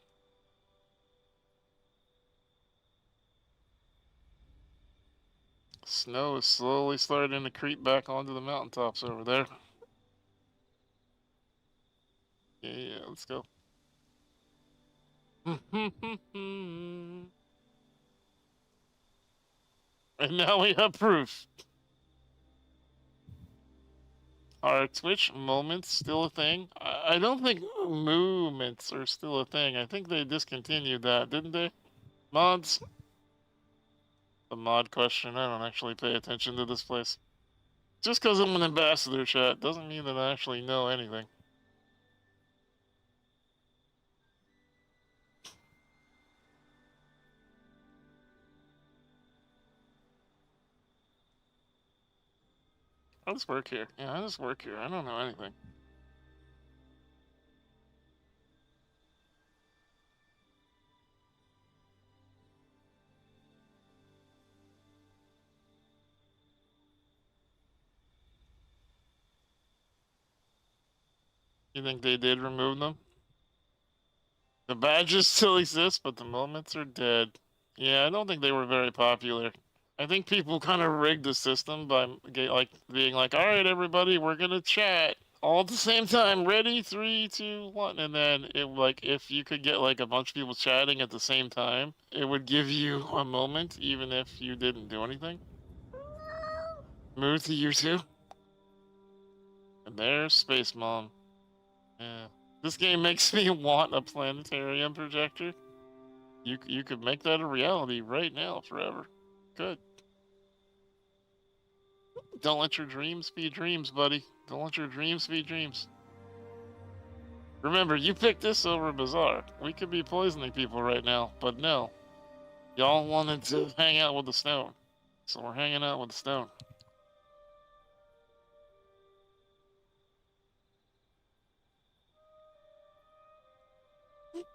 Snow is slowly starting to creep back onto the mountaintops over there. Yeah, let's go. And now we have proof. Are Twitch moments still a thing? I don't think movements are still a thing. I think they discontinued that, didn't they? Mods? The mod question. I don't actually pay attention to this place. Just because I'm an ambassador, chat, doesn't mean that I actually know anything. I just work here. Yeah, I just work here. I don't know anything. You think they did remove them? The badges still exist, but the moments are dead. Yeah, I don't think they were very popular. I think people kind of rigged the system by like being like, "All right, everybody, we're gonna chat all at the same time. Ready? 3, 2, 1." And then it like if you could get like a bunch of people chatting at the same time, it would give you a moment, even if you didn't do anything. Move to year 2. And there's Space Mom. Yeah. This game makes me want a planetarium projector. You could make that a reality right now forever. Good. Don't let your dreams be dreams, buddy. Don't let your dreams be dreams. Remember, you picked this over Bazaar. We could be poisoning people right now, but no. Y'all wanted to hang out with the stone. So we're hanging out with the stone.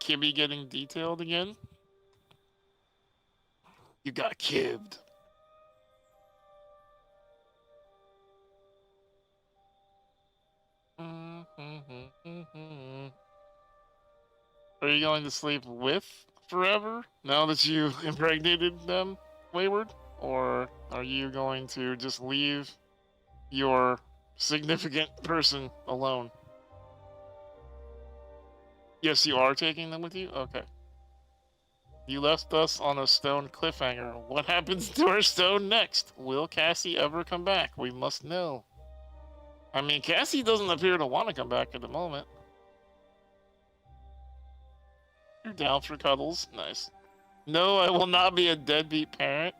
Kibby getting detailed again? You got kibbed. Are you going to sleep with forever now that you impregnated them, Wayward? Or are you going to just leave your significant person alone? Yes, you are taking them with you? Okay. You left us on a stone cliffhanger. What happens to our stone next? Will Cassie ever come back? We must know. I mean, Cassie doesn't appear to want to come back at the moment. You're down for cuddles? Nice. No, I will not be a deadbeat parent.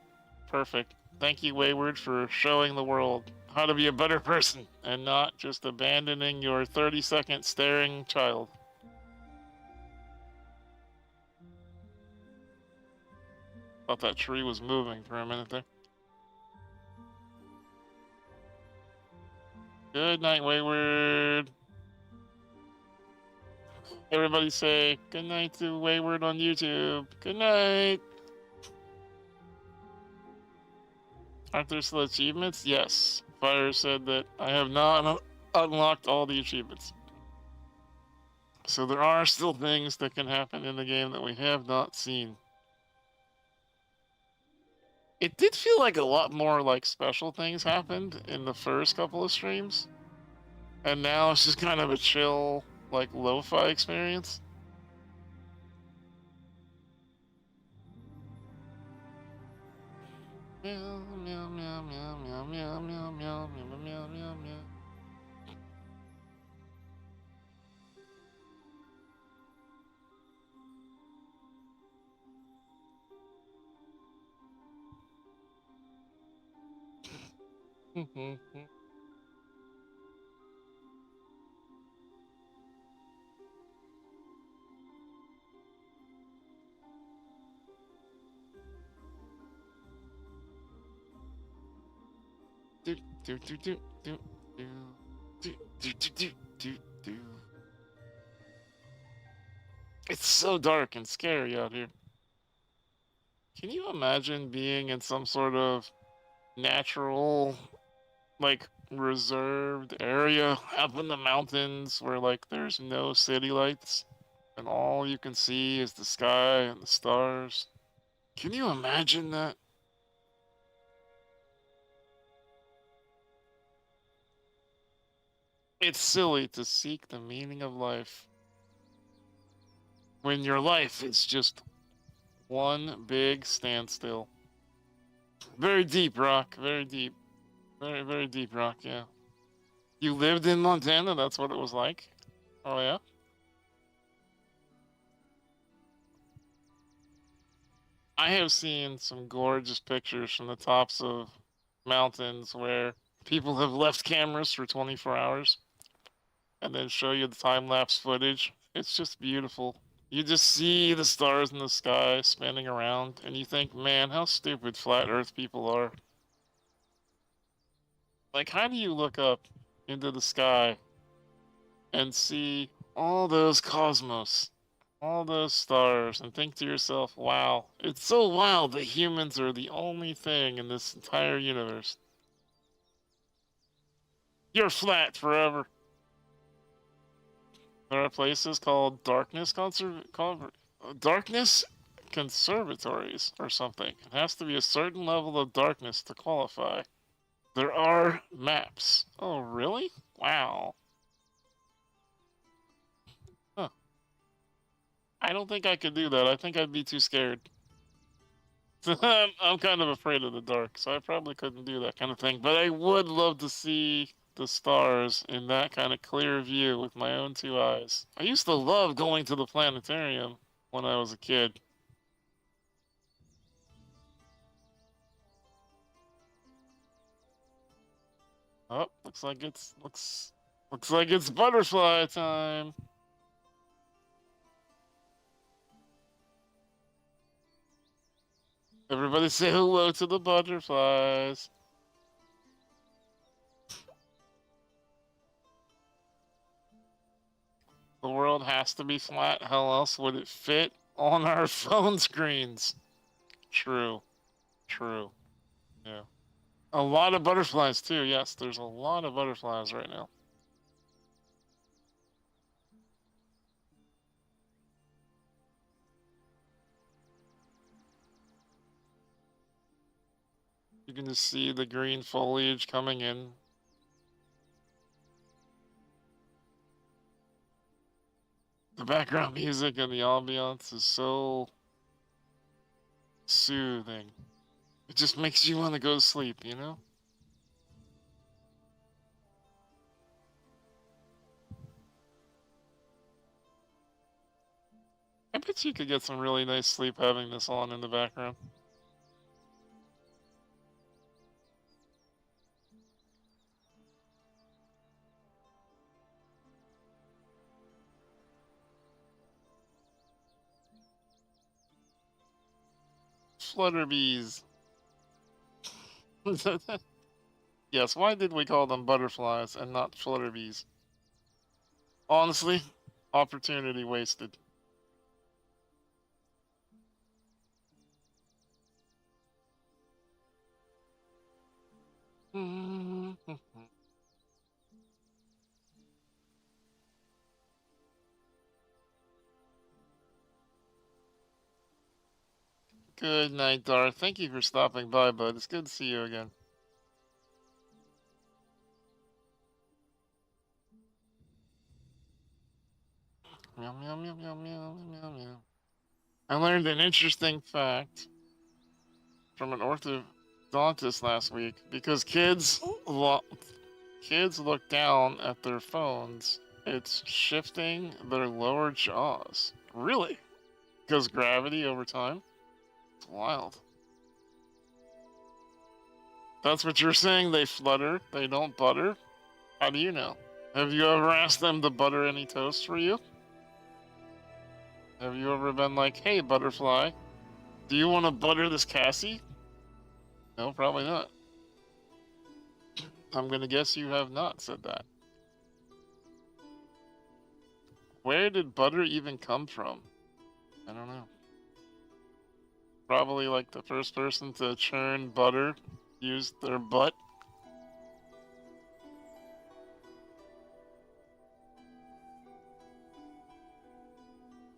Perfect. Thank you, Wayward, for showing the world how to be a better person and not just abandoning your 30-second staring child. Thought that tree was moving for a minute there. Good night, Wayward. Everybody say good night to Wayward on YouTube. Good night. Aren't there still achievements? Yes. Fire said that I have not unlocked all the achievements. So there are still things that can happen in the game that we have not seen. It did feel like a lot more like special things happened in the first couple of streams. And now it's just kind of a chill, like, lo-fi experience. Meow, meow, meow, meow, meow, meow, meow, meow, meow, meow, meow, meow. Do do do do do do do do do do do. It's so dark and scary out here. Can you imagine being in some sort of natural, like, reserved area up in the mountains where, like, there's no city lights and all you can see is the sky and the stars? Can you imagine that? It's silly to seek the meaning of life when your life is just one big standstill. Very deep, Rock. Very deep. Very, very deep, Rock, yeah. You lived in Montana? That's what it was like? Oh, yeah? I have seen some gorgeous pictures from the tops of mountains where people have left cameras for 24 hours and then show you the time-lapse footage. It's just beautiful. You just see the stars in the sky spinning around, and you think, man, how stupid flat Earth people are. Like, how do you look up into the sky and see all those cosmos, all those stars, and think to yourself, wow, it's so wild that humans are the only thing in this entire universe. You're flat forever. There are places called darkness conservatories or something. It has to be a certain level of darkness to qualify. There are maps. Oh, really? Wow. Huh. I don't think I could do that. I think I'd be too scared. I'm kind of afraid of the dark, so I probably couldn't do that kind of thing. But I would love to see the stars in that kind of clear view with my own two eyes. I used to love going to the planetarium when I was a kid. Oh, looks like it's butterfly time. Everybody say hello to the butterflies. The world has to be flat. How else would it fit on our phone screens? True. True. Yeah. A lot of butterflies, too. Yes, there's a lot of butterflies right now. You can just see the green foliage coming in. The background music and the ambiance is so soothing. It just makes you want to go to sleep, you know? I bet you could get some really nice sleep having this on in the background. Flutterbees. Yes, why did we call them butterflies and not flutterbees? Honestly, opportunity wasted. Good night, Darth. Thank you for stopping by, bud. It's good to see you again. Meow, meow, meow, meow, meow, meow, meow. I learned an interesting fact from an orthodontist last week because kids look down at their phones. It's shifting their lower jaws. Really? Because gravity over time? It's wild. That's what you're saying? They flutter? They don't butter? How do you know? Have you ever asked them to butter any toast for you? Have you ever been like, hey, butterfly, do you want to butter this Cassie? No, probably not. I'm gonna guess you have not said that. Where did butter even come from? I don't know. Probably like the first person to churn butter used their butt.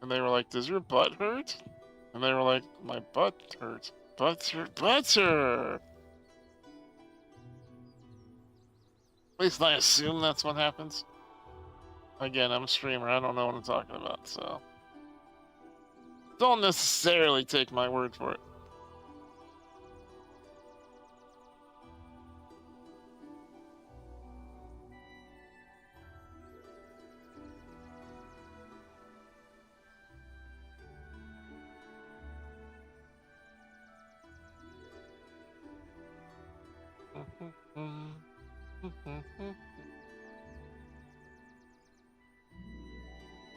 And they were like, does your butt hurt? And they were like, my butt hurts. Butter! At least I assume that's what happens. Again, I'm a streamer, I don't know what I'm talking about, so... don't necessarily take my word for it.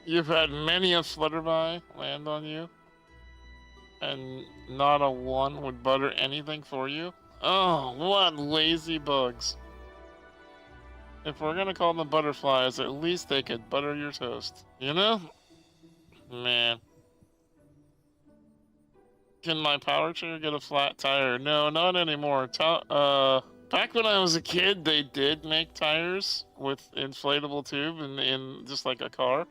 You've had many a flutterby land on you, and not a one would butter anything for you? Oh, what lazy bugs. If we're gonna call them butterflies, at least they could butter your toast. You know? Man. Can my power chair get a flat tire? No, not anymore. Back when I was a kid, they did make tires with inflatable tube in just like a car.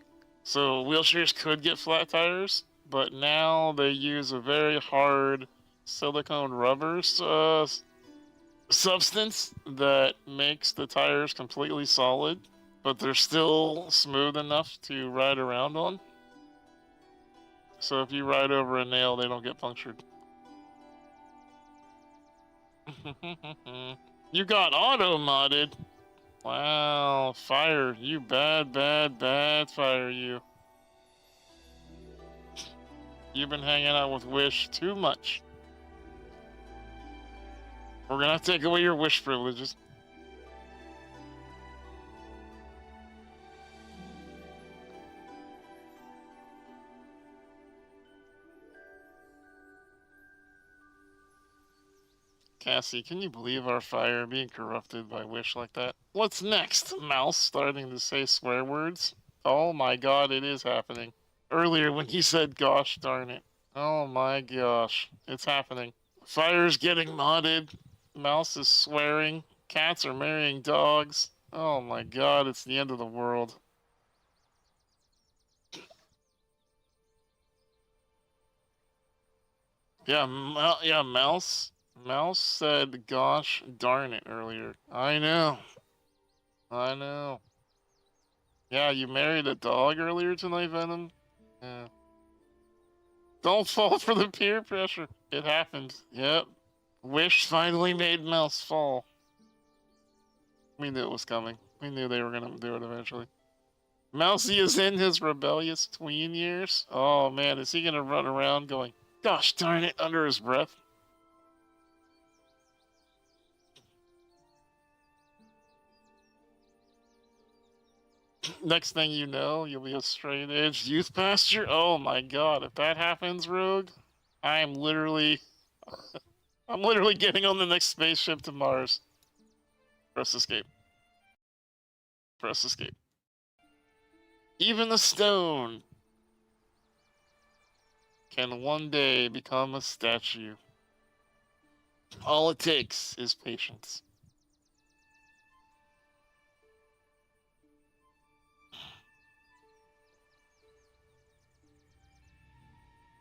So wheelchairs could get flat tires, but now they use a very hard silicone rubber substance that makes the tires completely solid, but they're still smooth enough to ride around on. So if you ride over a nail, they don't get punctured. You got auto modded. Wow, fire. You bad fire you. You've been hanging out with Wish too much. We're gonna take away your Wish privileges. Cassie, can you believe our fire being corrupted by Wish like that? What's next? Mouse starting to say swear words? Oh my god, it is happening. Earlier when he said gosh darn it. Oh my gosh, it's happening. Fire's getting modded. Mouse is swearing. Cats are marrying dogs. Oh my god, it's the end of the world. Yeah, Mouse. Mouse said gosh darn it earlier. I know. I know. Yeah, you married a dog earlier tonight, Venom? Yeah. Don't fall for the peer pressure. It happened. Yep. Wish finally made Mouse fall. We knew it was coming. We knew they were gonna do it eventually. Mousy is in his rebellious tween years. Oh man, is he gonna run around going, gosh darn it, under his breath? Next thing you know, you'll be a straight-edged youth pastor. Oh my god, if that happens, Rogue, I'm literally getting on the next spaceship to Mars. Press escape. Press escape. Even the stone can one day become a statue. All it takes is patience.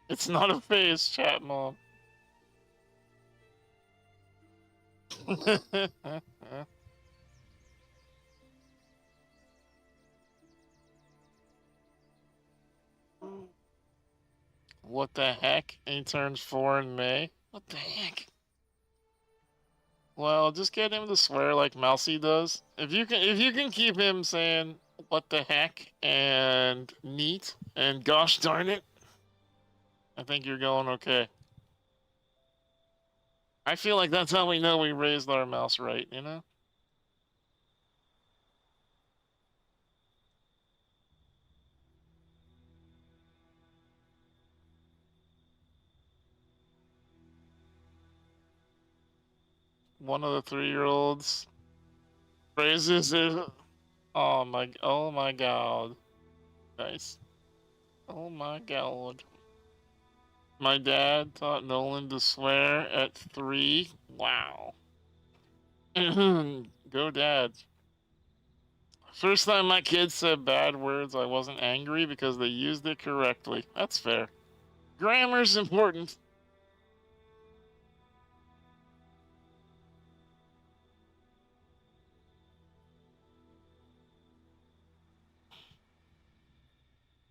It's not a phase, chat mom. What the heck? He turns 4 in May? What the heck? Well, just get him to swear like Mousy does. If you can keep him saying what the heck and neat and gosh darn it, I think you're going okay. I feel like that's how we know we raised our mouse right, you know? One of the 3-year-olds praises it. Oh my god. Nice. Oh my god. My dad taught Nolan to swear at 3. Wow. Go dad. First time my kids said bad words, I wasn't angry because they used it correctly. That's fair. Grammar's important.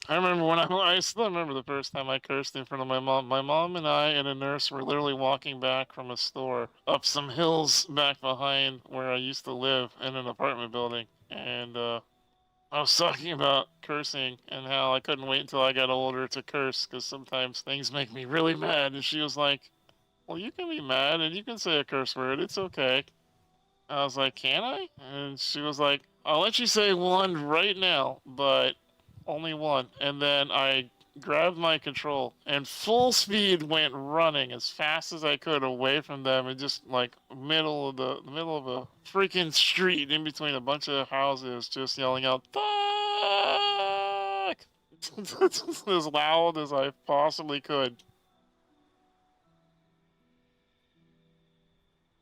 I remember I still remember the first time I cursed in front of my mom. My mom and I and a nurse were literally walking back from a store up some hills back behind where I used to live in an apartment building. And I was talking about cursing and how I couldn't wait until I got older to curse because sometimes things make me really mad. And she was like, well, you can be mad and you can say a curse word. It's okay. I was like, can I? And she was like, I'll let you say one right now, but only one. And then I grabbed my control and full speed went running as fast as I could away from them and just like middle of a freaking street in between a bunch of houses, just yelling out "fuck" as loud as I possibly could.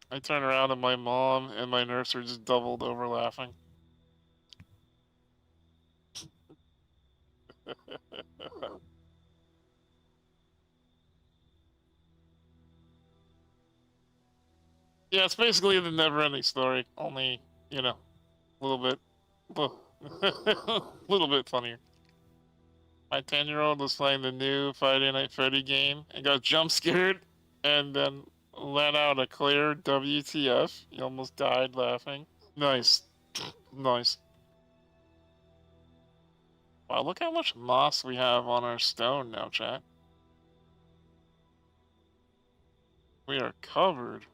I turn around and my mom and my nurse are just doubled over laughing. Yeah, it's basically the never-ending story. Only, you know, a little bit, a little bit funnier. My 10-year-old was playing the new Friday Night Freddy game and got jump scared, and then let out a clear WTF. He almost died laughing. Nice, nice. Wow, look how much moss we have on our stone now, chat. We are covered.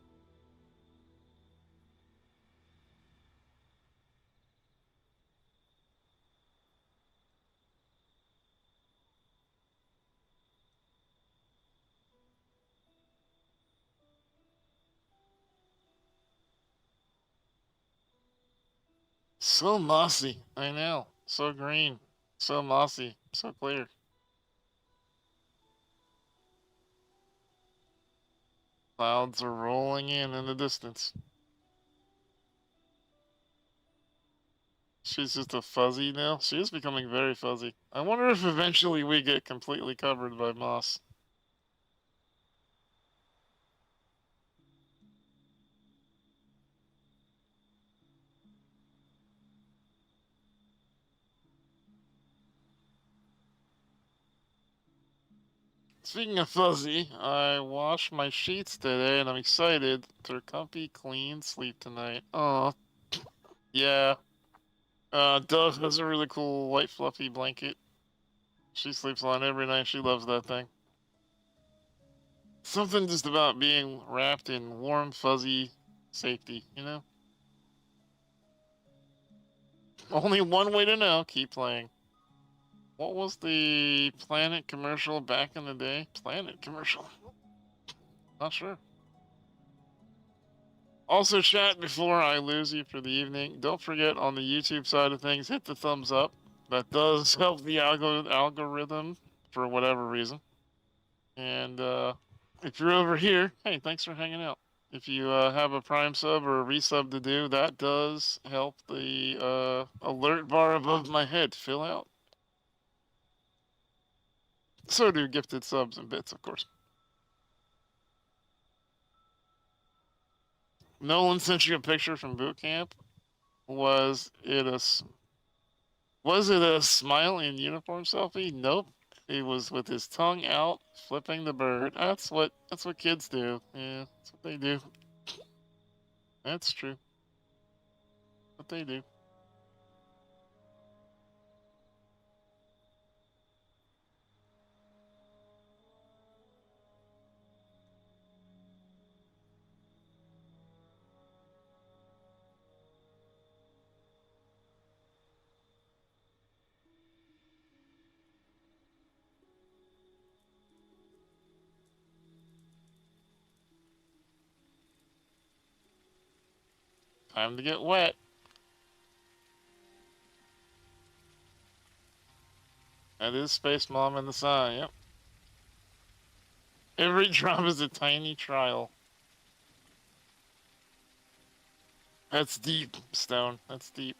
So mossy, I know. So green, so mossy, so clear. Clouds are rolling in the distance. She's just a fuzzy now. She is becoming very fuzzy. I wonder if eventually we get completely covered by moss. Speaking of fuzzy, I washed my sheets today and I'm excited for a comfy, clean sleep tonight. Oh, yeah. Dove has a really cool white fluffy blanket. She sleeps on every night. She loves that thing. Something just about being wrapped in warm, fuzzy safety, you know? Only one way to know. Keep playing. What was the Planet commercial back in the day? Planet commercial. Not sure. Also, chat, before I lose you for the evening, don't forget on the YouTube side of things, hit the thumbs up. That does help the algorithm for whatever reason. And if you're over here, hey, thanks for hanging out. If you have a Prime sub or a resub to do, that does help the alert bar above my head fill out. So do gifted subs and bits, of course. Nolan sent you a picture from boot camp. Was it a smile in uniform selfie? Nope. It was with his tongue out, flipping the bird. That's what kids do. Yeah, that's what they do. That's true. What they do. Time to get wet. That is Space Mom in the sun, yep. Every drop is a tiny trial. That's deep, Stone. That's deep.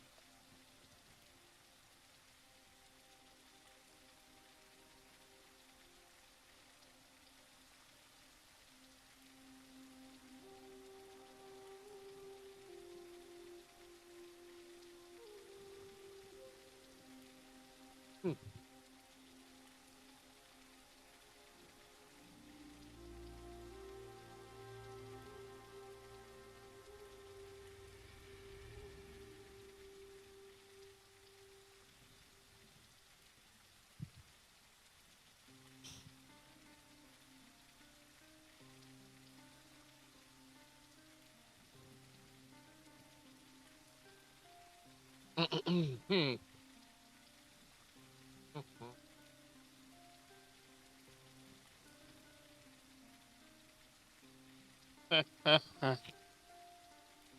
Hmm.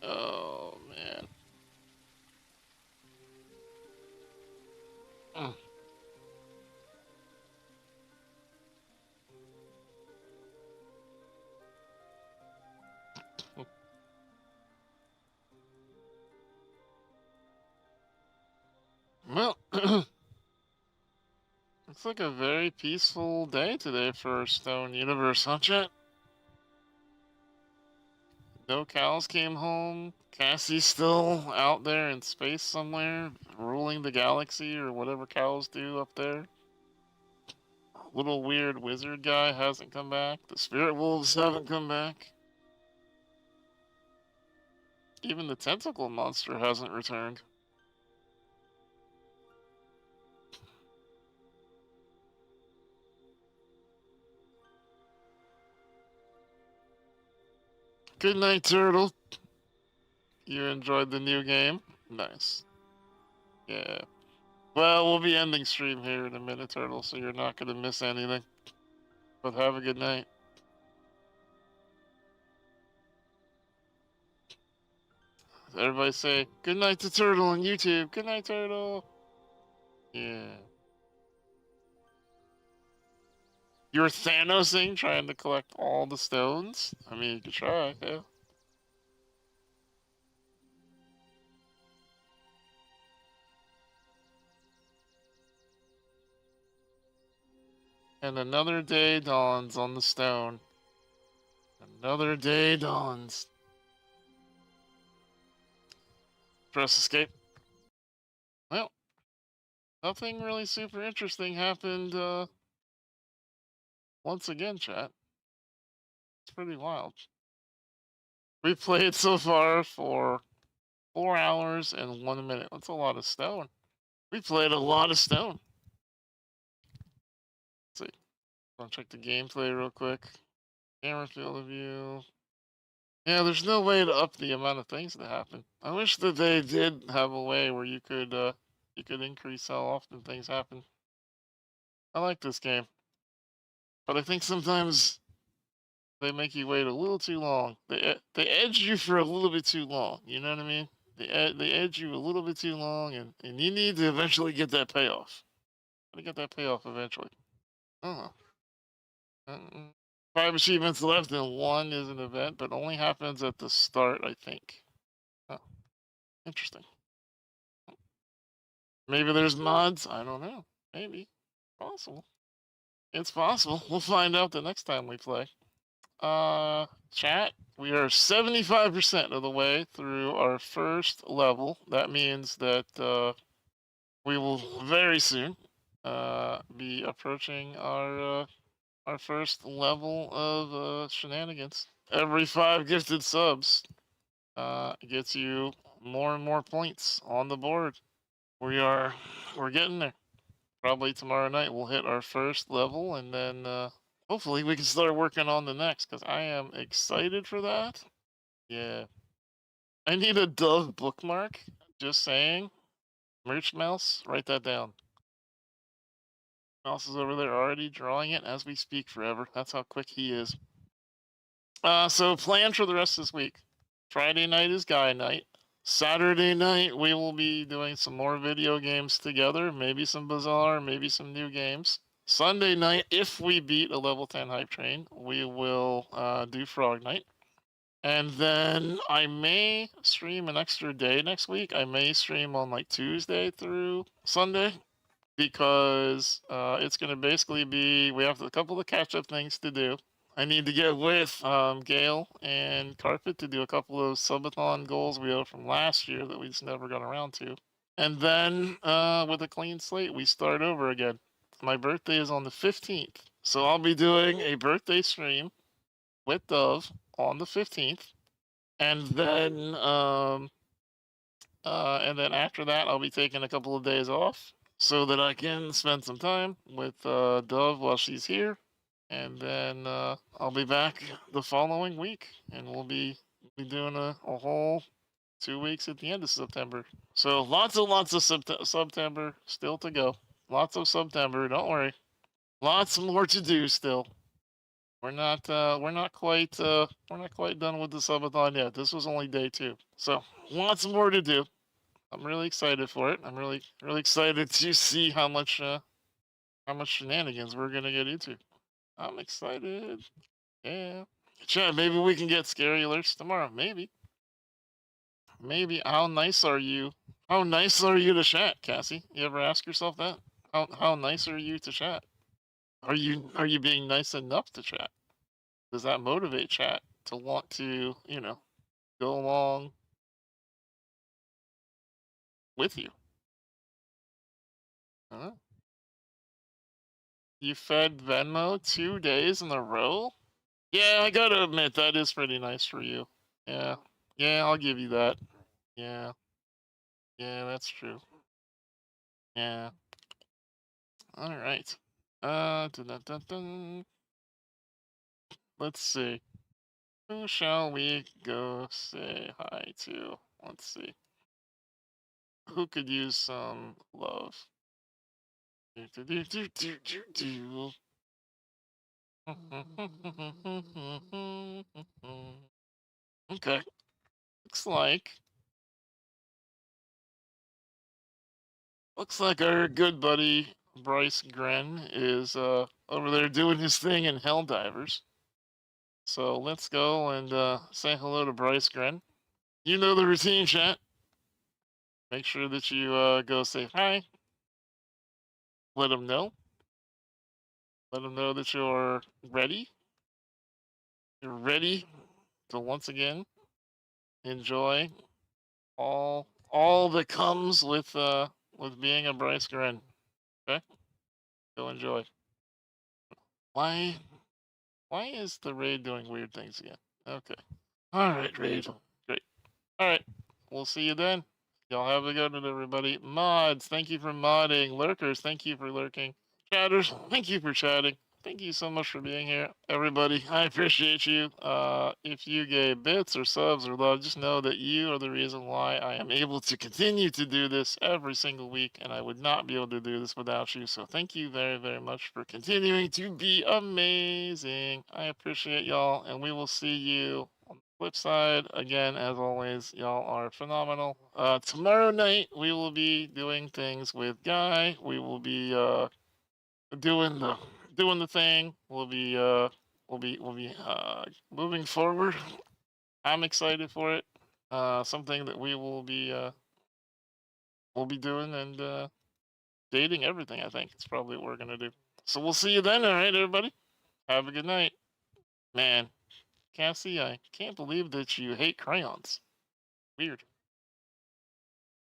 Oh, man. Mm. Well, Looks like a very peaceful day today for Stone Universe, huh, chat? No cows came home. Cassie's still out there in space somewhere, ruling the galaxy or whatever cows do up there. Little weird wizard guy hasn't come back. The spirit wolves haven't come back. Even the tentacle monster hasn't returned. Good night, Turtle. You enjoyed the new game? Nice. Yeah. Well, we'll be ending stream here in a minute, Turtle, so you're not going to miss anything. But have a good night. Everybody say, good night to Turtle on YouTube. Good night, Turtle. Yeah. You're Thanosing trying to collect all the stones? I mean, you could try, yeah. And another day dawns on the stone. Another day dawns. Press escape. Well, nothing really super interesting happened, once again, chat. It's pretty wild. We played so far for 4 hours and 1 minute. That's a lot of stone. We played a lot of stone. Let's see. I'll check the gameplay real quick. Camera field of view. Yeah, there's no way to up the amount of things that happen. I wish that they did have a way where you could increase how often things happen. I like this game. But I think sometimes they make you wait a little too long. They edge you for a little bit too long. You know what I mean? They edge you a little bit too long, and you need to eventually get that payoff. Gotta get that payoff eventually. Oh. 5 achievements left, and 1 is an event, but only happens at the start, I think. Oh, interesting. Maybe there's mods. I don't know. Maybe. Possible. It's possible. We'll find out the next time we play. Chat, we are 75% of the way through our first level. That means that we will very soon be approaching our first level of shenanigans. Every 5 gifted subs gets you more and more points on the board. We're getting there. Probably tomorrow night we'll hit our first level, and then hopefully we can start working on the next, because I am excited for that. Yeah. I need a Dove bookmark. Just saying. Merch Mouse, write that down. Mouse is over there already drawing it as we speak forever. That's how quick he is. So plan for the rest of this week. Friday night is guy night. Saturday night we will be doing some more video games together. Maybe some Bazaar, maybe some new games. Sunday night, if we beat a level 10 hype train, we will do Frog Night. And then I may stream an extra day next week. I may stream on like Tuesday through Sunday, because it's going to basically be, we have a couple of catch-up things to do. I need to get with Gale and Carpet to do a couple of Subathon goals we owe from last year that we just never got around to. And then with a clean slate, we start over again. My birthday is on the 15th, so I'll be doing a birthday stream with Dove on the 15th, and then after that, I'll be taking a couple of days off so that I can spend some time with Dove while she's here, and then I'll be back the following week, and we'll be doing a whole 2 weeks at the end of September. So lots of September still to go. Lots of September. Don't worry. Lots more to do still. We're not quite done with the subathon yet. This was only day 2, so lots more to do. I'm really excited for it. I'm really excited to see how much shenanigans we're gonna get into. I'm excited. Yeah. Chat, maybe we can get scary alerts tomorrow. Maybe. How nice are you? How nice are you to chat, Cassie? You ever ask yourself that? How nice are you to chat? Are you being nice enough to chat? Does that motivate chat to want to, go along with you? Huh? You fed Venmo 2 days in a row? Yeah, I gotta admit that is pretty nice for you. Yeah, yeah, I'll give you that. Yeah, yeah, that's true. Yeah. All right. Dun, dun, dun, dun. Let's see. Who shall we go say hi to? Let's see. Who could use some love? Do, do, do, do, do, do, do. Okay. Looks like our good buddy Bryce Gren is over there doing his thing in Helldivers. So let's go and say hello to Bryce Gren. You know the routine, chat. Make sure that you go say hi. Let him know. Let him know that you're ready. You're ready to once again enjoy all that comes with being a Bryce Gren. Okay, go enjoy. Why why is the raid doing weird things again? Okay. All right, raid. Great. All right. We'll see you then. Y'all have a good one, everybody. Mods, thank you for modding. Lurkers, thank you for lurking. Chatters, thank you for chatting. Thank you so much for being here, everybody. I appreciate you. If you gave bits or subs or love, just know that you are the reason why I am able to continue to do this every single week, and I would not be able to do this without you. So thank you very, very much for continuing to be amazing. I appreciate y'all, and we will see you on the flip side. Again, as always, y'all are phenomenal. Tomorrow night we will be doing things with Guy. We will be doing the thing. We'll be moving forward. I'm excited for it. Something that we'll be doing and dating everything. I think it's probably what we're gonna do. So we'll see you then. All right, everybody. Have a good night. Man, Cassie, I can't believe that you hate crayons. Weird.